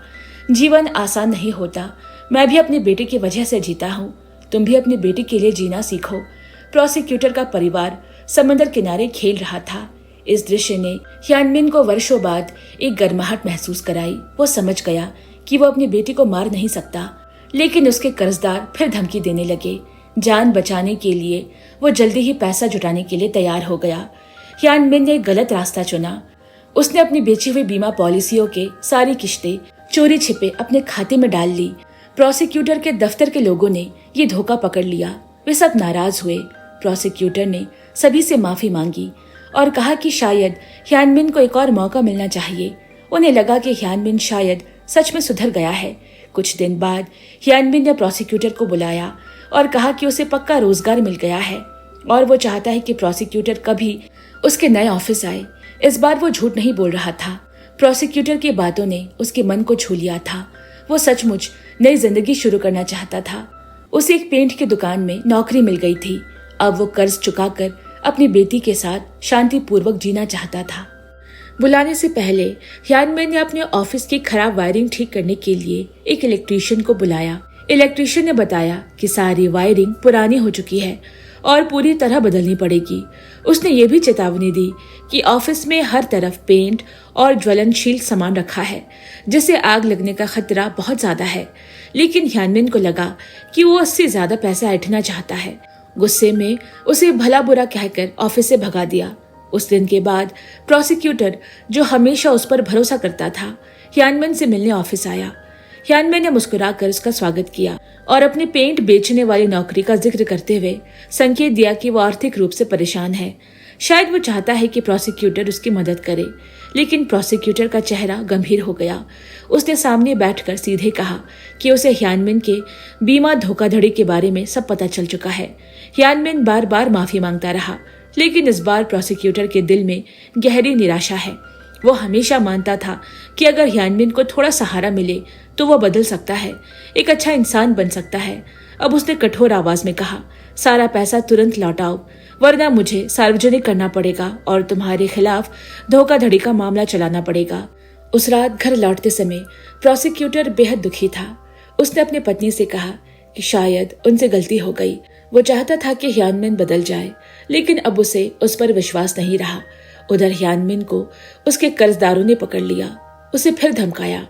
जीवन आसान नहीं होता, मैं भी अपनी बेटी की वजह से जीता हूँ, तुम भी अपनी बेटी के लिए जीना सीखो। प्रोसिक्यूटर का परिवार समंदर किनारे खेल रहा था। इस दृश्य ने हियानमिन को वर्षों बाद एक गर्माहट महसूस कराई। वो समझ गया कि वो अपनी बेटी को मार नहीं सकता, लेकिन उसके कर्जदार फिर धमकी देने लगे। जान बचाने के लिए वो जल्दी ही पैसा जुटाने के लिए तैयार हो गया। हियानमिन ने गलत रास्ता चुना। उसने अपनी बेची हुई बीमा पॉलिसियों के सारी किश्तें चोरी छिपे अपने खाते में डाल ली। प्रोसिक्यूटर के दफ्तर के लोगों ने ये धोखा पकड़ लिया। वे सब नाराज हुए। प्रोसिक्यूटर ने सभी से माफी मांगी और कहा कि शायद हियानमिन को एक और मौका मिलना चाहिए। उन्हें लगा कि हियानमिन शायद सच में सुधर गया है। कुछ दिन बाद हियानमिन ने प्रोसिक्यूटर को बुलाया और कहा कि उसे पक्का रोजगार मिल गया है और वो चाहता है कि प्रोसिक्यूटर कभी उसके नए ऑफिस आए। इस बार वो झूठ नहीं बोल रहा था। प्रोसिक्यूटर की बातों ने उसके मन को छू लिया था। वो सचमुच नई जिंदगी शुरू करना चाहता था। उसे एक पेंट की दुकान में नौकरी मिल गई थी। अब वो कर्ज चुकाकर अपनी बेटी के साथ शांतिपूर्वक जीना चाहता था। बुलाने से पहले हियानमिन ने अपने ऑफिस की खराब वायरिंग ठीक करने के लिए एक इलेक्ट्रीशियन को बुलाया। इलेक्ट्रीशियन ने बताया कि सारी वायरिंग पुरानी हो चुकी है और पूरी तरह बदलनी पड़ेगी। उसने ये भी चेतावनी दी कि ऑफिस में हर तरफ पेंट और ज्वलनशील सामान रखा है, जिससे आग लगने का खतरा बहुत ज्यादा है। लेकिन हियानमिन को लगा कि वो उससे ज्यादा पैसा ऐंठना चाहता है। गुस्से में उसे भला बुरा कहकर ऑफिस से भगा दिया। उस दिन के बाद प्रोसिक्यूटर, जो हमेशा उस पर भरोसा करता था, हियानमिन से मिलने ऑफिस आया। हियानमिन ने मुस्कुराकर उसका स्वागत किया और अपनी पेंट बेचने वाली नौकरी का जिक्र करते हुए संकेत दिया कि वो आर्थिक रूप से परेशान है। शायद वो चाहता है कि प्रोसिक्यूटर उसकी मदद करे, लेकिन प्रोसिक्यूटर का चेहरा गंभीर हो गया। उसने सामने बैठकर सीधे कहा कि उसे हियानमिन के बीमा धोखाधड़ी के बारे में सब पता चल चुका है। हियानमिन बार बार माफी मांगता रहा, लेकिन इस बार प्रोसिक्यूटर के दिल में गहरी निराशा है। वो हमेशा मानता था कि अगर हियानमिन को थोड़ा सहारा मिले तो वो बदल सकता है, एक अच्छा इंसान बन सकता है। अब उसने कठोर आवाज में कहा, सारा पैसा तुरंत लौटाओ, वरना मुझे सार्वजनिक करना पड़ेगा और तुम्हारे खिलाफ धोखाधड़ी का मामला चलाना पड़ेगा। उस रात घर लौटते समय प्रोसिक्यूटर बेहद दुखी था। उसने अपनी पत्नी से कहा कि शायद उनसे गलती हो गई। वो चाहता था कि हियानमिन बदल जाए, लेकिन अब उसे उस पर विश्वास नहीं रहा। उधर हियानमिन को उसके कर्जदारों ने पकड़ लिया। उसे फिर धमकाया।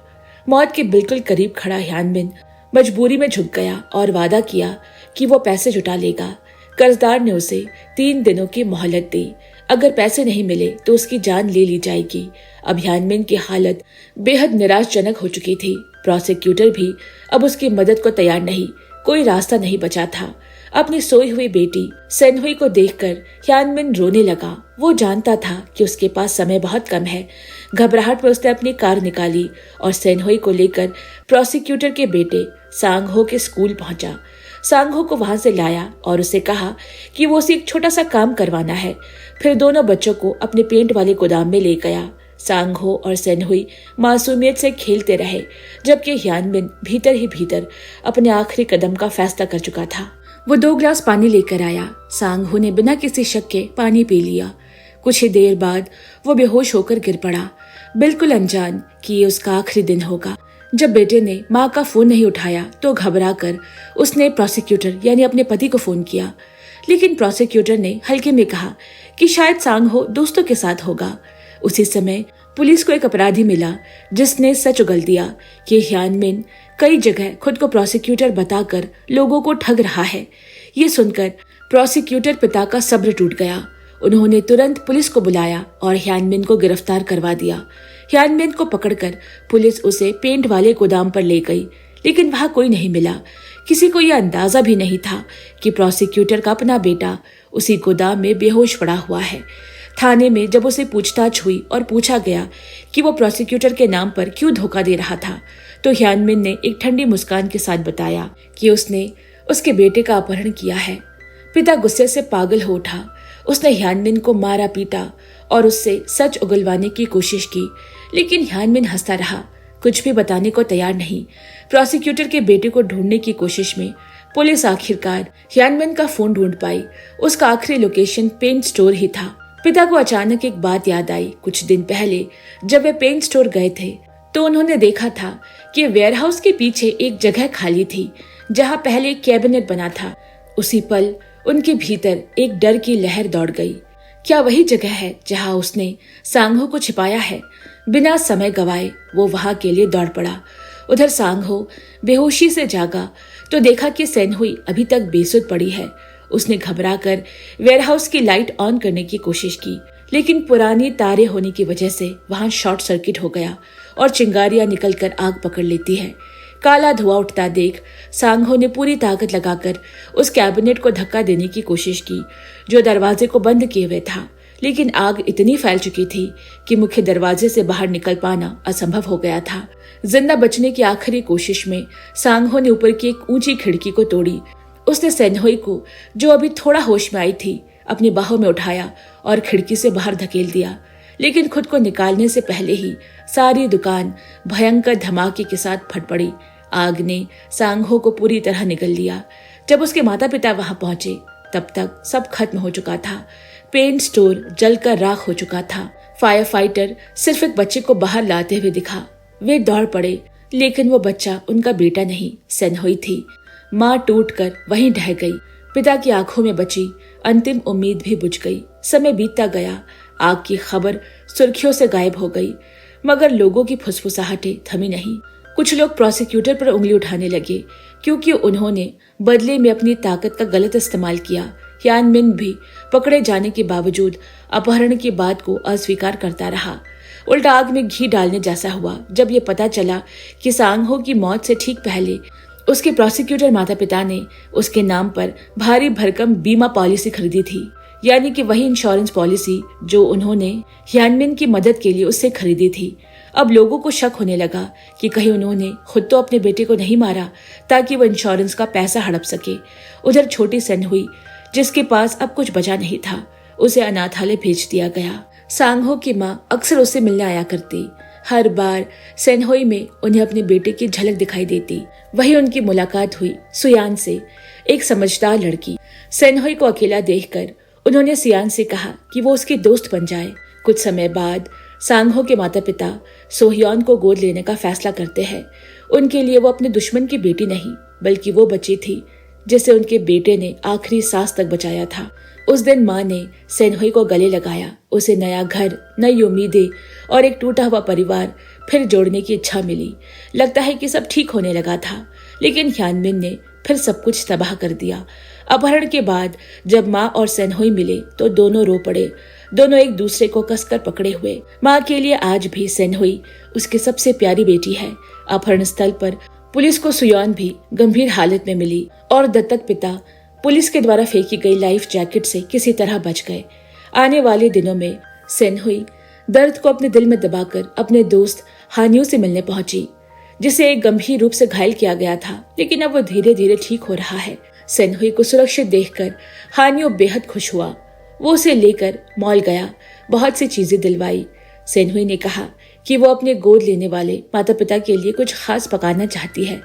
मौत के बिल्कुल करीब खड़ा ह्यानमिन मजबूरी में झुक गया और वादा किया कि वो पैसे जुटा लेगा। कर्जदार ने उसे 3 दिनों की मोहलत दी। अगर पैसे नहीं मिले तो उसकी जान ले ली जाएगी। अब ह्यानमिन की हालत बेहद निराशजनक हो चुकी थी। प्रोसिक्यूटर भी अब उसकी मदद को तैयार नहीं। कोई रास्ता नहीं बचा था। अपनी सोई हुई बेटी सेनहुई को देखकर ह्यानमिन रोने लगा। वो जानता था कि उसके पास समय बहुत कम है। घबराहट में उसने अपनी कार निकाली और सेनहुई को लेकर प्रोसिक्यूटर के बेटे सांगहो के स्कूल पहुंचा। सांगहो को वहां से लाया और उसे कहा कि वो उसे एक छोटा सा काम करवाना है। फिर दोनों बच्चों को अपने पेंट वाले गोदाम में ले गया। सांगहो और सेनहुई मासूमियत से खेलते रहे, जबकि ह्यानमिन भीतर ही भीतर अपने आखिरी कदम का फैसला कर चुका था। वो 2 गिलास पानी लेकर आया। सांगहो ने बिना किसी शक के पानी पी लिया। कुछ ही देर बाद वो बेहोश होकर गिर पड़ा, बिल्कुल अनजान कि ये उसका आखिरी दिन होगा। जब बेटे ने माँ का फोन नहीं उठाया तो घबराकर उसने प्रोसिक्यूटर यानी अपने पति को फोन किया, लेकिन प्रोसिक्यूटर ने हल्के में कहा कि शायद सांगहो दोस्तों के साथ होगा। उसी समय पुलिस को एक अपराधी मिला जिसने सच उगल दिया कि ह्यानमिन कई जगह खुद को प्रोसिक्यूटर बताकर लोगों को ठग रहा है। ये सुनकर प्रोसिक्यूटर पिता का सब्र टूट गया। उन्होंने तुरंत पुलिस को बुलाया और ह्यानमिन को गिरफ्तार करवा दिया। ह्यानमिन को पकड़कर पुलिस उसे पेंट वाले गोदाम पर ले गई, लेकिन वहां कोई नहीं मिला। किसी को यह अंदाजा भी नहीं था कि प्रोसिक्यूटर का अपना बेटा उसी गोदाम में बेहोश पड़ा हुआ है। थाने में जब उसे पूछताछ हुई और पूछा गया कि वो प्रोसिक्यूटर के नाम पर क्यों धोखा दे रहा था, तो ह्यानमिन ने एक ठंडी मुस्कान के साथ बताया कि उसने उसके बेटे का अपहरण किया है। पिता गुस्से से पागल हो उठा। उसने ह्यानमिन को मारा पीटा और उससे सच उगलवाने की कोशिश की, लेकिन ह्यानमिन हंसता रहा, कुछ भी बताने को तैयार नहीं। प्रोसिक्यूटर के बेटे को ढूंढने की कोशिश में पुलिस आखिरकार ह्यानमिन का फोन ढूंढ पाई। उसका आखिरी लोकेशन पेंट स्टोर ही था। पिता को अचानक एक बात याद आई। कुछ दिन पहले जब वे पेंट स्टोर गए थे तो उन्होंने देखा था कि वेयरहाउस के पीछे एक जगह खाली थी जहां पहले एक कैबिनेट बना था। उसी पल उनके भीतर एक डर की लहर दौड़ गई। क्या वही जगह है जहां उसने सांगहो को छिपाया है? बिना समय गवाए वो वहां के लिए दौड़ पड़ा। उधर सांगहो बेहोशी से जागा तो देखा कि सेनहुई अभी तक बेसुध पड़ी है। उसने घबराकर वेयरहाउस की लाइट ऑन करने की कोशिश की, लेकिन पुरानी तारे होने की वजह से वहां शॉर्ट सर्किट हो गया और चिंगारियां निकलकर आग पकड़ लेती है। काला धुआं उठता देख सांगहो ने पूरी ताकत लगाकर उस कैबिनेट को धक्का देने की कोशिश की जो दरवाजे को बंद किए हुए था, लेकिन आग इतनी फैल चुकी थी कि मुख्य दरवाजे से बाहर निकल पाना असंभव हो गया था। जिंदा बचने की आखिरी कोशिश में सांगहो ने ऊपर की एक ऊंची खिड़की को तोड़ी। उसने सेनहुई को, जो अभी थोड़ा होश में आई थी, अपनी बाहों में उठाया और खिड़की से बाहर धकेल दिया, लेकिन खुद को निकालने से पहले ही सारी दुकान भयंकर धमाके के साथ फट पड़ी। आग ने सांगहो को पूरी तरह निगल लिया। जब उसके माता पिता वहां पहुंचे तब तक सब खत्म हो चुका था। पेंट स्टोर जलकर राख हो चुका था। फायर फाइटर सिर्फ एक बच्चे को बाहर लाते हुए दिखा। वे दौड़ पड़े, लेकिन वो बच्चा उनका बेटा नहीं, सेनहुई थी। माँ टूटकर वहीं ढह गई। पिता की आंखों में बची अंतिम उम्मीद भी बुझ गई। समय बीतता गया। आग की खबर सुर्खियों से गायब हो गई, मगर लोगों की फुसफुसाहटें थमी नहीं। कुछ लोग प्रोसिक्यूटर पर उंगली उठाने लगे क्योंकि उन्होंने बदले में अपनी ताकत का गलत इस्तेमाल किया। ह्यानमिन भी पकड़े जाने के बावजूद अपहरण की बात को अस्वीकार करता रहा। उल्टा आग में घी डालने जैसा हुआ जब ये पता चला कि सांगहो की मौत से ठीक पहले उसके प्रोसिक्यूटर माता पिता ने उसके नाम पर भारी भरकम बीमा पॉलिसी खरीदी थी, यानी कि वही इंश्योरेंस पॉलिसी जो उन्होंने ह्यानमिन की मदद के लिए उससे खरीदी थी। अब लोगों को शक होने लगा कि कहीं उन्होंने खुद तो अपने बेटे को नहीं मारा ताकि वो इंश्योरेंस का पैसा हड़प सके। उधर छोटी सेनहुई, जिसके पास अब कुछ बचा नहीं था, उसे अनाथालय भेज दिया गया। सांगहो की माँ अक्सर उससे मिलने आया करती। हर बार सेनहुई में उन्हें अपने बेटे की झलक दिखाई देती। वही उनकी मुलाकात हुई सुयान से, एक समझदार लड़की। सेनहुई को अकेला देखकर उन्होंने सियान से कहा कि वो उसकी दोस्त बन जाए। कुछ समय बाद सांगहो के माता पिता सोह्योन को गोद लेने का फैसला करते हैं। उनके लिए वो अपने दुश्मन की बेटी नहीं, बल्कि वो बच्ची थी जिसे उनके बेटे ने आखिरी सांस तक बचाया था। उस दिन माँ ने सेनहुई को गले लगाया। उसे नया घर, नई उम्मीदें और एक टूटा हुआ परिवार फिर जोड़ने की इच्छा मिली। लगता है कि सब ठीक होने लगा था, लेकिन ह्यानमिन ने फिर सब कुछ तबाह कर दिया। अपहरण के बाद जब माँ और सेनहुई मिले तो दोनों रो पड़े। दोनों एक दूसरे को कसकर पकड़े हुए। माँ के लिए आज भी सेनहुई उसकी सबसे प्यारी बेटी है। अपहरण स्थल पर पुलिस को सुयॉन भी गंभीर हालत में मिली और दत्तक पिता पुलिस के द्वारा फेंकी गई लाइफ जैकेट से किसी तरह बच गए। आने वाले दिनों में सेनहुई दर्द को अपने दिल में दबाकर अपने दोस्त हानियों से मिलने पहुंची, जिसे एक गंभीर रूप से घायल किया गया था, लेकिन अब वो धीरे धीरे ठीक हो रहा है। सेनहुई को सुरक्षित देखकर हानियो बेहद खुश हुआ। वो उसे लेकर मॉल गया, बहुत सी चीजें दिलवाई। सेनहुई ने कहा कि वो अपने गोद लेने वाले माता पिता के लिए कुछ खास पकाना चाहती है,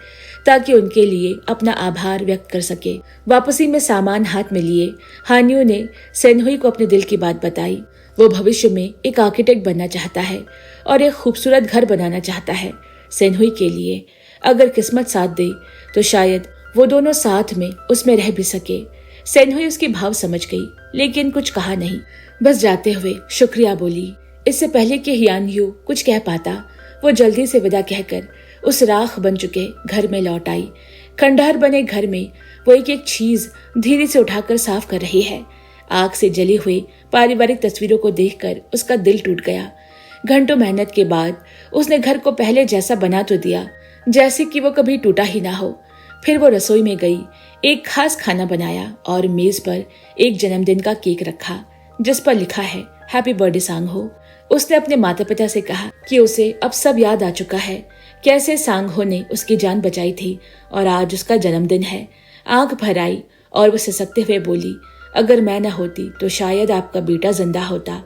ताकि उनके लिए अपना आभार व्यक्त कर सके। वापसी में सामान हाथ में लिए हानियो ने सेनहुई को अपने दिल की बात बताई। वो भविष्य में एक आर्किटेक्ट बनना चाहता है और एक खूबसूरत घर बनाना चाहता है सेनहुई के लिए। अगर किस्मत साथ दे तो शायद वो दोनों साथ में उसमें रह भी सके। सेनहुई उसकी भाव समझ गई, लेकिन कुछ कहा नहीं, बस जाते हुए शुक्रिया बोली। इससे पहले कि ह्यानयू कुछ कह पाता, वो जल्दी से विदा कहकर उस राख बन चुके घर में लौट आई। खंडहर बने घर में वो एक एक चीज धीरे से उठाकर साफ कर रही है। आग से जली हुई पारिवारिक तस्वीरों को देखकर उसका दिल टूट गया। घंटों मेहनत के बाद उसने घर को पहले जैसा बना तो दिया, जैसे कि वो कभी टूटा ही ना हो। फिर वो रसोई में गई, एक खास खाना बनाया और मेज पर एक जन्मदिन का केक रखा, जिस पर लिखा है हैप्पी बर्थडे सांगहो। उसने अपने माता पिता से कहा कि उसे अब सब याद आ चुका है, कैसे सांगहो ने उसकी जान बचाई थी और आज उसका जन्मदिन है। आंख भर आई और वो सिसकते हुए बोली, अगर मैं न होती तो शायद आपका बेटा जिंदा होता।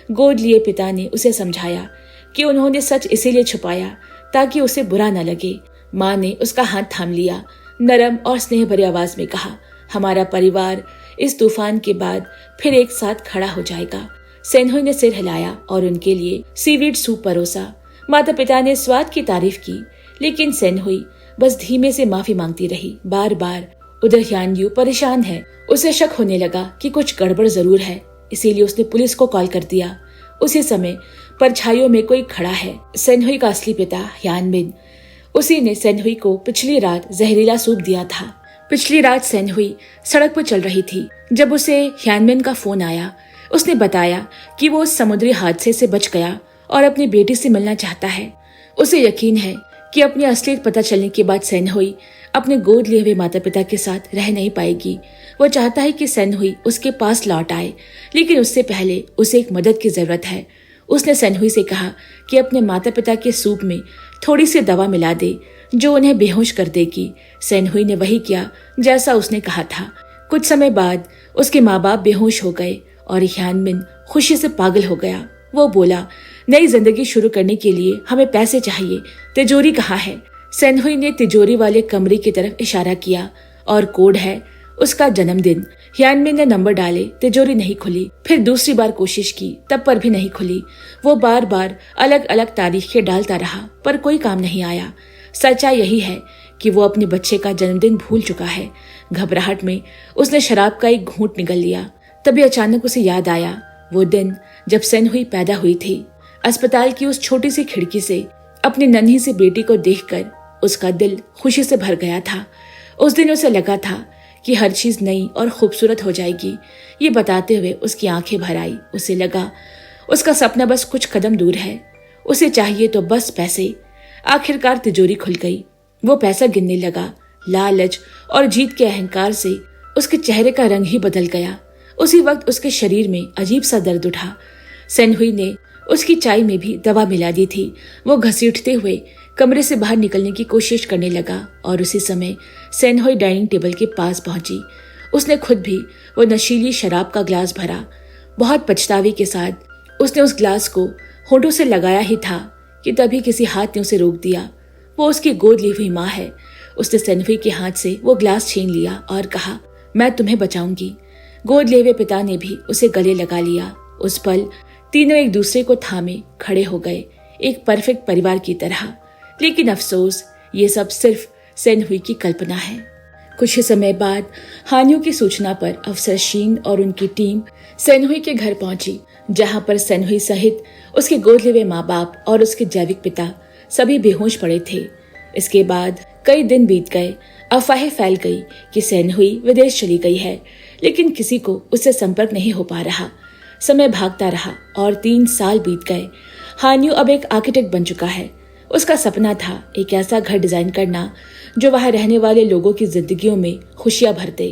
गोद लिए पिता ने उसे समझाया कि उन्होंने सच इसीलिए छुपाया ताकि उसे बुरा न लगे। माँ ने उसका हाथ थाम लिया, नरम और स्नेह भरी आवाज में कहा, हमारा परिवार इस तूफान के बाद फिर एक साथ खड़ा हो जाएगा। सेनहुई ने सिर हिलाया और उनके लिए सीवीड सूप परोसा। माता पिता ने स्वाद की तारीफ की, लेकिन सेनहुई बस धीमे से माफी मांगती रही, बार बार। उधर ह्यानयू परेशान है। उसे शक होने लगा कि कुछ गड़बड़ जरूर है, इसीलिए उसने पुलिस को कॉल कर दिया। उसी समय परछाइयों में कोई खड़ा है, सेनहुई का असली पिता ह्यानमिन। उसी ने सेनहुई को पिछली रात जहरीला सूप दिया था। पिछली रात सेनहुई सड़क पर चल रही थी जब उसे ह्यानमिन का फोन आया। उसने बताया कि वो उस समुद्री हादसे से बच गया और अपनी बेटी से मिलना चाहता है। उसे यकीन है कि अपनी असलियत पता चलने के बाद सेनहुई अपने गोद लिए हुए माता पिता के साथ रह नहीं पाएगी। वो चाहता है कि सेनहुई उसके पास लौट आए, लेकिन उससे पहले उसे एक मदद की जरूरत है। उसने सेनहुई से कहा कि अपने माता पिता के सूप में थोड़ी सी दवा मिला दे जो उन्हें बेहोश कर देगी। सेनहुई ने वही किया जैसा उसने कहा था। कुछ समय बाद उसके माँ बाप बेहोश हो गए और ह्यानमिन खुशी से पागल हो गया। वो बोला, नई जिंदगी शुरू करने के लिए हमें पैसे चाहिए, तिजोरी कहाँ है? सेनहुई ने तिजोरी वाले कमरे की तरफ इशारा किया और कोड है उसका जन्मदिन। ह्यानमिन ने नंबर डाले, तिजोरी नहीं खुली। फिर दूसरी बार कोशिश की, तब पर भी नहीं खुली। वो बार बार अलग अलग तारीखें डालता रहा, पर कोई काम नहीं आया। सच्चाई यही है कि वो अपने बच्चे का जन्मदिन भूल चुका है। घबराहट में उसने शराब का एक घूंट निगल लिया। तभी अचानक उसे याद आया वो दिन जब सेनहुई पैदा हुई थी। अस्पताल की उस छोटी सी खिड़की से अपनी नन्ही सी बेटी को देखकर उसका दिल खुशी से भर गया था। उस दिन उसे लगा था कि हर चीज नई और खूबसूरत हो जाएगी। ये बताते हुए उसकी आंखें भर आई। उसे लगा उसका सपना बस कुछ कदम दूर है। उसे चाहिए तो बस पैसे। आखिरकार तिजोरी खुल गई। वो पैसा गिनने लगा। लालच और जीत के अहंकार से उसके चेहरे का रंग ही बदल गया। उसी वक्त उसके शरीर में अजीब सा दर्द उठा। सेनहुई ने उसकी चाय में भी दवा मिला दी थी। वो घसीटते हुए कमरे से बाहर निकलने की कोशिश करने लगा और उसी समय सेनहुई डाइनिंग टेबल के पास पहुंची। उसने खुद भी वो नशीली शराब का ग्लास भरा। बहुत पछतावे के साथ उसने उस ग्लास को होंठों से लगाया ही था कि तभी किसी हाथ ने उसे रोक दिया। वो उसकी गोद ली हुई माँ है। उसने सेनहुई के हाथ से वो ग्लास छीन लिया और कहा, मैं तुम्हें बचाऊंगी। गोद लिए हुए पिता ने भी उसे गले लगा लिया। उस पल तीनों एक दूसरे को थामे खड़े हो गए, एक परफेक्ट परिवार की तरह। लेकिन अफसोस, ये सब सिर्फ सेनहुई की कल्पना है। कुछ ही समय बाद हान्यू की सूचना पर अफसर शीन और उनकी टीम सेनहुई के घर पहुंची, जहां पर सेनहुई सहित उसके गोद लिए हुए माँ बाप और उसके जैविक पिता सभी बेहोश पड़े थे। इसके बाद कई दिन बीत गए। अफवाहें फैल गई कि सेनहुई विदेश चली गई है, लेकिन किसी को उससे संपर्क नहीं हो पा रहा। समय भागता रहा और 3 साल बीत गए। हान्यू अब एक आर्किटेक्ट बन चुका है। उसका सपना था एक ऐसा घर डिजाइन करना जो वहां रहने वाले लोगों की जिंदगियों में खुशियां भर दे।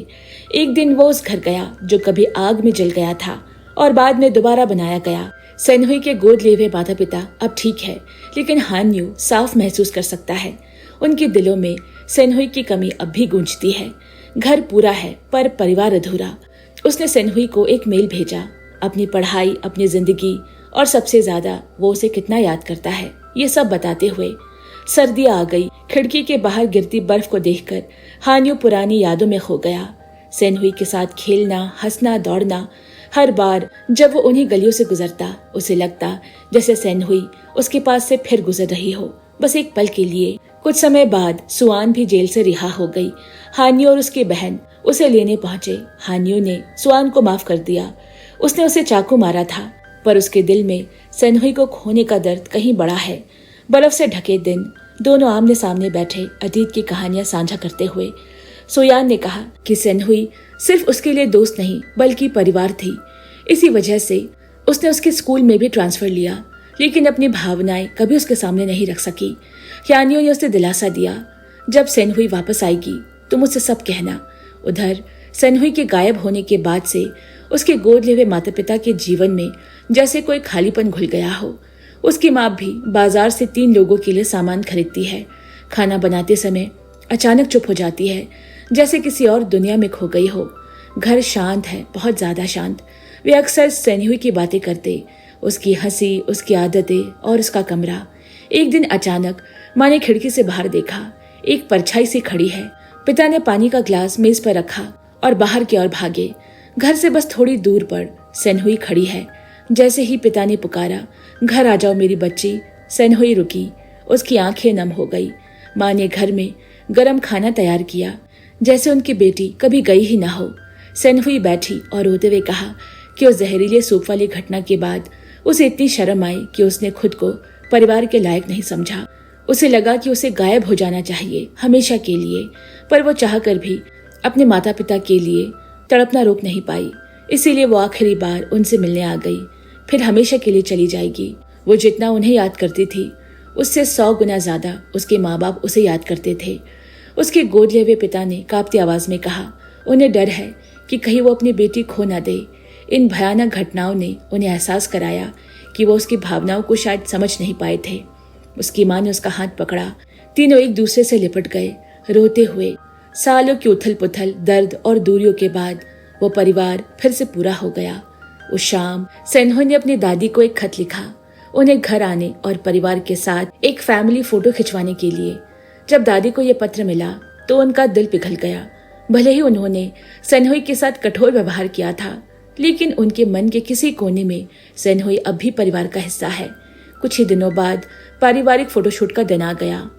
एक दिन वो उस घर गया जो कभी आग में जल गया था और बाद में दोबारा बनाया गया। सेनहुई के गोद लिए हुए माता पिता अब ठीक है, लेकिन हान्यू साफ महसूस कर सकता है उनके दिलों में सेनहुई की कमी अब भी गूंजती है। घर पूरा है पर परिवार अधूरा। उसने सेनहुई को एक मेल भेजा, अपनी पढ़ाई, अपनी जिंदगी और सबसे ज्यादा वो उसे कितना याद करता है ये सब बताते हुए। सर्दी आ गई। खिड़की के बाहर गिरती बर्फ को देखकर हान्यू पुरानी यादों में खो गया। सेनहुई के साथ खेलना, हंसना, दौड़ना। हर बार जब वो उन्हीं गलियों से गुजरता उसे लगता जैसे सेनहुई उसके पास से फिर गुजर रही हो, बस एक पल के लिए। कुछ समय बाद सुआन भी जेल से रिहा हो गई। हान्यू और उसकी बहन उसे लेने पहुंचे। हान्यू ने सुआन को माफ कर दिया। उसने उसे चाकू मारा था, पर उसके दिल में सेनहुई को खोने का दर्द कहीं बड़ा है। बर्फ से ढके दिन, दोनों आमने सामने बैठे अतीत की कहानियां साझा करते हुए। सुयान ने कहा कि सेनहुई सिर्फ उसके लिए दोस्त नहीं बल्कि परिवार थी। इसी वजह से उसने उसके स्कूल में भी ट्रांसफर लिया, लेकिन अपनी भावनाएं कभी उसके सामने नहीं रख सकी। हान्यू ने उसे दिलासा दिया, जब सेनहुई वापस आएगी तुम मुझसे सब कहना। उधर सेनहुई के गायब होने के बाद से उसके गोद लिए हुए माता पिता के जीवन में जैसे कोई खालीपन घुल गया हो। उसकी माँ भी बाजार से 3 लोगों के लिए सामान खरीदती है। खाना बनाते समय अचानक चुप हो जाती है, जैसे किसी और दुनिया में खो गई हो। घर शांत है, बहुत ज्यादा शांत। वे अक्सर सेनहुई की बातें करते, उसकी हंसी, उसकी आदतें और उसका कमरा। एक दिन अचानक माँ ने खिड़की से बाहर देखा, एक परछाई सी खड़ी है। पिता ने पानी का ग्लास मेज पर रखा और बाहर की ओर भागे। घर से बस थोड़ी दूर पर सेनहुई खड़ी है। जैसे ही पिता ने पुकारा, घर आ जाओ मेरी बच्ची, सेनहुई रुकी। उसकी आंखें नम हो गई। माँ ने घर में गरम खाना तैयार किया, जैसे उनकी बेटी कभी गई ही ना हो। सेनहुई बैठी और रोते हुए कहा कि उस जहरीले सूप वाली घटना के बाद उसे इतनी शर्म आई कि उसने खुद को परिवार के लायक नहीं समझा। उसे लगा कि उसे गायब हो जाना चाहिए हमेशा के लिए, पर वो चाहकर भी अपने माता पिता के लिए तड़पना रोक नहीं पाई। इसीलिए वो आखिरी बार उनसे मिलने आ गई, फिर हमेशा के लिए चली जाएगी। वो जितना उन्हें याद करती थी उससे 100 गुना ज्यादा उसके माँ बाप उसे याद करते थे। उसके गोद लिए हुए पिता ने कांपती आवाज में कहा, उन्हें डर है कि कहीं वो अपनी बेटी खो न दे। इन भयानक घटनाओं ने उन्हें एहसास कराया कि वो उसकी भावनाओं को शायद समझ नहीं पाए थे। उसकी माँ ने उसका हाथ पकड़ा। तीनों एक दूसरे से लिपट गए, रोते हुए। सालों की उथल पुथल, दर्द और दूरियों के बाद वो परिवार फिर से पूरा हो गया। उस शाम सेनहुई ने अपनी दादी को एक खत लिखा, उन्हें घर आने और परिवार के साथ एक फैमिली फोटो खिंचवाने के लिए। जब दादी को यह पत्र मिला तो उनका दिल पिघल गया। भले ही उन्होंने सेनहुई के साथ कठोर व्यवहार किया था, लेकिन उनके मन के किसी कोने में सेनहुई अब भी परिवार का हिस्सा है। कुछ ही दिनों बाद पारिवारिक फोटोशूट का दिन आ गया।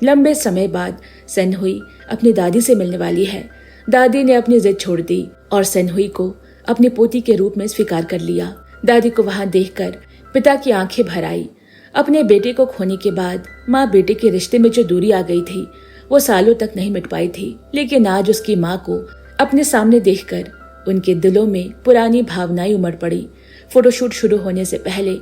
लंबे समय बाद सेनहुई अपनी दादी से मिलने वाली है। दादी ने अपनी जिद छोड़ दी और सेनहुई को अपनी पोती के रूप में स्वीकार कर लिया। दादी को वहां देखकर पिता की आंखें भर आई। अपने बेटे को खोने के बाद माँ बेटे के रिश्ते में जो दूरी आ गई थी वो सालों तक नहीं मिट पाई थी, लेकिन आज उसकी माँ को अपने सामने देखकर उनके दिलों में पुरानी भावनाएं उमड़ पड़ी। फोटोशूट शुरू होने से पहले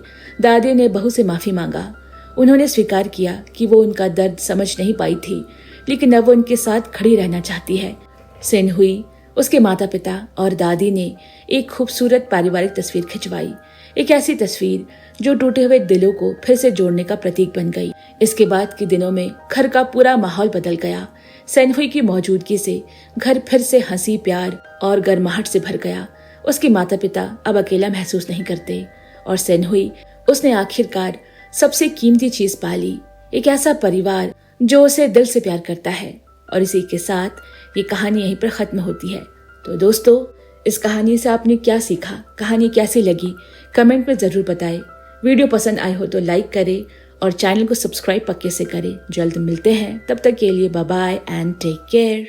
दादी ने बहू से माफी मांगा। उन्होंने स्वीकार किया कि वो उनका दर्द समझ नहीं पाई थी, लेकिन अब वो उनके साथ खड़ी रहना चाहती है। सेनहुई, उसके माता पिता और दादी ने एक खूबसूरत पारिवारिक तस्वीर खिंचवाई। एक ऐसी तस्वीर जो टूटे हुए दिलों को फिर से जोड़ने का प्रतीक बन गई। इसके बाद के दिनों में घर का पूरा माहौल बदल गया। सेनहुई की मौजूदगी से घर फिर से हंसी, प्यार और गर्माहट से भर गया। उसके माता पिता अब अकेला महसूस नहीं करते और सेनहुई, उसने आखिरकार सबसे कीमती चीज पाली, एक ऐसा परिवार जो उसे दिल से प्यार करता है। और इसी के साथ ये कहानी यहीं पर खत्म होती है। तो दोस्तों, इस कहानी से आपने क्या सीखा, कहानी कैसी लगी, कमेंट में जरूर बताएं। वीडियो पसंद आए हो तो लाइक करें और चैनल को सब्सक्राइब पक्के से करें। जल्द मिलते हैं, तब तक के लिए bye bye and take care.